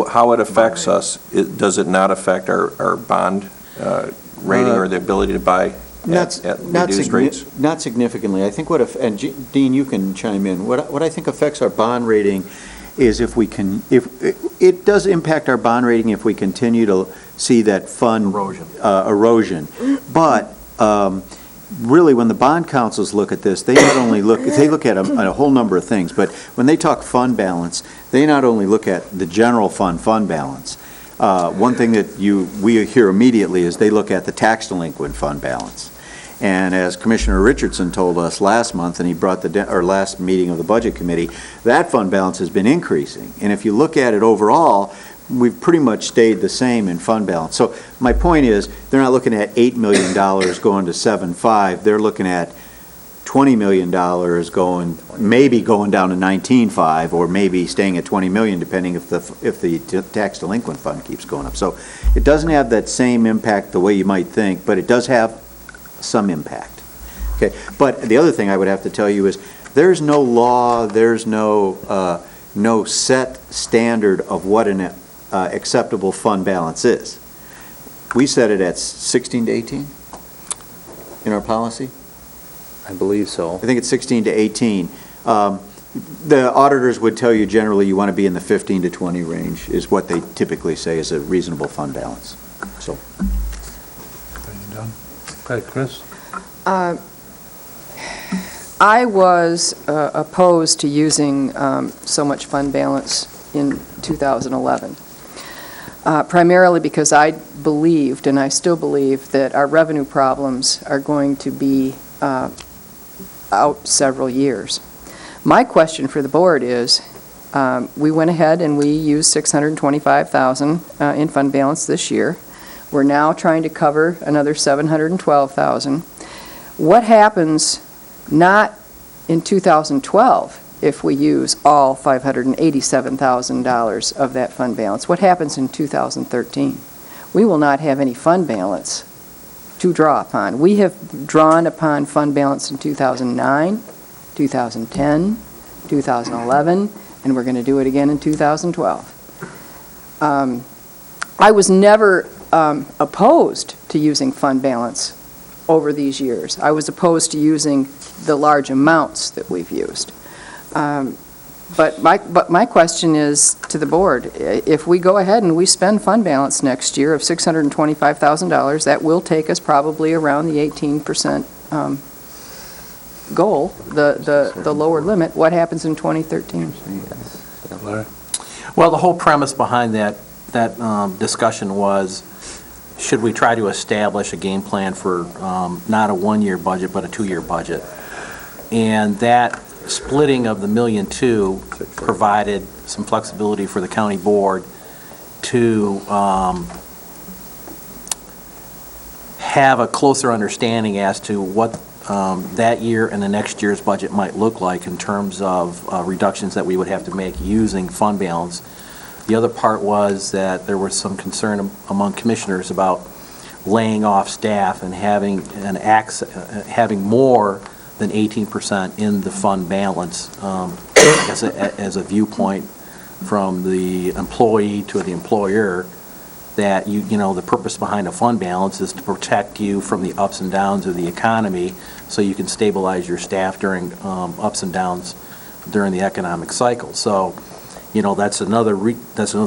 how it affects us, does it not affect our bond rating or the ability to buy at reduced rates? Not significantly. I think and Dean, you can chime in, what I think affects our bond rating is if it does impact our bond rating if we continue to see that fund erosion. But really, when the bond councils look at this, they not only look at a whole number of things, but when they talk fund balance, they not only look at the general fund balance. One thing that we hear immediately is they look at the tax delinquent fund balance. And as Commissioner Richardson told us last month, and he brought last meeting of the Budget Committee, that fund balance has been increasing. And if you look at it overall, we've pretty much stayed the same in fund balance. So my point is, they're not looking at $8 million going to 7.5. They're looking at $20 million maybe going down to 19.5, or maybe staying at 20 million, depending if the tax delinquent fund keeps going up. So it doesn't have that same impact the way you might think, but it does have some impact. Okay. But the other thing I would have to tell you is there's no law, there's no set standard of what an acceptable fund balance is. We set it at 16 to 18 in our policy. I believe so. I think it's 16 to 18. The auditors would tell you generally you want to be in the 15 to 20 range is what they typically say is a reasonable fund balance. So. Are you done? Okay, Chris? I was opposed to using so much fund balance in 2011, primarily because I believed, and I still believe, that our revenue problems are going to be out several years. My question for the board is, we went ahead and we used $625,000 in fund balance this year. We're now trying to cover another $712,000. What happens not in 2012 if we use all $587,000 of that fund balance? What happens in 2013? We will not have any fund balance to draw upon. We have drawn upon fund balance in 2009, 2010, 2011, and we're going to do it again in 2012. I was never opposed to using fund balance over these years. I was opposed to using the large amounts that we've used. But my question is to the board, if we go ahead and we spend fund balance next year of $625,000, that will take us probably around the 18% goal, the lower limit. What happens in 2013? Larry? Well, the whole premise behind that discussion was, should we try to establish a game plan for not a one-year budget, but a two-year budget? And that splitting of the $1.2 million provided some flexibility for the county board to have a closer understanding as to what that year and the next year's budget might look like in terms of reductions that we would have to make using fund balance. The other part was that there was some concern among commissioners about laying off staff and having more than 18% in the fund balance as a viewpoint from the employee to the employer, that the purpose behind a fund balance is to protect you from the ups and downs of the economy so you can stabilize your staff during ups and downs during the economic cycle. So, that's another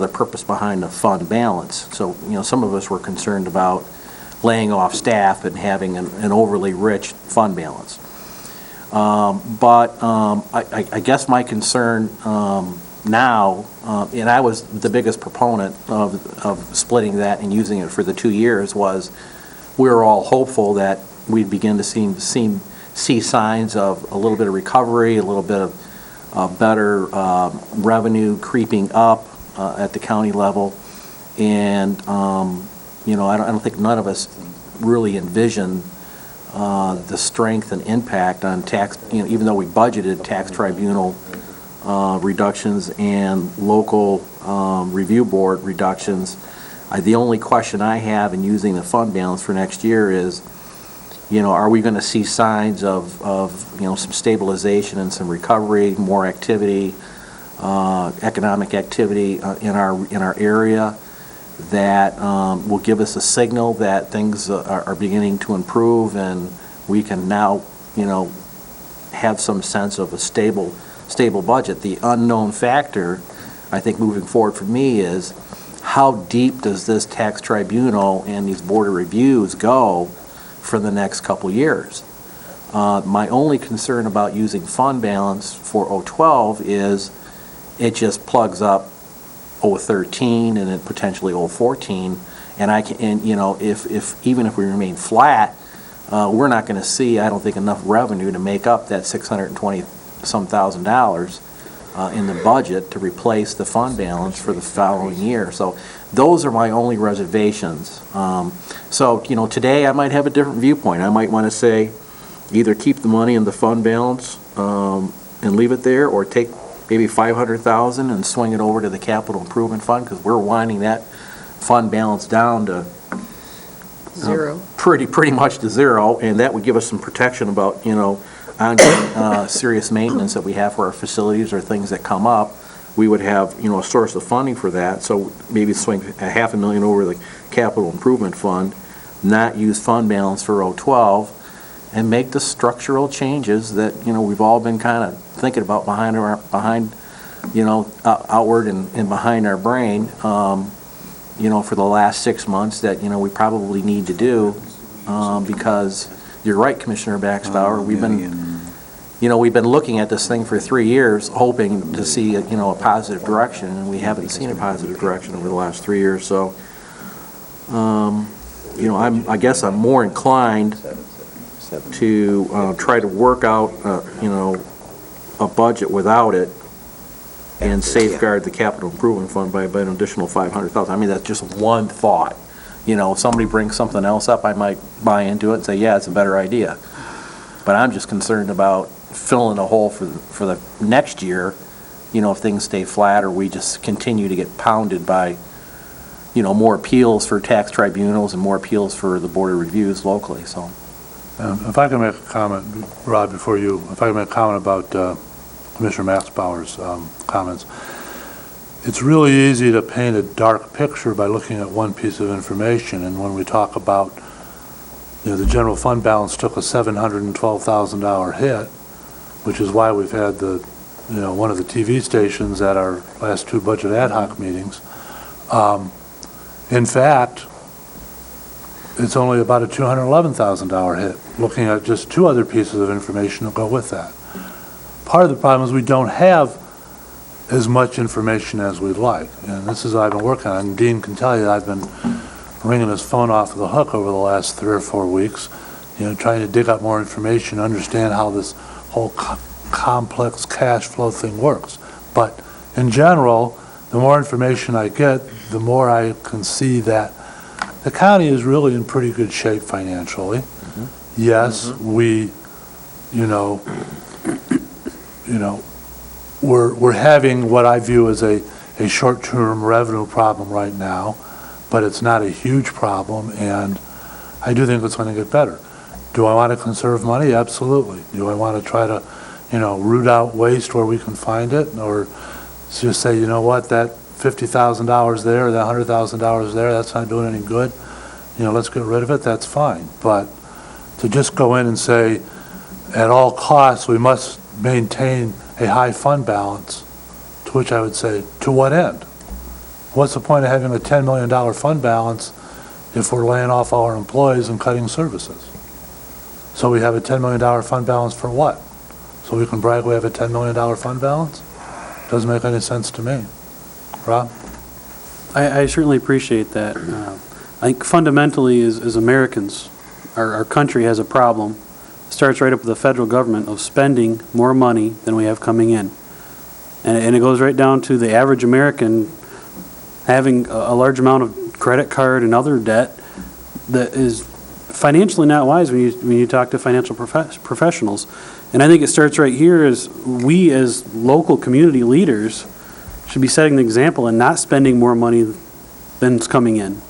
purpose behind the fund balance. So, some of us were concerned about laying off staff and having an overly rich fund balance. But I guess my concern now, and I was the biggest proponent of splitting that and using it for the 2 years, was we were all hopeful that we'd begin to see signs of a little bit of recovery, a little bit of better revenue creeping up at the county level. And, I don't think none of us really envisioned the strength and impact on tax, even though we budgeted tax tribunal reductions and local review board reductions. The only question I have in using the fund balance for next year is, are we going to see signs of some stabilization and some recovery, more activity, economic activity in our area that will give us a signal that things are beginning to improve, and we can now, have some sense of a stable budget. The unknown factor, I think, moving forward for me is how deep does this tax tribunal and these board of reviews go for the next couple years? My only concern about using fund balance for 012 is it just plugs up 013 and then potentially 014, and if even if we remain flat, we're not going to see, I don't think, enough revenue to make up that $620-some thousand in the budget to replace the fund balance for the following year. So those are my only reservations. Today I might have a different viewpoint. I might want to say either keep the money in the fund balance and leave it there, or take maybe $500,000 and swing it over to the capital improvement fund, because we're winding that fund balance down to Zero. Pretty much to zero, and that would give us some protection about, ongoing serious maintenance that we have for our facilities or things that come up. We would have, a source of funding for that, so maybe swing $500,000 over the capital improvement fund, not use fund balance for 012, and make the structural changes that, we've all been kind of thinking about outward and behind our brain, for the last 6 months that, we probably need to do, because you're right, Commissioner Baxbauer, we've been looking at this thing for 3 years, hoping to see, a positive direction, and we haven't seen a positive direction over the last 3 years, so, I guess I'm more inclined to try to work out, a budget without it and safeguard the capital improvement fund by an additional $500,000. I mean, that's just one thought. If somebody brings something else up, I might buy into it and say, yeah, it's a better idea. But I'm just concerned about filling a hole for the next year, if things stay flat or we just continue to get pounded by, more appeals for tax tribunals and more appeals for the board of reviews locally, so. If I can make a comment, Rod, if I can make a comment about Commissioner Maxbauer's comments. It's really easy to paint a dark picture by looking at one piece of information, and when we talk about, the general fund balance took a $712,000 hit, which is why we've had one of the TV stations at our last 2 budget ad hoc meetings. In fact, it's only about a $211,000 hit, looking at just 2 other pieces of information that go with that. Part of the problem is we don't have as much information as we'd like, and this is what I've been working on. And Dean can tell you I've been ringing his phone off the hook over the last 3 or 4 weeks, trying to dig up more information, understand how this whole complex cash flow thing works. But in general, the more information I get, the more I can see that the county is really in pretty good shape financially. Mm-hmm. Yes, mm-hmm. We, we're having what I view as a short-term revenue problem right now, but it's not a huge problem, and I do think it's going to get better. Do I want to conserve money? Absolutely. Do I want to try to, root out waste where we can find it, or just say, you know what, that $50,000 there, that $100,000 there, that's not doing any good. Let's get rid of it. That's fine. But to just go in and say, at all costs, we must maintain a high fund balance, to which I would say, to what end? What's the point of having a $10 million fund balance if we're laying off all our employees and cutting services? So we have a $10 million fund balance for what? So we can brag we have a $10 million fund balance? Doesn't make any sense to me. Rob? I certainly appreciate that. I think fundamentally, as Americans, our country has a problem. It starts right up with the federal government of spending more money than we have coming in. And it goes right down to the average American having a large amount of credit card and other debt that is financially not wise when you talk to financial professionals. And I think it starts right here as we as local community leaders should be setting the example and not spending more money than's coming in.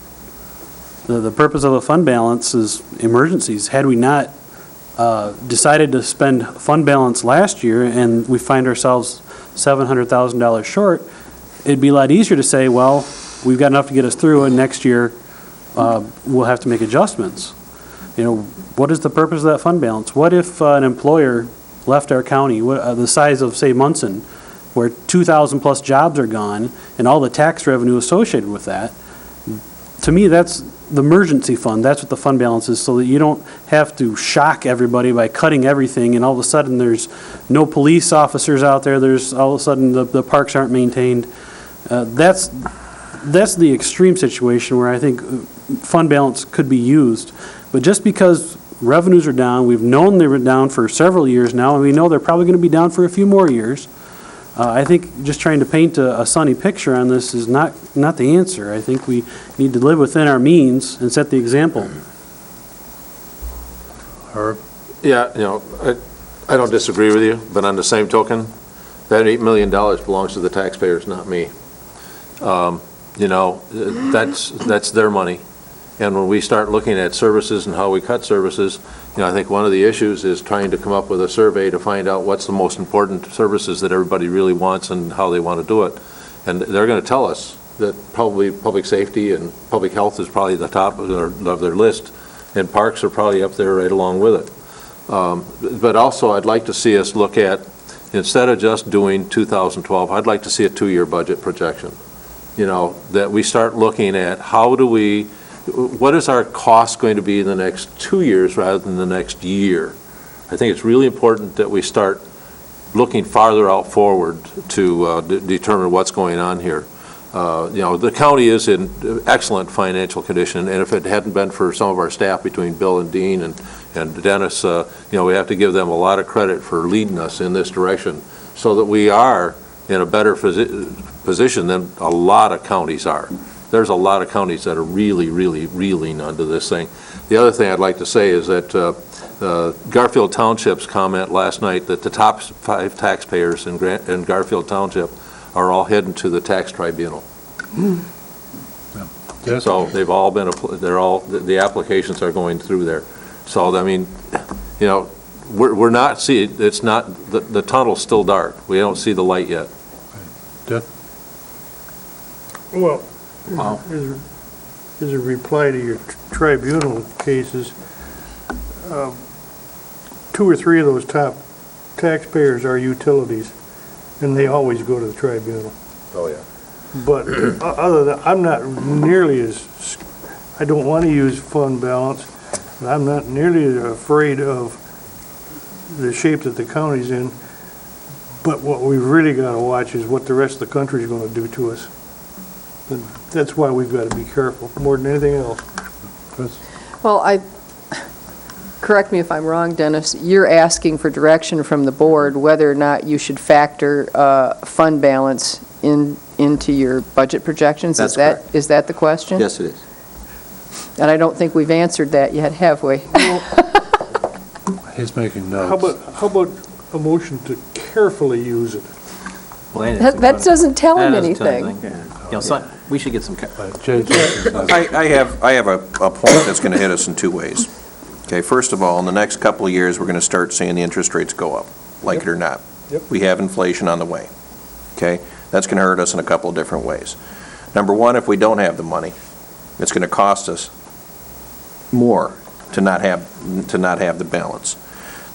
The purpose of a fund balance is emergencies. Had we not decided to spend fund balance last year and we find ourselves $700,000 short, it'd be a lot easier to say, well, we've got enough to get us through, and next year, we'll have to make adjustments. You know, what is the purpose of that fund balance? What if an employer left our county, the size of, say, Munson, where 2,000 plus jobs are gone, and all the tax revenue associated with that? To me, that's the emergency fund. That's what the fund balance is, so that you don't have to shock everybody by cutting everything, and all of a sudden, there's no police officers out there, there's all of a sudden, the parks aren't maintained. That's the extreme situation where I think fund balance could be used. But just because revenues are down, we've known they were down for several years now, and we know they're probably going to be down for a few more years. I think just trying to paint a sunny picture on this is not the answer. I think we need to live within our means and set the example. Herb? Yeah, I don't disagree with you, but on the same token, that $8 million belongs to the taxpayers, not me. That's their money. And when we start looking at services and how we cut services, I think one of the issues is trying to come up with a survey to find out what's the most important services that everybody really wants and how they want to do it. And they're going to tell us that probably public safety and public health is probably the top of their list, and parks are probably up there right along with it. But also, I'd like to see us look at, instead of just doing 2012, I'd like to see a 2-year budget projection. That we start looking at what is our cost going to be in the next 2 years rather than the next year. I think it's really important that we start looking farther out forward to determine what's going on here. The county is in excellent financial condition, and if it hadn't been for some of our staff between Bill and Dean and Dennis, we have to give them a lot of credit for leading us in this direction so that we are in a better position than a lot of counties are. There's a lot of counties that are really, really reeling under this thing. The other thing I'd like to say is that Garfield Township's comment last night that the top 5 taxpayers in Garfield Township are all heading to the tax tribunal. Yeah. So they've all been, the applications are going through there. So, I mean, we're not seeing, it's not, the tunnel's still dark. We don't see the light yet. Dick? Well, as a reply to your tribunal cases, 2 or 3 of those top taxpayers are utilities, and they always go to the tribunal. Oh, yeah. But other than, I'm not nearly I don't want to use fund balance, and I'm not nearly as afraid of the shape that the county's in. But what we've really got to watch is what the rest of the country's going to do to us. And that's why we've got to be careful, more than anything else. Chris? Well, correct me if I'm wrong, Dennis, you're asking for direction from the board whether or not you should factor fund balance into your budget projections? That's correct. Is that the question? Yes, it is. And I don't think we've answered that yet, have we? He's making notes. How about a motion to carefully use it? That doesn't tell him anything. We should get some. I have a point that's going to hit us in 2 ways. Okay, first of all, in the next couple of years, we're going to start seeing the interest rates go up, like it or not. Yep. We have inflation on the way. Okay, that's going to hurt us in a couple of different ways. Number one, if we don't have the money, it's going to cost us more to not have the balance.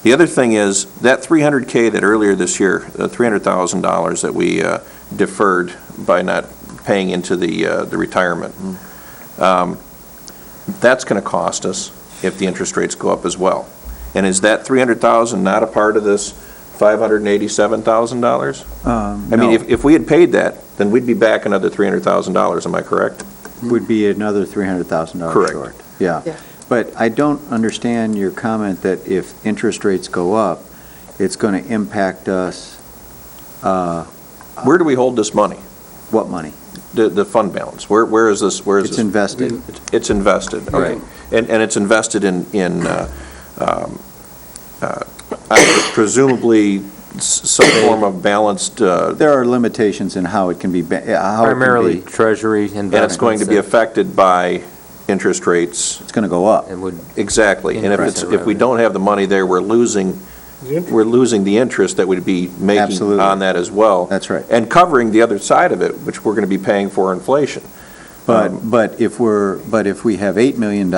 The other thing is that $300K that earlier this year, the $300,000 that we deferred by not paying into the retirement, that's going to cost us if the interest rates go up as well. And is that $300,000 not a part of this $587,000? I mean, if we had paid that, then we'd be back another $300,000. Am I correct? Would be another $300,000 Correct. short. Yeah. But I don't understand your comment that if interest rates go up, it's going to impact us. Where do we hold this money? What money? The fund balance. Where is this? Where is It's this? invested. It's invested. Okay. And it's invested in presumably some form of balanced. There are limitations in how it can be. Primarily treasury investments. And it's going to be affected by interest rates. It's going to go up. It would Exactly. And if we don't have the money there, we're losing the interest that we'd be making Absolutely. on that as well. That's right. And covering the other side of it, which we're going to be paying for inflation. But if we have $8 million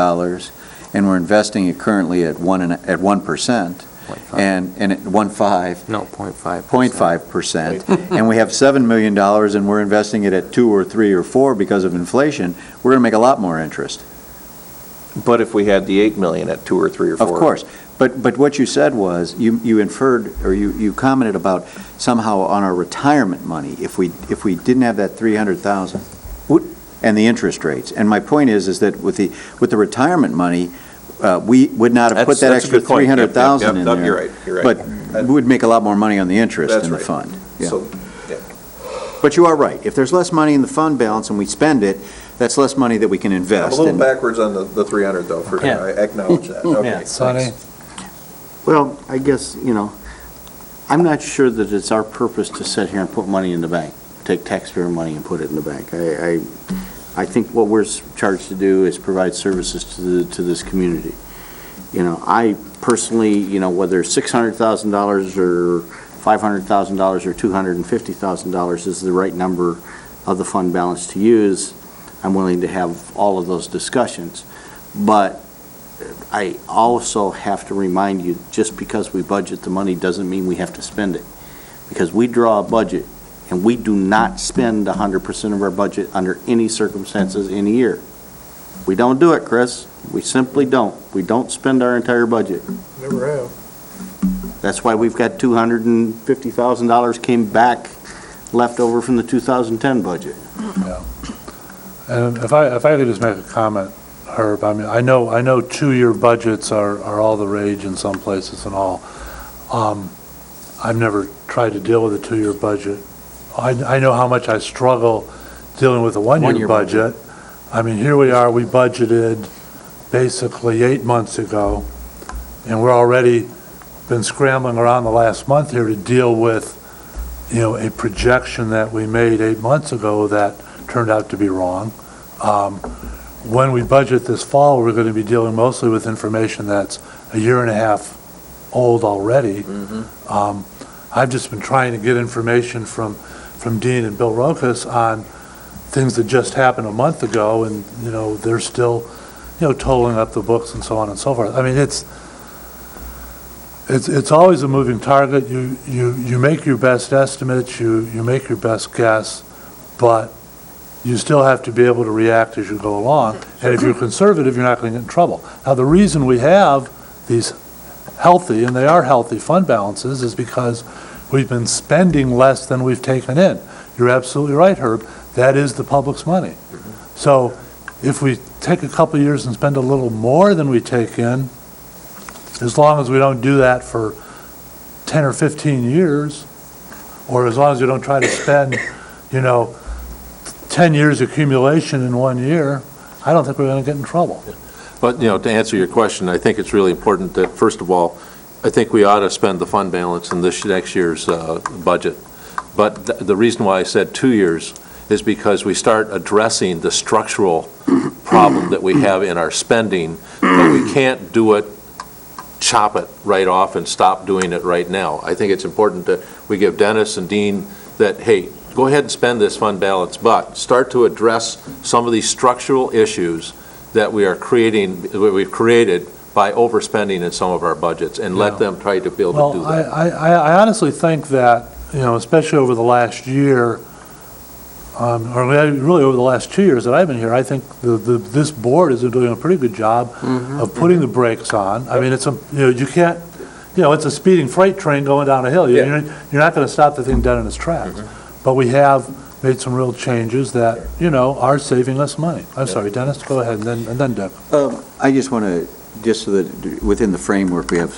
and we're investing it currently at 1%, and at 1.5. No, 0.5%. 0.5%, and we have $7 million and we're investing it at 2 or 3 or 4 because of inflation, we're going to make a lot more interest. But if we had the 8 million at 2 or 3 or 4? Of course. But what you said was, you inferred, or you commented about somehow on our retirement money, if we didn't have that 300,000 and the interest rates. And my point is that with the retirement money, we would not have put that extra 300,000 in there. You're right. But we would make a lot more money on the interest in the fund. Yeah. But you are right. If there's less money in the fund balance and we spend it, that's less money that we can invest. I'm a little backwards on the 300 though, I acknowledge that. Okay. Sonny? Well, I guess, I'm not sure that it's our purpose to sit here and put money in the bank, take taxpayer money and put it in the bank. I think what we're charged to do is provide services to this community. I personally, whether $600,000 or $500,000 or $250,000 is the right number of the fund balance to use, I'm willing to have all of those discussions. But I also have to remind you, just because we budget the money doesn't mean we have to spend it. Because we draw a budget, and we do not spend 100% of our budget under any circumstances in a year. We don't do it, Chris. We simply don't. We don't spend our entire budget. Never have. That's why we've got $250,000 came back left over from the 2010 budget. Yeah. And if I could just make a comment, Herb, I mean, I know 2-year budgets are all the rage in some places and all. I've never tried to deal with a 2-year budget. I know how much I struggle dealing with a 1-year budget. I mean, here we are, we budgeted basically 8 months ago, and we're already been scrambling around the last month here to deal with, a projection that we made 8 months ago that turned out to be wrong. When we budget this fall, we're going to be dealing mostly with information that's a 1.5 years old already. I've just been trying to get information from Dean and Bill Rokas on things that just happened a month ago, and they're still totaling up the books and so on and so forth. I mean, it's always a moving target. You make your best estimates, you make your best guess, but you still have to be able to react as you go along. And if you're conservative, you're not going to get in trouble. Now, the reason we have these healthy, and they are healthy, fund balances is because we've been spending less than we've taken in. You're absolutely right, Herb. That is the public's money. So if we take a couple of years and spend a little more than we take in, as long as we don't do that for 10 or 15 years, or as long as we don't try to spend, 10 years accumulation in 1 year, I don't think we're going to get in trouble. But, to answer your question, I think it's really important that, first of all, I think we ought to spend the fund balance in this next year's budget. But the reason why I said 2 years is because we start addressing the structural problem that we have in our spending, but we can't do it, chop it right off and stop doing it right now. I think it's important that we give Dennis and Dean that, hey, go ahead and spend this fund balance, but start to address some of these structural issues that we've created by overspending in some of our budgets, and let them try to be able to do that. I honestly think that, especially over the last year, or really over the last 2 years that I've been here, I think this board is doing a pretty good job of putting the brakes on. I mean, it's you can't, it's a speeding freight train going down a hill. You're not going to stop the thing dead in its tracks. But we have made some real changes that, are saving us money. I'm sorry, Dennis, go ahead, and then Dick. I just want to, just so that within the framework, we have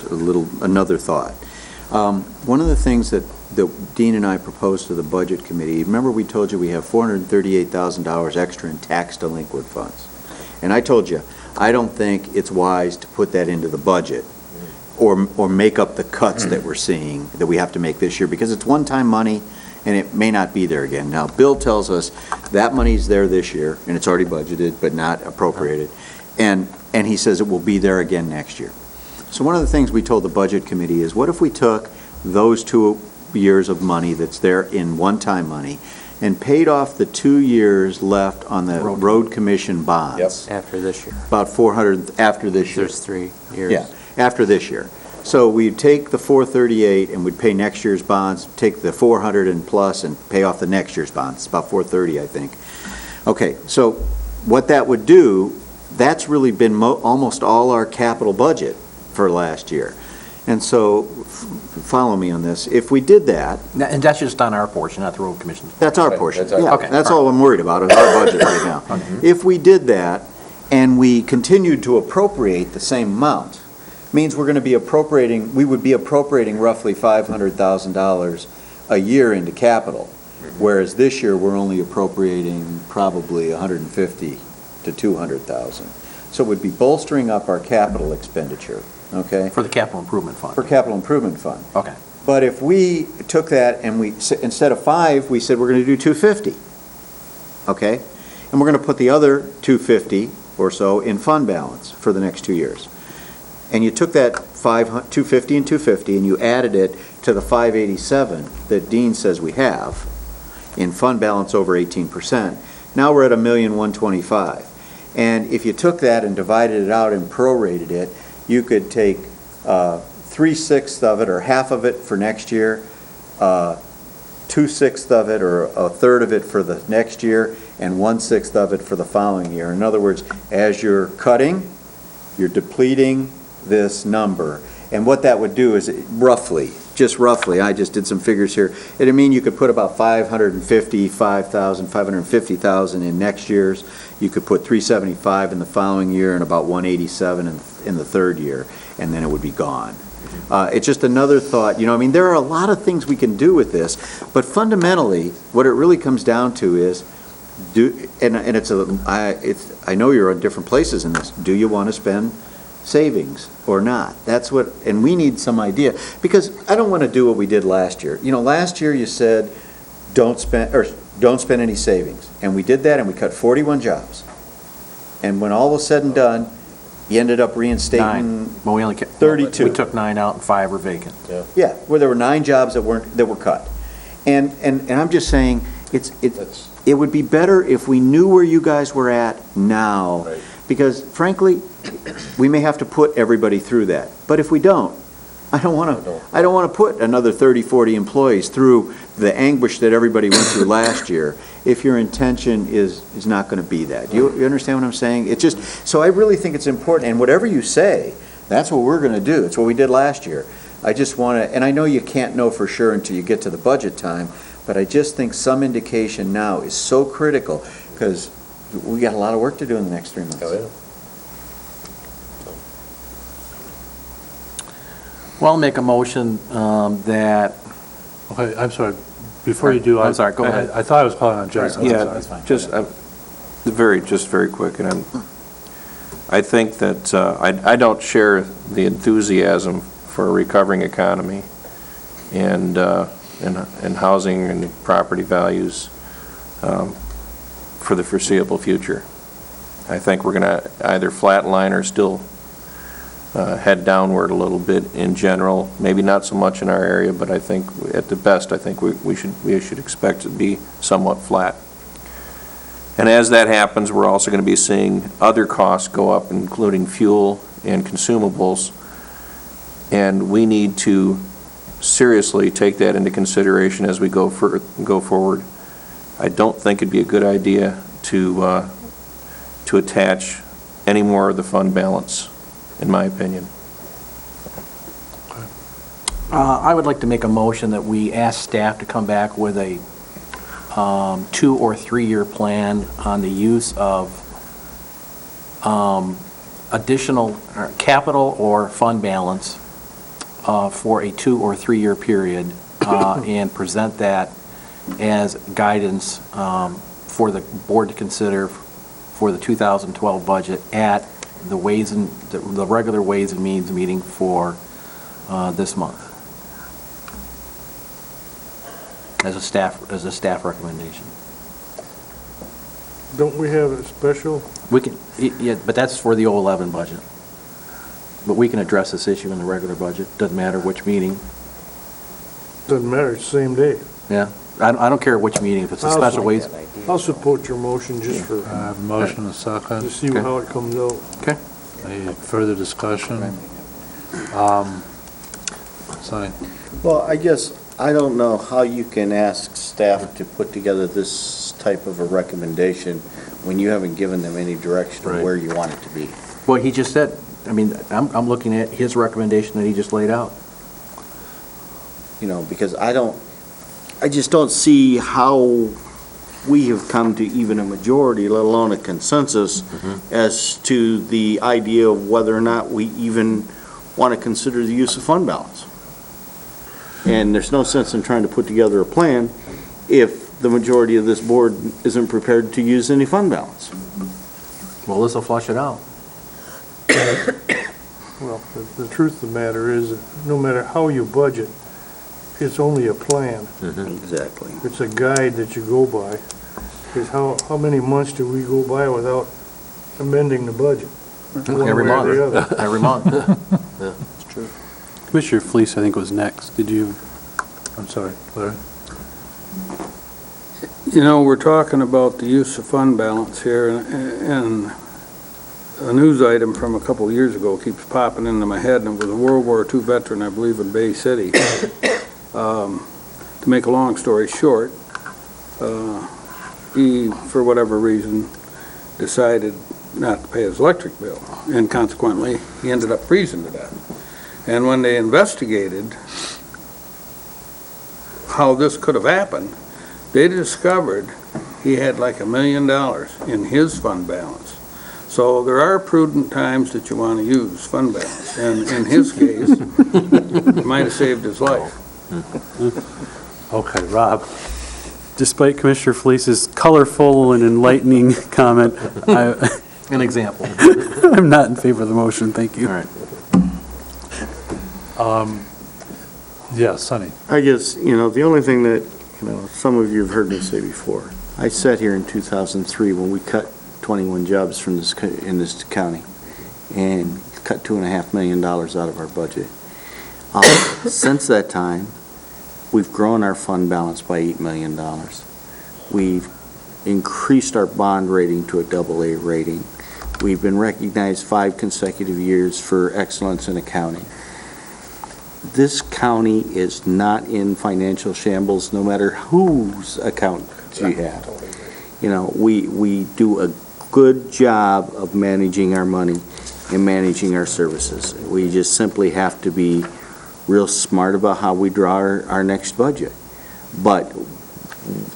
another thought. One of the things that Dean and I proposed to the Budget Committee, remember we told you we have $438,000 extra in tax delinquent funds. And I told you, I don't think it's wise to put that into the budget or make up the cuts that we're seeing that we have to make this year, because it's one-time money and it may not be there again. Now, Bill tells us that money's there this year and it's already budgeted but not appropriated. And he says it will be there again next year. So one of the things we told the Budget Committee is, what if we took those 2 years of money that's there in one-time money and paid off the 2 years left on the road commission bonds. After this year. About 400 after this year. There's 3 years. Yeah, after this year. So we'd take the 438 and we'd pay next year's bonds, take the 400 and plus and pay off the next year's bonds. It's about 430, I think. Okay, so what that would do, that's really been almost all our capital budget for last year. And so, follow me on this, if we did that... And that's just on our portion, not the road commission's? That's our portion, That's our yeah. Okay, That's all all I'm worried about, is our budget right now. If we did that, and we continued to appropriate the same amount, means we're going to be appropriating, we would be appropriating roughly $500,000 a year into capital, whereas this year, we're only appropriating probably $150,000 to $200,000. So it would be bolstering up our capital expenditure, okay? For the capital improvement fund? For capital improvement fund. Okay. But if we took that and we, instead of 5, we said we're going to do 250, okay? And we're going to put the other 250 or so in fund balance for the next 2 years. And you took that 250 and 250 and you added it to the 587 that Dean says we have in fund balance over 18%. Now we're at $1,125,000. And if you took that and divided it out and prorated it, you could take 3/6 of it or half of it for next year, 2/6 of it or a third of it for the next year, and 1/6 of it for the following year. In other words, as you're cutting, you're depleting this number. And what that would do is roughly, just roughly, I just did some figures here, it'd mean you could put about $550,000 in next year's. You could put $375 in the following year and about $187 in the third year, and then it would be gone. It's just another thought, you know, I mean, there are a lot of things we can do with this, but fundamentally, what it really comes down to is, I know you're in different places in this, do you want to spend savings or not? That's what, and we need some idea, because I don't want to do what we did last year. You know, last year you said, don't spend any savings, and we did that, and we cut 41 jobs. And when all was said and done, you ended up reinstating 9. Well, we only 32. We took 9 out and 5 were vacant. Yeah, where there were 9 jobs that were cut. And I'm just saying, it would be better if we knew where you guys were at now. Right. Because frankly, we may have to put everybody through that. But if we don't, I don't want to put another 30, 40 employees through the anguish that everybody went through last year if your intention is not going to be that. You understand what I'm saying? It's just, so I really think it's important, and whatever you say, that's what we're going to do. It's what we did last year. I just want to, and I know you can't know for sure until you get to the budget time, but I just think some indication now is so critical, because we got a lot of work to do in the next 3 months. Oh, yeah. Well, I'll make a motion that... Okay, I'm sorry. Before you do, I'm sorry, go ahead. I thought I was calling on Jason. Yeah, just very quick, and I think that I don't share the enthusiasm for a recovering economy and housing and property values for the foreseeable future. I think we're going to either flatline or still head downward a little bit in general. Maybe not so much in our area, but I think at the best, I think we should expect to be somewhat flat. And as that happens, we're also going to be seeing other costs go up, including fuel and consumables. And we need to seriously take that into consideration as we go forward. I don't think it'd be a good idea to attach any more of the fund balance, in my opinion. I would like to make a motion that we ask staff to come back with a 2 or 3 year plan on the use of additional capital or fund balance for a 2 or 3 year period and present that as guidance for the board to consider for the 2012 budget at the regular Ways and Means meeting for this month as a staff recommendation. Don't we have a special? We can, yeah, but that's for the 2011 budget. But we can address this issue in the regular budget. Doesn't matter which meeting. Doesn't matter, it's the same day. Yeah, I don't care which meeting, if it's a special ways. I'll support your motion just for, I have a motion and a second. to see how it comes out. Any further discussion? Sonny? Well, I guess, I don't know how you can ask staff to put together this type of a recommendation when you haven't given them any direction of where you want it to be. Well, he just said, I mean, I'm looking at his recommendation that he just laid out. You know, because I just don't see how we have come to even a majority, let alone a consensus, as to the idea of whether or not we even want to consider the use of fund balance. And there's no sense in trying to put together a plan if the majority of this board isn't prepared to use any fund balance. Well, this will flush it out. Well, the truth of the matter is, no matter how you budget, it's only a plan. Exactly. It's a guide that you go by. Because how many months do we go by without amending the budget? Every One way or the other. month. Every month. Yeah, it's true. Commissioner Fleece, I think, was next. Did you? I'm sorry, Larry? You know, we're talking about the use of fund balance here, and a news item from a couple of years ago keeps popping into my head, and it was a World War II veteran, I believe, in Bay City. To make a long story short, he, for whatever reason, decided not to pay his electric bill, and consequently, he ended up freezing to death. And when they investigated how this could have happened, they discovered he had like $1 million in his fund balance. So there are prudent times that you want to use fund balance, and in his case, it might have saved his life. Okay, Rob? Despite Commissioner Fleece's colorful and enlightening comment, An example. I'm not in favor of the motion. Thank you. All right. Yeah, Sonny? I guess, the only thing that, some of you have heard me say before, I sat here in 2003 when we cut 21 jobs from in this county and cut $2.5 million out of our budget. Since that time, we've grown our fund balance by $8 million. We've increased our bond rating to a AA rating. We've been recognized 5 consecutive years for excellence in accounting. This county is not in financial shambles, no matter whose account you have. We do a good job of managing our money and managing our services. We just simply have to be real smart about how we draw our next budget. But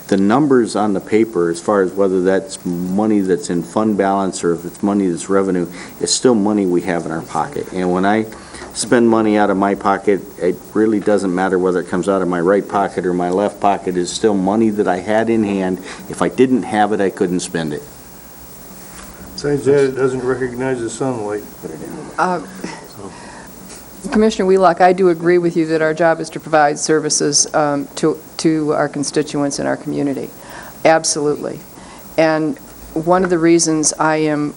the numbers on the paper, as far as whether that's money that's in fund balance or if it's money that's revenue, it's still money we have in our pocket. And when I spend money out of my pocket, it really doesn't matter whether it comes out of my right pocket or my left pocket. It's still money that I had in hand. If I didn't have it, I couldn't spend it. Besides that, it doesn't recognize the sunlight. Commissioner Wheelock, I do agree with you that our job is to provide services to our constituents in our community. Absolutely. And one of the reasons I am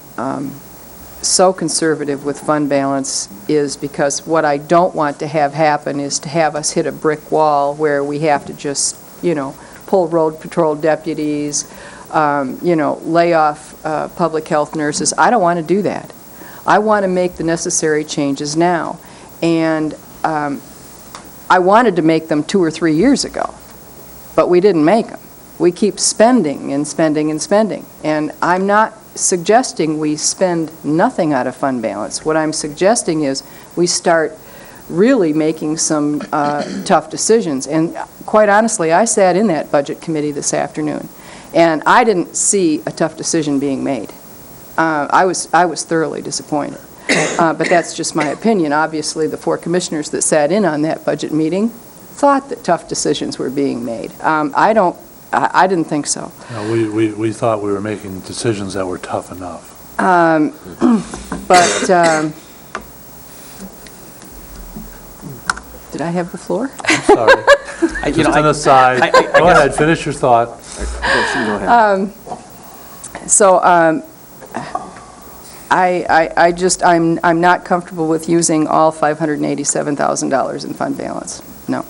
so conservative with fund balance is because what I don't want to have happen is to have us hit a brick wall where we have to just, pull road patrol deputies, lay off public health nurses. I don't want to do that. I want to make the necessary changes now. And I wanted to make them 2 or 3 years ago, but we didn't make them. We keep spending and spending and spending. And I'm not suggesting we spend nothing out of fund balance. What I'm suggesting is we start really making some tough decisions. And quite honestly, I sat in that budget committee this afternoon, and I didn't see a tough decision being made. I was thoroughly disappointed. But that's just my opinion. Obviously, the 4 commissioners that sat in on that budget meeting thought that tough decisions were being made. I didn't think so. No, we thought we were making decisions that were tough enough. But did I have the floor? I'm sorry. Just an aside. Go ahead, finish your thought. Go ahead. I'm not comfortable with using all $587,000 in fund balance. No.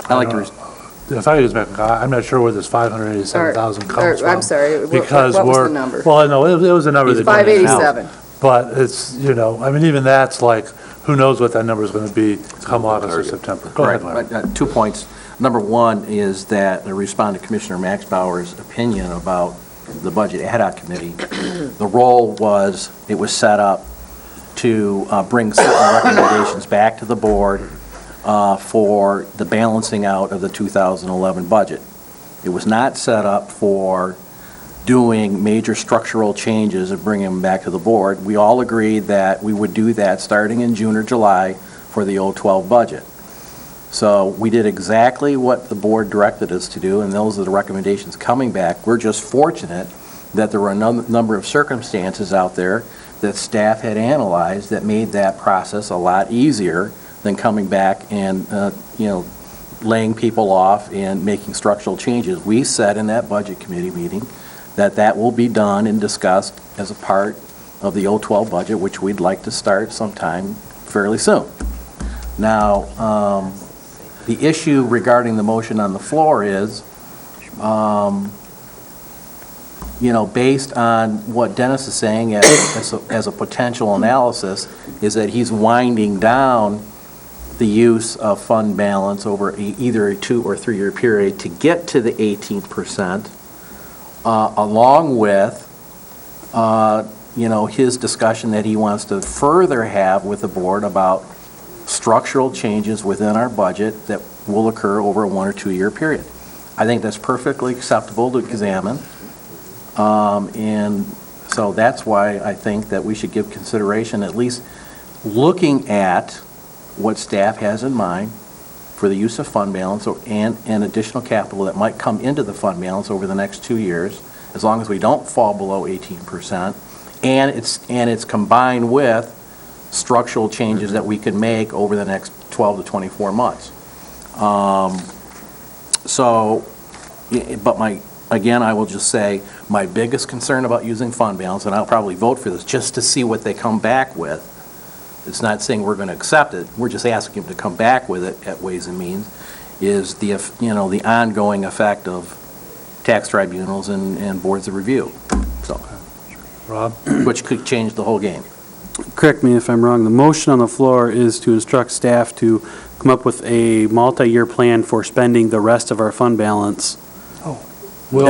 I like to if I could just make a comment, I'm not sure where this 587,000 comes from. I'm sorry, Because what was we're, the number? well, no, it was a number that. 587. But it's, you know, I mean, even that's like, who knows what that number is going to be come August or September. Go ahead, Larry. Right, 2 points. Number one is that, to respond to Commissioner Max Bauer's opinion about the Budget Ad Hoc Committee, the role was, it was set up to bring certain recommendations back to the board for the balancing out of the 2011 budget. It was not set up for doing major structural changes and bringing them back to the board. We all agreed that we would do that starting in June or July for the 012 budget. So we did exactly what the board directed us to do, and those are the recommendations coming back. We're just fortunate that there were a number of circumstances out there that staff had analyzed that made that process a lot easier than coming back and, laying people off and making structural changes. We said in that budget committee meeting that that will be done and discussed as a part of the 012 budget, which we'd like to start sometime fairly soon. Now, the issue regarding the motion on the floor is, based on what Dennis is saying as a potential analysis, is that he's winding down the use of fund balance over either a 2 or 3 year period to get to the 18%, along with, his discussion that he wants to further have with the board about structural changes within our budget that will occur over a 1 or 2 year period. I think that's perfectly acceptable to examine. And so that's why I think that we should give consideration, at least looking at what staff has in mind for the use of fund balance and additional capital that might come into the fund balance over the next 2 years, as long as we don't fall below 18%, and it's combined with structural changes that we can make over the next 12 to 24 months. Again, I will just say, my biggest concern about using fund balance, and I'll probably vote for this, just to see what they come back with. It's not saying we're going to accept it, we're just asking them to come back with it at Ways and Means, is the ongoing effect of tax tribunals and boards of review. So, Rob? Which could change the whole game. Correct me if I'm wrong, the motion on the floor is to instruct staff to come up with a multi-year plan for spending the rest of our fund balance. We'll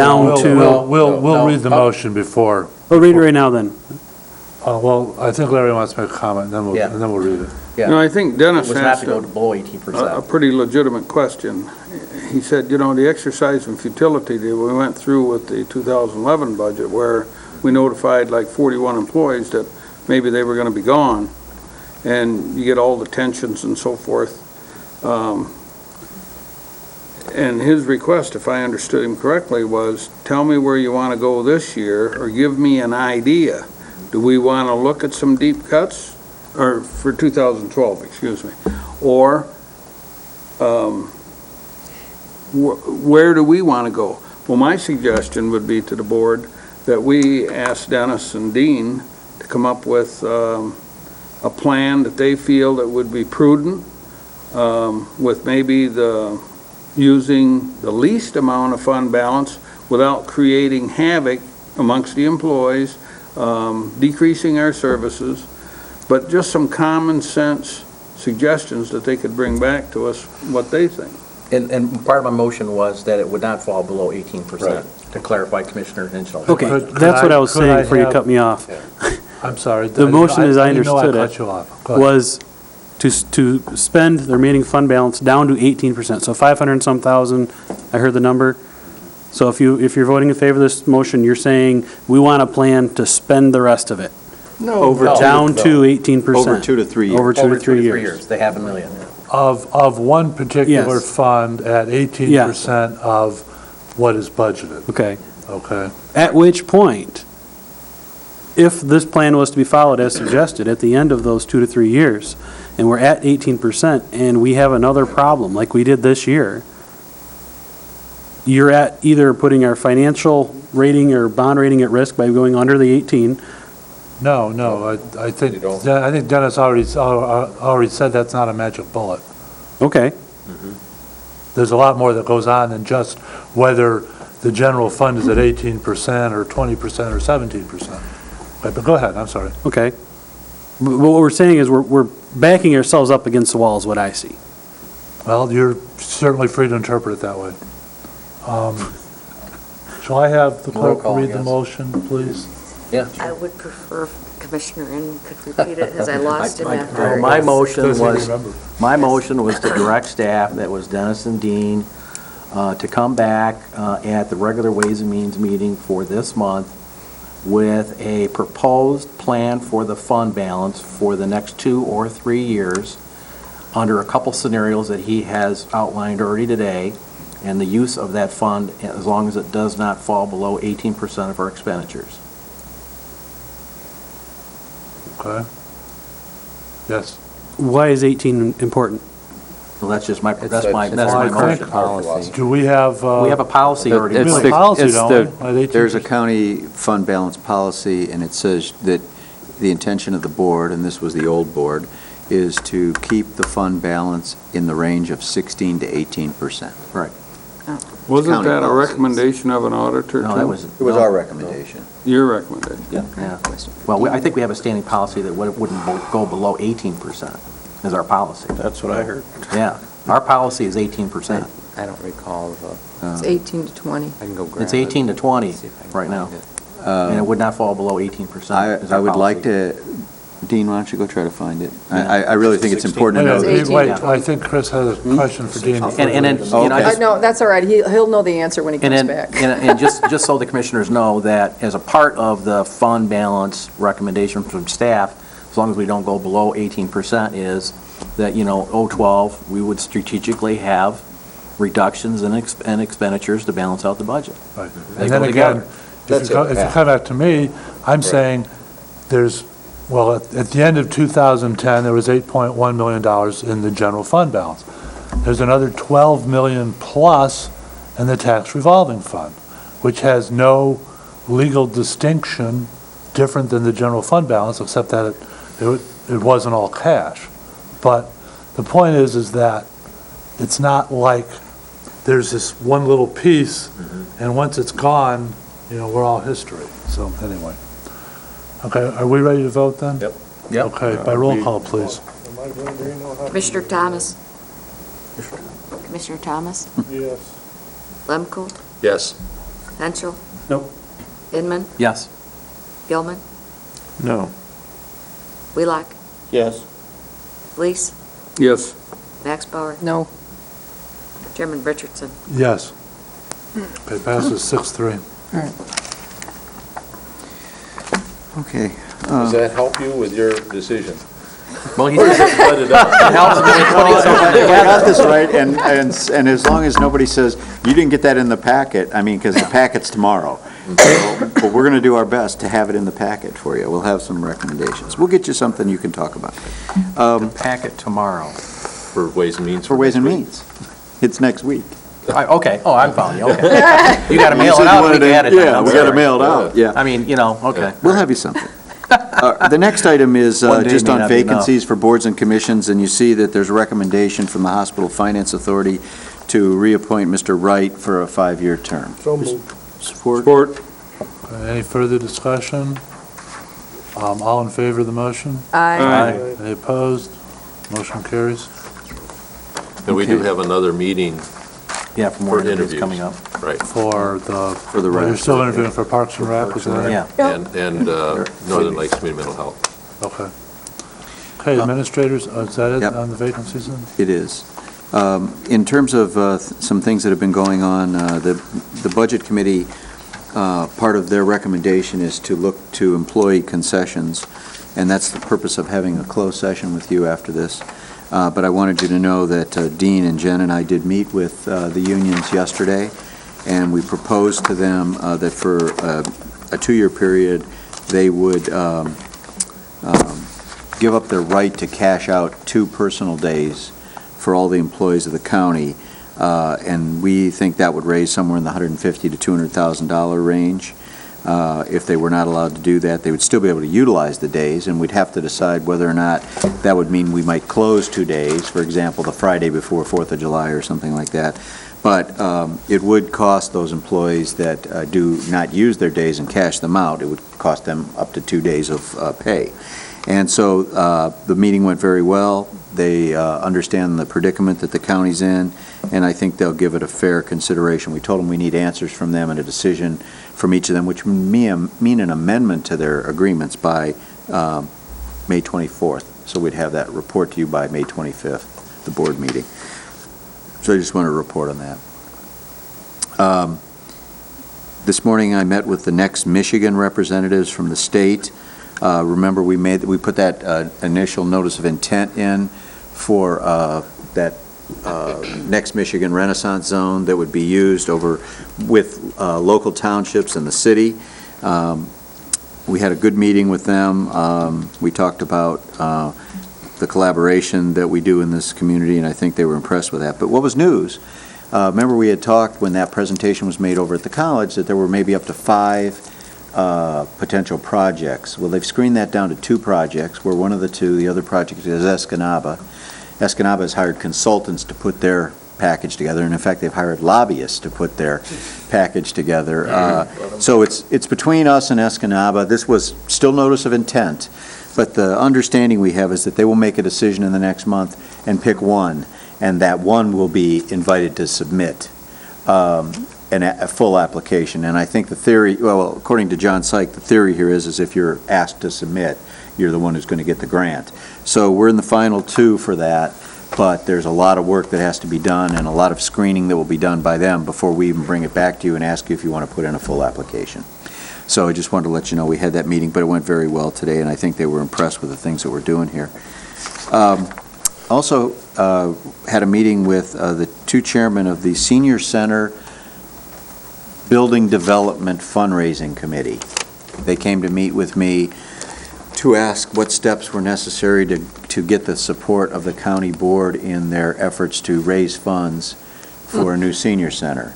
read the motion before. We'll read it right now then. Well, I think Larry wants to make a comment, and then we'll read it. Yeah. I think Dennis It was not asked to go below 18%. a pretty legitimate question. He said, the exercise in futility that we went through with the 2011 budget, where we notified like 41 employees that maybe they were going to be gone, and you get all the tensions and so forth. And his request, if I understood him correctly, was tell me where you want to go this year, or give me an idea. Do we want to look at some deep cuts, or for 2012, excuse me, or where do we want to go? Well, my suggestion would be to the board that we ask Dennis and Dean to come up with a plan that they feel that would be prudent, with maybe using the least amount of fund balance without creating havoc amongst the employees, decreasing our services, but just some common sense suggestions that they could bring back to us what they think. And part of my motion was that it would not fall below 18%, to clarify Commissioner Hinchel's. Okay, that's what I was saying before you cut me off. I'm sorry. The motion, as I understood cut you off. it, was to spend the remaining fund balance down to 18%. So 500 and some thousand, I heard the number. So if you're voting in favor of this motion, you're saying we want a plan to spend the rest of it. Down to 18%. Over 2 to 3 years. Over 2 to 3 years. They have $1 million. Of one particular Yes. fund at 18% of what is budgeted. Okay. Okay. At which point, if this plan was to be followed as suggested at the end of those 2 to 3 years, and we're at 18%, and we have another problem like we did this year, you're at either putting our financial rating or bond rating at risk by going under the 18. No, I think Dennis already said that's not a magic bullet. Okay. there's a lot more that goes on than just whether the general fund is at 18% or 20% or 17%. But go ahead, I'm sorry. Okay. But what we're saying is we're backing ourselves up against the wall is what I see. Well, you're certainly free to interpret it that way. Shall I have the Roll clerk call, read the yes. motion, please? Yeah. I would prefer if Commissioner N could repeat it, as I lost him after. My motion Doesn't was, remember. my motion was to direct staff, that was Dennis and Dean, to come back at the regular Ways and Means meeting for this month with a proposed plan for the fund balance for the next 2 or 3 years under a couple scenarios that he has outlined already today, and the use of that fund as long as it does not fall below 18% of our expenditures. Okay. Yes. Why is 18 important? So that's just my, that's a- my it's that's a my policy. motion. Do we have? We have a policy already. We have It's a the- policy, it's don't the- we? At 18%? There's a county fund balance policy, and it says that the intention of the board, and this was the old board, is to keep the fund balance in the range of 16 to 18%. Right. Wasn't county that a policies. recommendation of an auditor, too? No, that was. It was our recommendation. Your recommendation? Yeah. Well, I think we have a standing policy that wouldn't go below 18% is our policy. That's what I heard. Yeah. Our policy is 18%. I don't recall the, It's 18 to 20. I can go grab it. It's 18 to 20 See if I can right now, find it. and it would not fall below 18%. is I our would like policy. to, Dean, why don't you go try to find it? I really think it's important to know Wait, that. wait, I think Chris has a question for Dean. And then, you know, I Okay. just- No, that's all right. He'll know the answer when he And comes then, back. and just so the commissioners know that as a part of the fund balance recommendation from staff, as long as we don't go below 18%, is that, you know, 012, we would strategically have reductions in expenditures to balance out the budget. Right. They And go then again, together. if you come back to me, I'm saying there's, well, at the end of 2010, there was $8.1 million in the general fund balance. There's another 12 million plus in the tax revolving fund, which has no legal distinction different than the general fund balance, except that it wasn't all cash. But the point is that it's not like there's this one little piece, and once it's gone, you know, we're all history. So anyway. Okay, are we ready to vote then? Yep. Yep. Okay, by roll call, please. Commissioner Thomas? Commissioner Thomas? Yes. Lemko? Yes. Henschel? Nope. Inman? Yes. Gilman? No. Wheelock? Yes. Lees? Yes. Max Bauer? No. Chairman Richardson? Yes. Okay, passes 6-3. Okay. Does that help you with your decision? Well, he Or said just let it out? it helps when you're putting something If I got together. this right, and as long as nobody says, you didn't get that in the packet, I mean, because the packet's tomorrow. But we're going to do our best to have it in the packet for you. We'll have some recommendations. We'll get you something you can talk about. Packet tomorrow. For Ways and Means? For Ways and next week? Means. It's next week. Okay, oh, I'm following you, okay. You gotta mail You it said you out a wanted week to- ahead of time. Yeah, I'm we got to sorry. mail it out, yeah. I mean, you know, okay. We'll have you something. The next item is One day just may on not be enough. vacancies for boards and commissions, and you see that there's a recommendation from the Hospital Finance Authority to reappoint Mr. Wright for a 5-year term. So moved. Support? Okay, any further discussion? All in favor of the motion? Aye. Any opposed? Motion carries. And we do Okay. have another meeting Yeah, for more for interviews interviews. coming up. Right. For the the well, you're rec. still interviewing for Parks and Rec, is that right? Yeah. And Northern Lakes Community Mental Health. Okay. Okay, administrators, is that it Yep. on the vacancies then? It is. In terms of some things that have been going on, the Budget Committee, part of their recommendation is to look to employee concessions, and that's the purpose of having a closed session with you after this. But I wanted you to know that Dean and Jen and I did meet with the unions yesterday, and we proposed to them that for a 2-year period, they would give up their right to cash out 2 personal days for all the employees of the county, and we think that would raise somewhere in the $150,000 to $200,000 range. If they were not allowed to do that, they would still be able to utilize the days, and we'd have to decide whether or not that would mean we might close 2 days, for example, the Friday before 4th of July or something like that. But it would cost those employees that do not use their days and cash them out, it would cost them up to 2 days of pay. And so the meeting went very well. They understand the predicament that the county's in, and I think they'll give it a fair consideration. We told them we need answers from them and a decision from each of them, which would mean an amendment to their agreements by May 24th. So we'd have that report to you by May 25th, the board meeting. So I just want to report on that. This morning I met with the Next Michigan representatives from the state. Remember, we put that initial notice of intent in for that Next Michigan Renaissance Zone that would be used over with local townships and the city. We had a good meeting with them. We talked about the collaboration that we do in this community, and I think they were impressed with that. But what was news, remember we had talked when that presentation was made over at the college that there were maybe up to 5 potential projects. Well, they've screened that down to 2 projects. We're one of the 2. The other project is Escanaba. Escanaba has hired consultants to put their package together, and in fact, they've hired lobbyists to put their package together. So it's between us and Escanaba. This was still notice of intent, but the understanding we have is that they will make a decision in the next month and pick one, and that one will be invited to submit a full application. And I think the theory, well, according to John Syke, the theory here is if you're asked to submit, you're the one who's going to get the grant. So we're in the final 2 for that, but there's a lot of work that has to be done and a lot of screening that will be done by them before we even bring it back to you and ask you if you want to put in a full application. So I just wanted to let you know we had that meeting, but it went very well today, and I think they were impressed with the things that we're doing here. Also had a meeting with the 2 chairmen of the Senior Center Building Development Fundraising Committee. They came to meet with me to ask what steps were necessary to get the support of the county board in their efforts to raise funds for a new senior center.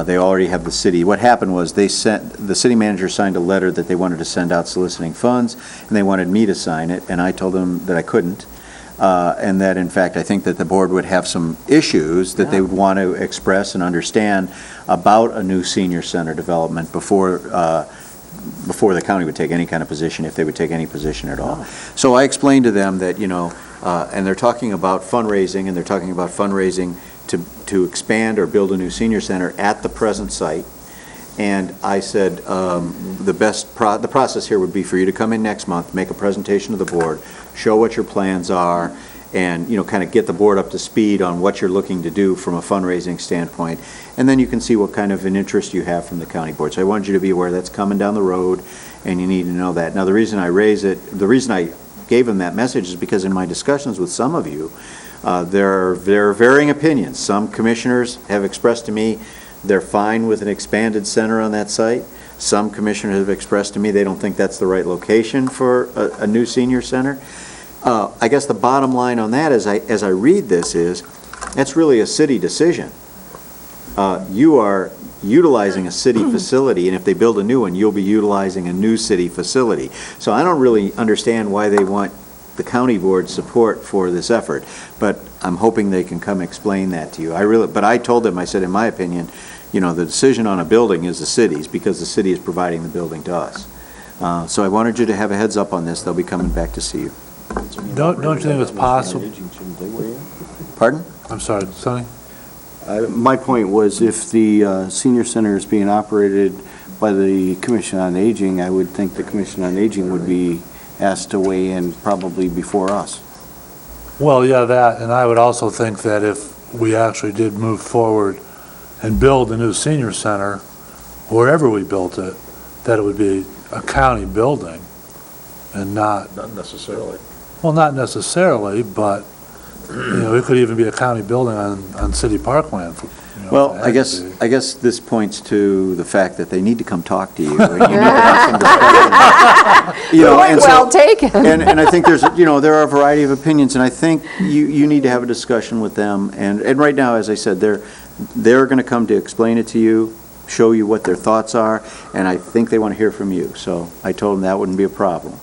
They already have the city. What happened was the city manager signed a letter that they wanted to send out soliciting funds, and they wanted me to sign it, and I told them that I couldn't. And that, in fact, I think that the board would have some issues that they would want to express and understand about a new senior center development before the county would take any kind of position, if they would take any position at all. So I explained to them that, and they're talking about fundraising, and they're talking about fundraising to expand or build a new senior center at the present site. And I said, the process here would be for you to come in next month, make a presentation to the board, show what your plans are, and, kind of get the board up to speed on what you're looking to do from a fundraising standpoint. And then you can see what kind of an interest you have from the county board. So I wanted you to be aware that's coming down the road, and you need to know that. Now, the reason I gave them that message is because in my discussions with some of you, there are varying opinions. Some commissioners have expressed to me they're fine with an expanded center on that site. Some commissioners have expressed to me they don't think that's the right location for a new senior center. I guess the bottom line on that as I read this is, that's really a city decision. You are utilizing a city facility, and if they build a new one, you'll be utilizing a new city facility. So I don't really understand why they want the county board support for this effort, but I'm hoping they can come explain that to you. But I told them, I said, in my opinion, the decision on a building is the city's, because the city is providing the building to us. So I wanted you to have a heads up on this. They'll be coming back to see you. Don't you think it's possible? Pardon? I'm sorry, Sonny? My point was, if the senior center is being operated by the Commission on Aging, I would think the Commission on Aging would be asked to weigh in probably before us. Well, yeah, that, and I would also think that if we actually did move forward and build a new senior center, wherever we built it, that it would be a county building and not... Not necessarily. Well, not necessarily, but, it could even be a county building on city parkland. Well, I guess this points to the fact that they need to come talk to you. And you need to have some discussion. Well taken. And I think there are a variety of opinions, and I think you need to have a discussion with them. And right now, as I said, they're going to come to explain it to you, show you what their thoughts are, and I think they want to hear from you. So I told them that wouldn't be a problem.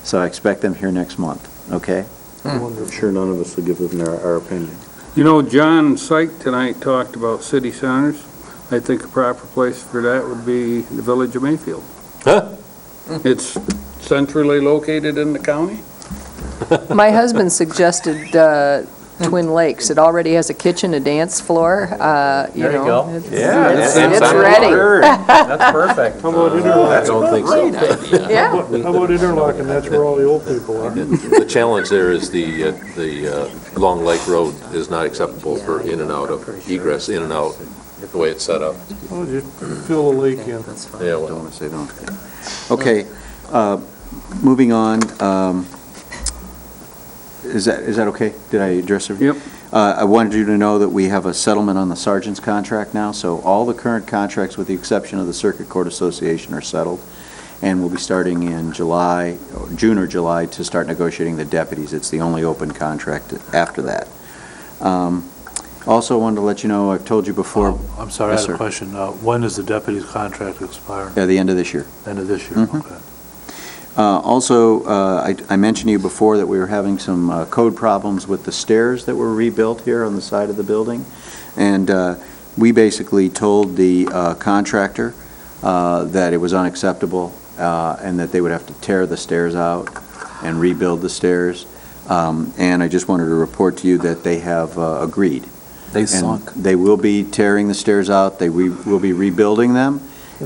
So I expect them here next month, okay? I'm sure none of us will give them our opinion. You know, John Syke tonight talked about city centers. I think a proper place for that would be the village of Mayfield. Huh? It's centrally located in the county. My husband suggested Twin Lakes. It already has a kitchen, a dance floor, you There you know. go. It's ready. That's perfect. How about I Interlochen? don't think so. Yeah. How about Interlochen? That's where all the old people are. The challenge there is the Long Lake Road is not acceptable for in and out of egress, in and out, the way it's set up. Well, just fill the lake in. Yeah, well, Don't want to say don't. Okay, moving on. Is that okay? Did I address it? Yep. I wanted you to know that we have a settlement on the sergeant's contract now, so all the current contracts, with the exception of the Circuit Court Association, are settled, and we'll be starting in June or July, to start negotiating the deputies. It's the only open contract after that. Also, wanted to let you know, I've told you before. I'm sorry, Yes, I had sir. a question. When does the deputy's contract expire? At the end of this year. End of this year? Mhm. Okay. Also, I mentioned to you before that we were having some code problems with the stairs that were rebuilt here on the side of the building. And we basically told the contractor that it was unacceptable and that they would have to tear the stairs out and rebuild the stairs. And I just wanted to report to you that they have agreed. They And sunk. they will be tearing the stairs out, will be rebuilding them,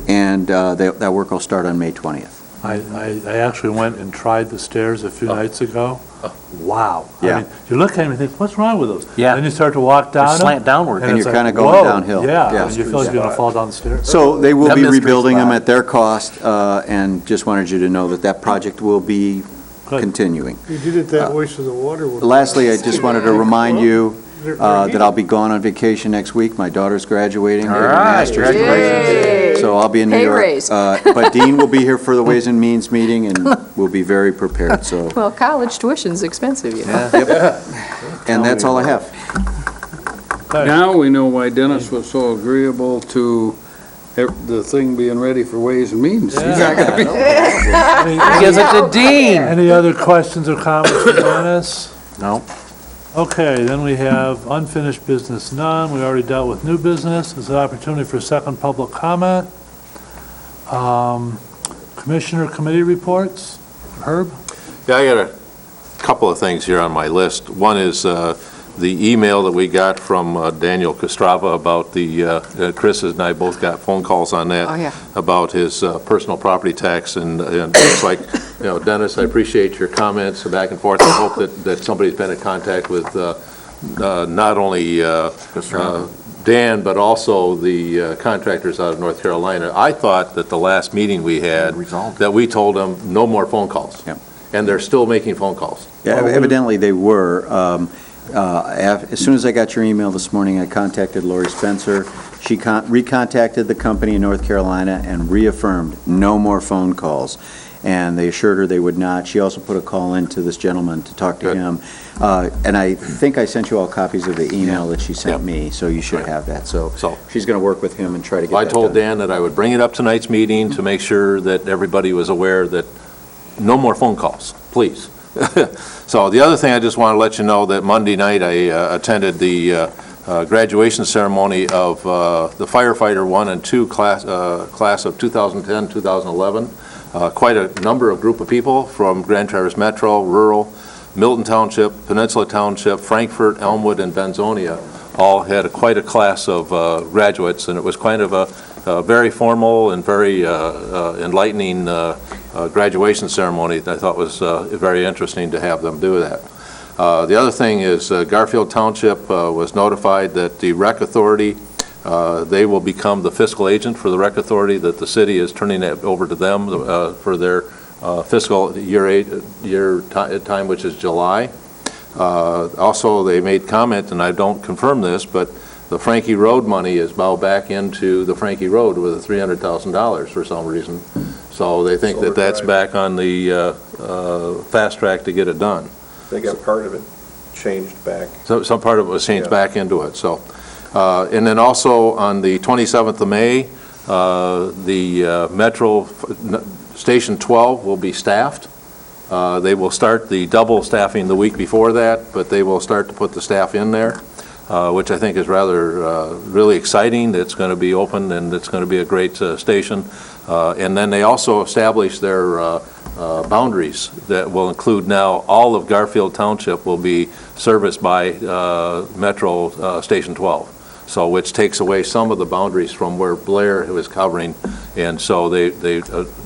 and that work will start on May 20th. I actually went and tried the stairs a few nights ago. Wow. I Yeah. mean, you look at them and think, what's wrong with those? Yeah. Then you start to walk down them. slant downward. And it's you're like, kinda going whoa, downhill. Yeah, Yeah. and you feel like you're gonna fall down the stairs. So they will That be mystery rebuilding them spot. at their cost, and just wanted you to know that that project will be Good. continuing. You did it that way so the water would. Lastly, I just wanted to remind you that I'll be gone on vacation next week. My daughter's graduating. All her right, master's congratulations. program. So I'll be in New Pay York. raise. But Dean will be here for the Ways and Means meeting, and we'll be very prepared, so. Well, college tuition's expensive, you know. Yep. And that's all I have. Okay. Now we know why Dennis was so agreeable to the thing being ready for Ways and Means. He's not gonna be- He gives it to Dean. Any other questions or comments for Dennis? No. Okay, then we have unfinished business, none. We already dealt with new business. There's an opportunity for second public comment. Commissioner committee reports. Herb? Yeah, I got a couple of things here on my list. One is the email that we got from Daniel Kostrava about Chris and I both got phone calls on that. Oh, yeah. About his personal property tax, and it's like, you know, Dennis, I appreciate your comments back and forth. I hope that somebody's been in contact with not only Dan, but also the contractors out of North Carolina. I thought that the last meeting we had, that we told them no more phone calls. Yep. And they're still making phone calls. Yeah, evidently they were. As soon as I got your email this morning, I contacted Lori Spencer. She recontacted the company in North Carolina and reaffirmed no more phone calls. And they assured her they would not. She also put a call in to this gentleman to talk to Good. him. And I think I sent you all copies of the email that she sent me, so you should have that. So she's going to work with him and try to get I that told done. Dan that I would bring it up tonight's meeting to make sure that everybody was aware that no more phone calls, please. So the other thing, I just want to let you know that Monday night I attended the graduation ceremony of the firefighter 1 and 2 class of 2010-2011. Quite a number of group of people from Grand Traverse Metro, rural, Milton Township, Peninsula Township, Frankfort, Elmwood, and Benzonia all had quite a class of graduates, and it was kind of a very formal and very enlightening graduation ceremony that I thought was very interesting to have them do that. The other thing is Garfield Township was notified that the Rec Authority, they will become the fiscal agent for the Rec Authority, that the city is turning it over to them for their fiscal year time, which is July. Also, they made comment, and I don't confirm this, but the Frankie Road money is now back into the Frankie Road with $300,000 for some reason. So they think that that's back on the fast track to get it done. They got part of it changed back. So some part of it was changed back into it, so. And then also on the 27th of May, The Metro Station 12 will be staffed. They will start the double staffing the week before that, but they will start to put the staff in there, which I think is rather really exciting. It's going to be open, and it's going to be a great station. And then they also established their boundaries that will include now all of Garfield Township will be serviced by Metro Station 12. So which takes away some of the boundaries from where Blair was covering. And so they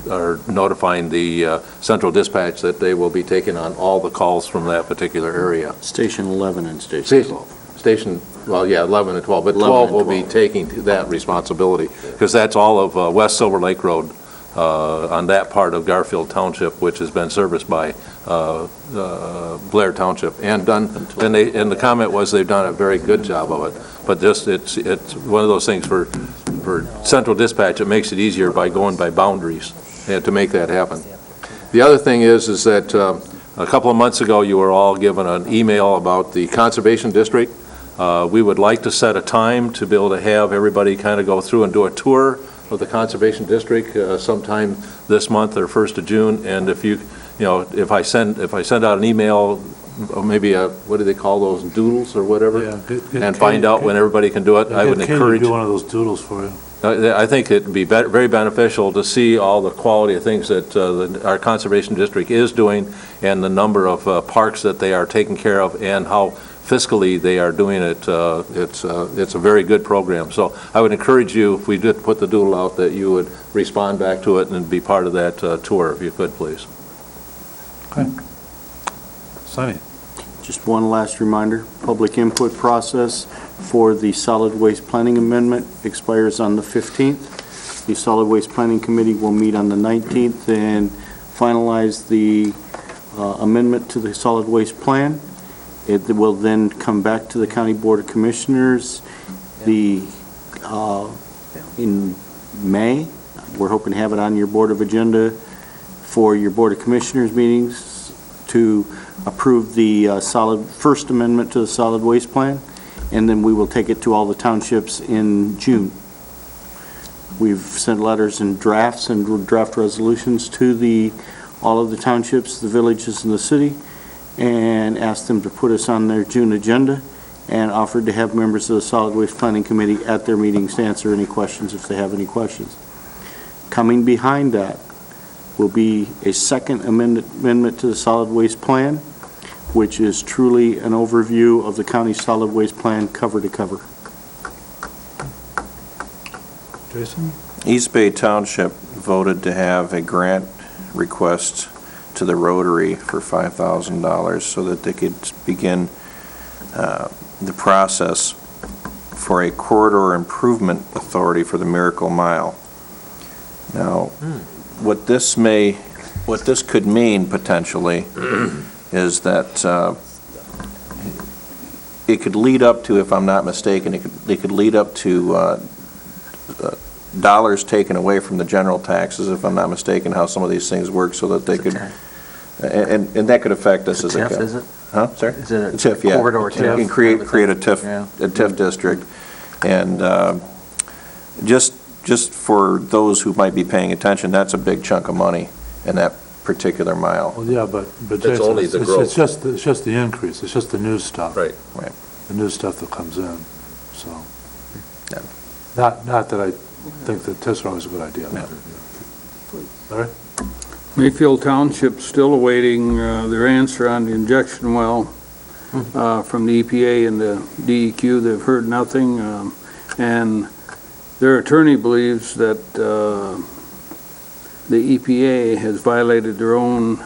are notifying the central dispatch that they will be taking on all the calls from that particular area. Station 11 and Station 12. Well, yeah, 11 and 12, but 12 will be taking that responsibility, because that's all of West Silver Lake Road on that part of Garfield Township, which has been serviced by Blair Township, and the comment was they've done a very good job of it. But just it's one of those things for central dispatch. It makes it easier by going by boundaries to make that happen. The other thing is that a couple of months ago you were all given an email about the conservation district. We would like to set a time to be able to have everybody kind of go through and do a tour of the conservation district sometime this month or 1st of June. And if I send out an email, or maybe what do they call those, doodles or whatever, and find out when everybody can do it, I would encourage. Do one of those doodles for you. I think it'd be very beneficial to see all the quality of things that our conservation district is doing, and the number of parks that they are taking care of, and how fiscally they are doing it. It's a very good program. So I would encourage you, if we did put the doodle out, that you would respond back to it and be part of that tour, if you could, please. Okay. Sonny. Just one last reminder, public input process for the solid waste planning amendment expires on the 15th. The solid waste planning committee will meet on the 19th and finalize the amendment to the solid waste plan. It will then come back to the County Board of Commissioners in May. We're hoping to have it on your Board of Agenda for your Board of Commissioners meetings to approve the first amendment to the solid waste plan, and then we will take it to all the townships in June. We've sent letters and drafts and draft resolutions to all of the townships, the villages, and the city, and asked them to put us on their June agenda, and offered to have members of the Solid Waste Planning Committee at their meetings to answer any questions if they have any questions. Coming behind that will be a second amendment to the solid waste plan, which is truly an overview of the county solid waste plan cover to cover. Jason? East Bay Township voted to have a grant request to the Rotary for $5,000 so that they could begin the process for a corridor improvement authority for the Miracle Mile. Now, what this could mean potentially is that it could lead up to, if I'm not mistaken, it could lead up to dollars taken away from the general taxes, if I'm not mistaken, how some of these things work, so that they could, and that could affect us as a TIF, is it? Huh? Sorry? Is it a TIF, yeah. corridor TIF? And create a TIF district, and just for those who might be paying attention, that's a big chunk of money in that particular mile. Well, yeah, but It's Jason, only the growth. it's just the increase. It's just the new stuff. Right. The new stuff that comes in, so. Yeah. Not that I think that TIFs are always a good idea. All right? Mayfield Township's still awaiting their answer on the injection well from the EPA and the DEQ. They've heard nothing, and their attorney believes that the EPA has violated their own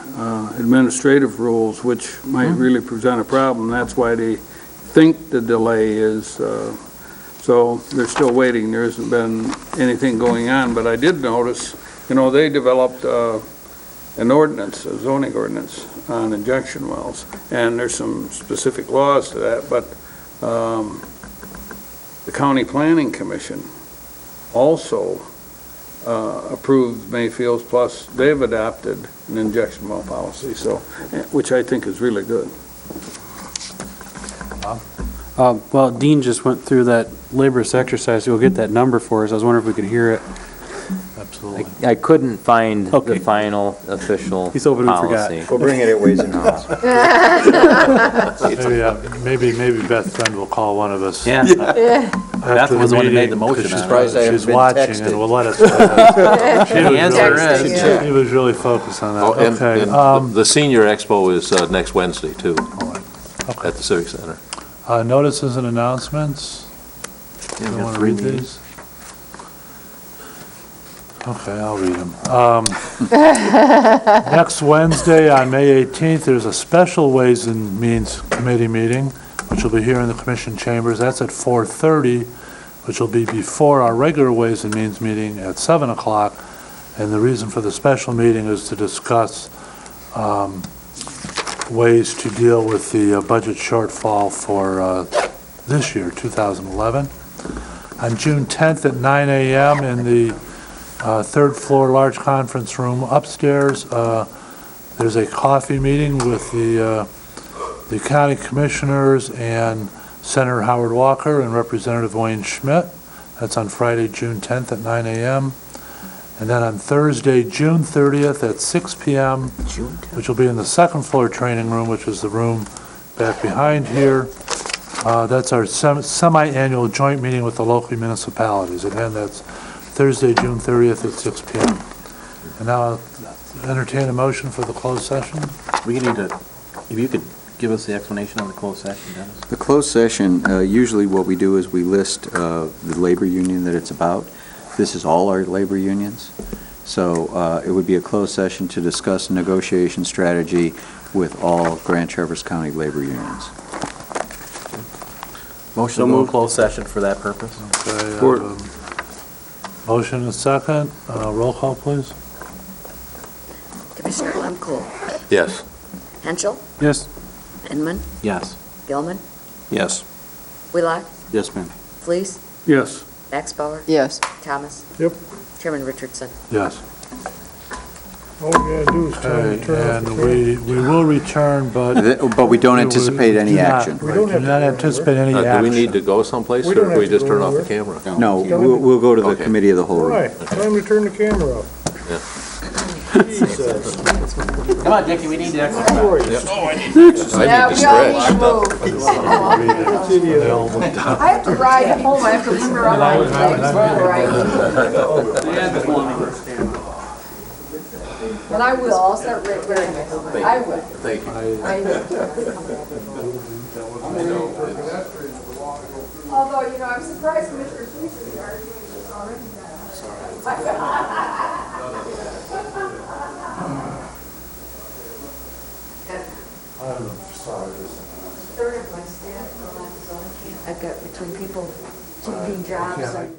administrative rules, which might really present a problem. That's why they think the delay is, so they're still waiting. There hasn't been anything going on, but I did notice, they developed an ordinance, a zoning ordinance on injection wells, and there's some specific laws to that, but the County Planning Commission also approved Mayfield's, plus they've adopted an injection well policy, so, which I think is really good. Well, Dean just went through that laborious exercise. He'll get that number for us. I was wondering if we could hear it. Absolutely. I couldn't find Okay. the final official He's hoping we forgot. policy. We'll bring it at Ways and Means. Maybe Beth Friend will call one of us. Yeah. After Beth was the one that made the meeting, motion. because Surprised I haven't she's been watching texted. and will let us know. She was The answer really- is- She was really focused on Oh, that. and Okay. the Senior Expo is next Wednesday, too, Okay. at the Civic Center. Notices and announcements. Yeah, we You got want to 3 read meetings. these? Okay, I'll read them. Next Wednesday, on May 18th, there's a special Ways and Means Committee meeting, which will be here in the Commission chambers. That's at 4:30, which will be before our regular Ways and Means meeting at 7 o'clock. And the reason for the special meeting is to discuss ways to deal with the budget shortfall for this year, 2011. On June 10th at 9 a.m. in the third floor large conference room upstairs, there's a coffee meeting with the county commissioners and Senator Howard Walker and Representative Wayne Schmidt. That's on Friday, June 10th at 9 a.m. And then on Thursday, June 30th at 6 p.m., which will be in the second floor training room, which is the room back behind here. That's our semi-annual joint meeting with the local municipalities. Again, that's Thursday, June 30th at 6 p.m. And now I'll entertain a motion for the closed session. We need to, if you could give us the explanation on the closed session, Dennis. The closed session, usually what we do is we list the labor union that it's about. This is all our labor unions. So it would be a closed session to discuss negotiation strategy with all Grand Traverse County labor unions. Motion to move closed session for that purpose. Okay, For- motion and second. Roll call, please. Commissioner Lemkool, Yes. Henschel, Yes? Inman, Yes. Gilman, Yes. Wheelock, Yes, ma'am. Fleece, Yes. Axbauer, Yes. Thomas. Yep. Chairman Richardson. Yes. All we gotta do is Okay, turn off and the camera. we will return, but... But we don't anticipate any do not- action. We don't right, have Do to not go anticipate any Do we action. need to go someplace, We or don't do we have to just go turn off the anywhere. camera? No, we'll go to the Okay. committee of the whole. Why? Time to turn the camera off. Jesus. Come on, Dickie, we need the exercise. I need to stretch. I have to ride home, I have to leave her on my legs before I And I will, I'll start wearing it. I will. Thank you. I know. Although, you know, I'm surprised Commissioner Fleece is arguing this already. Third of my staff are on zone camp. I've got between people changing jobs and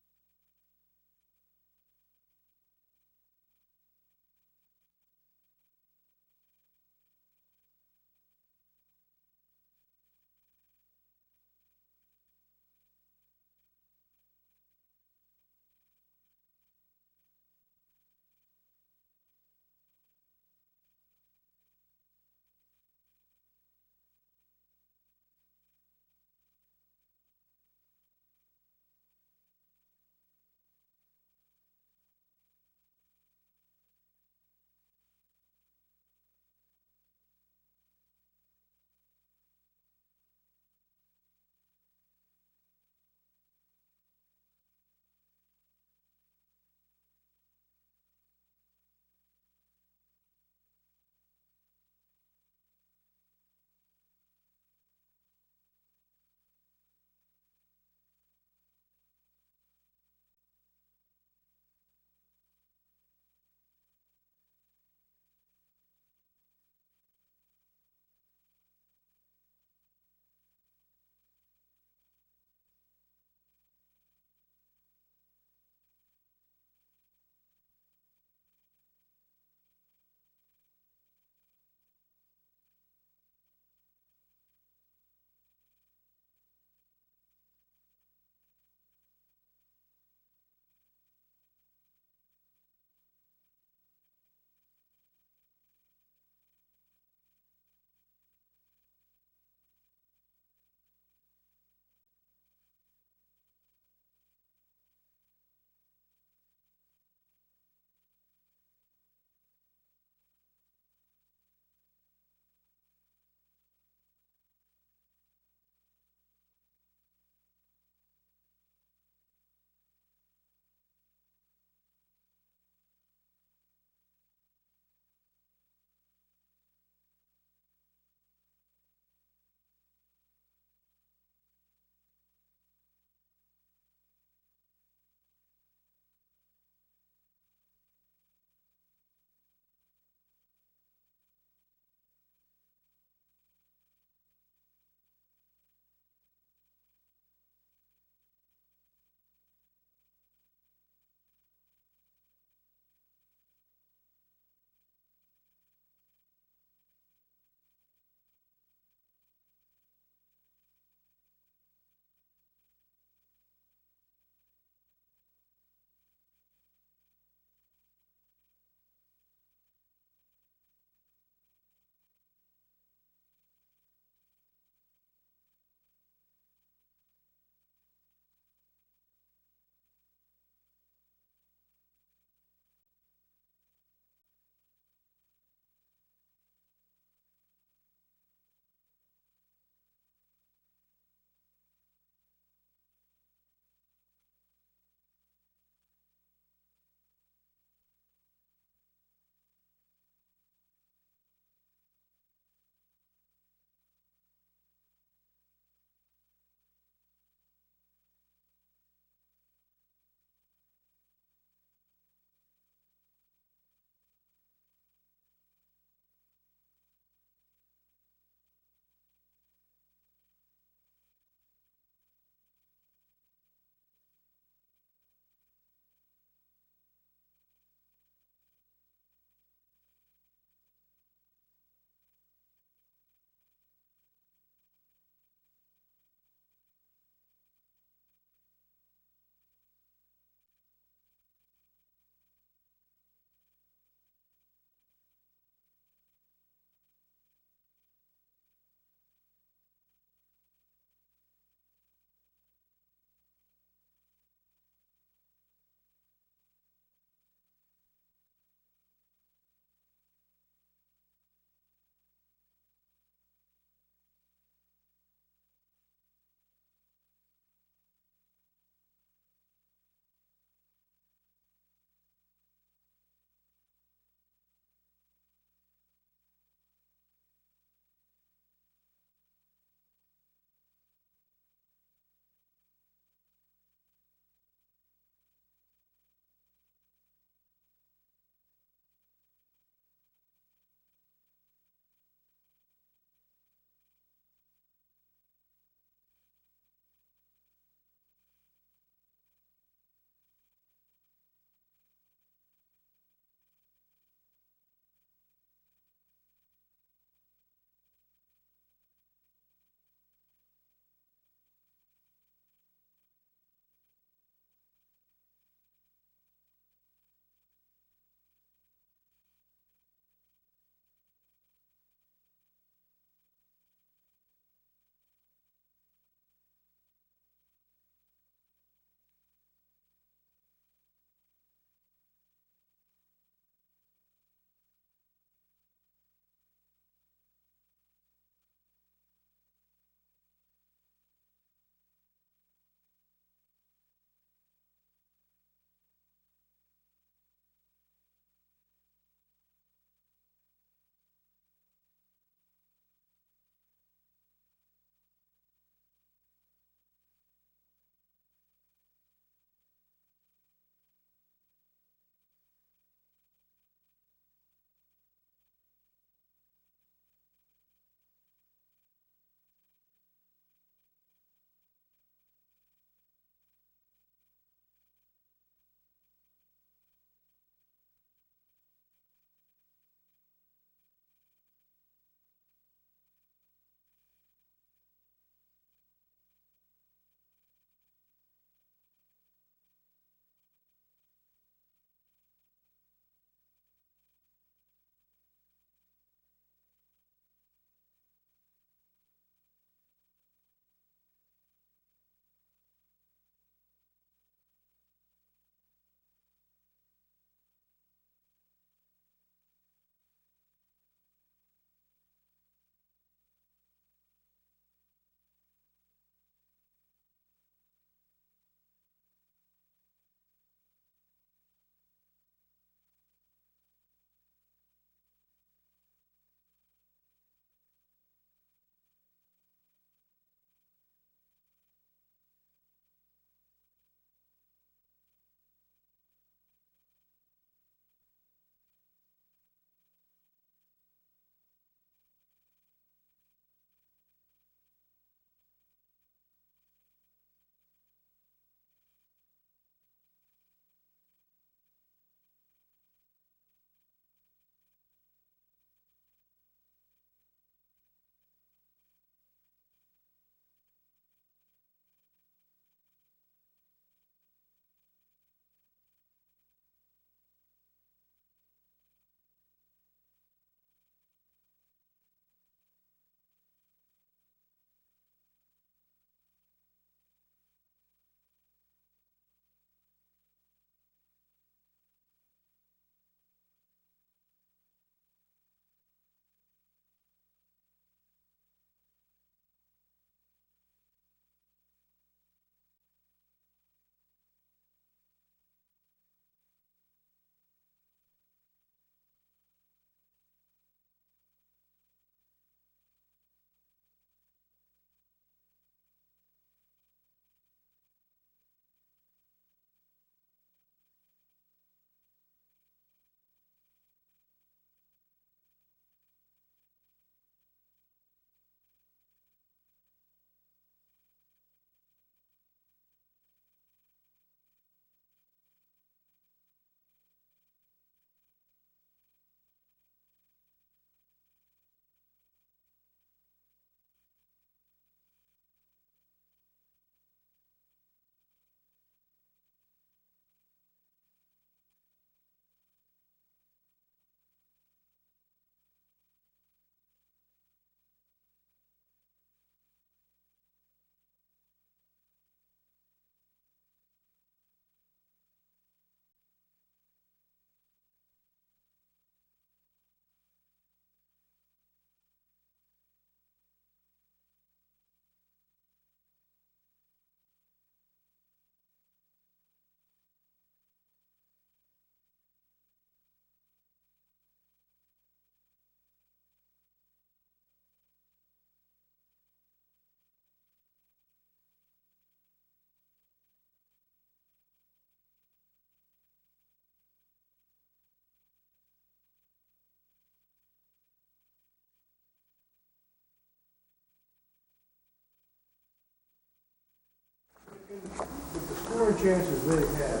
every chances they had.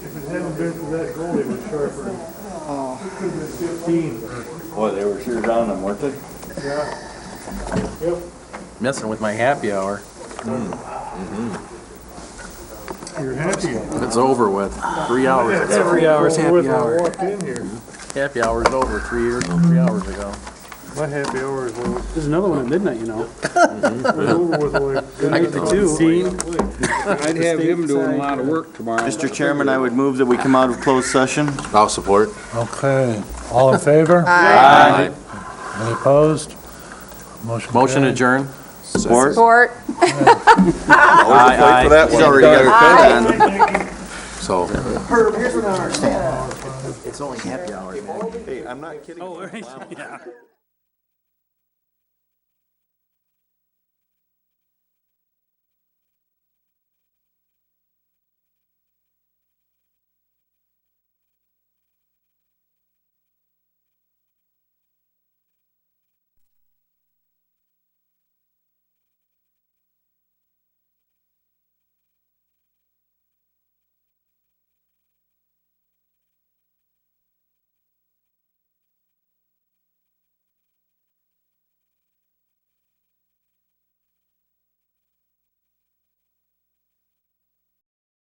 If it hadn't been for that goal, they were sharper. It could have been 15. Boy, they were sure down them, weren't they? Yeah. Yep. Messing with my happy hour. You're happy. It's over with. 3 hours ago. 3 hours Over with happy when I hour. walked in here. Happy hour's over 3 hours ago. My happy hour is over. There's another one at midnight, you know. Was over with when I get the two. I'd have him doing a lot of work tomorrow. Mr. Chairman, I would move that we come out of closed session. I'll support. Okay. All in favor? Aye. Any opposed? Motion carried. adjourn. Support. Support. Aye, aye. He's already got her coat on. So. Herb, here's what I understand. It's only happy hour, man. Hey, I'm not kidding. Oh, yeah.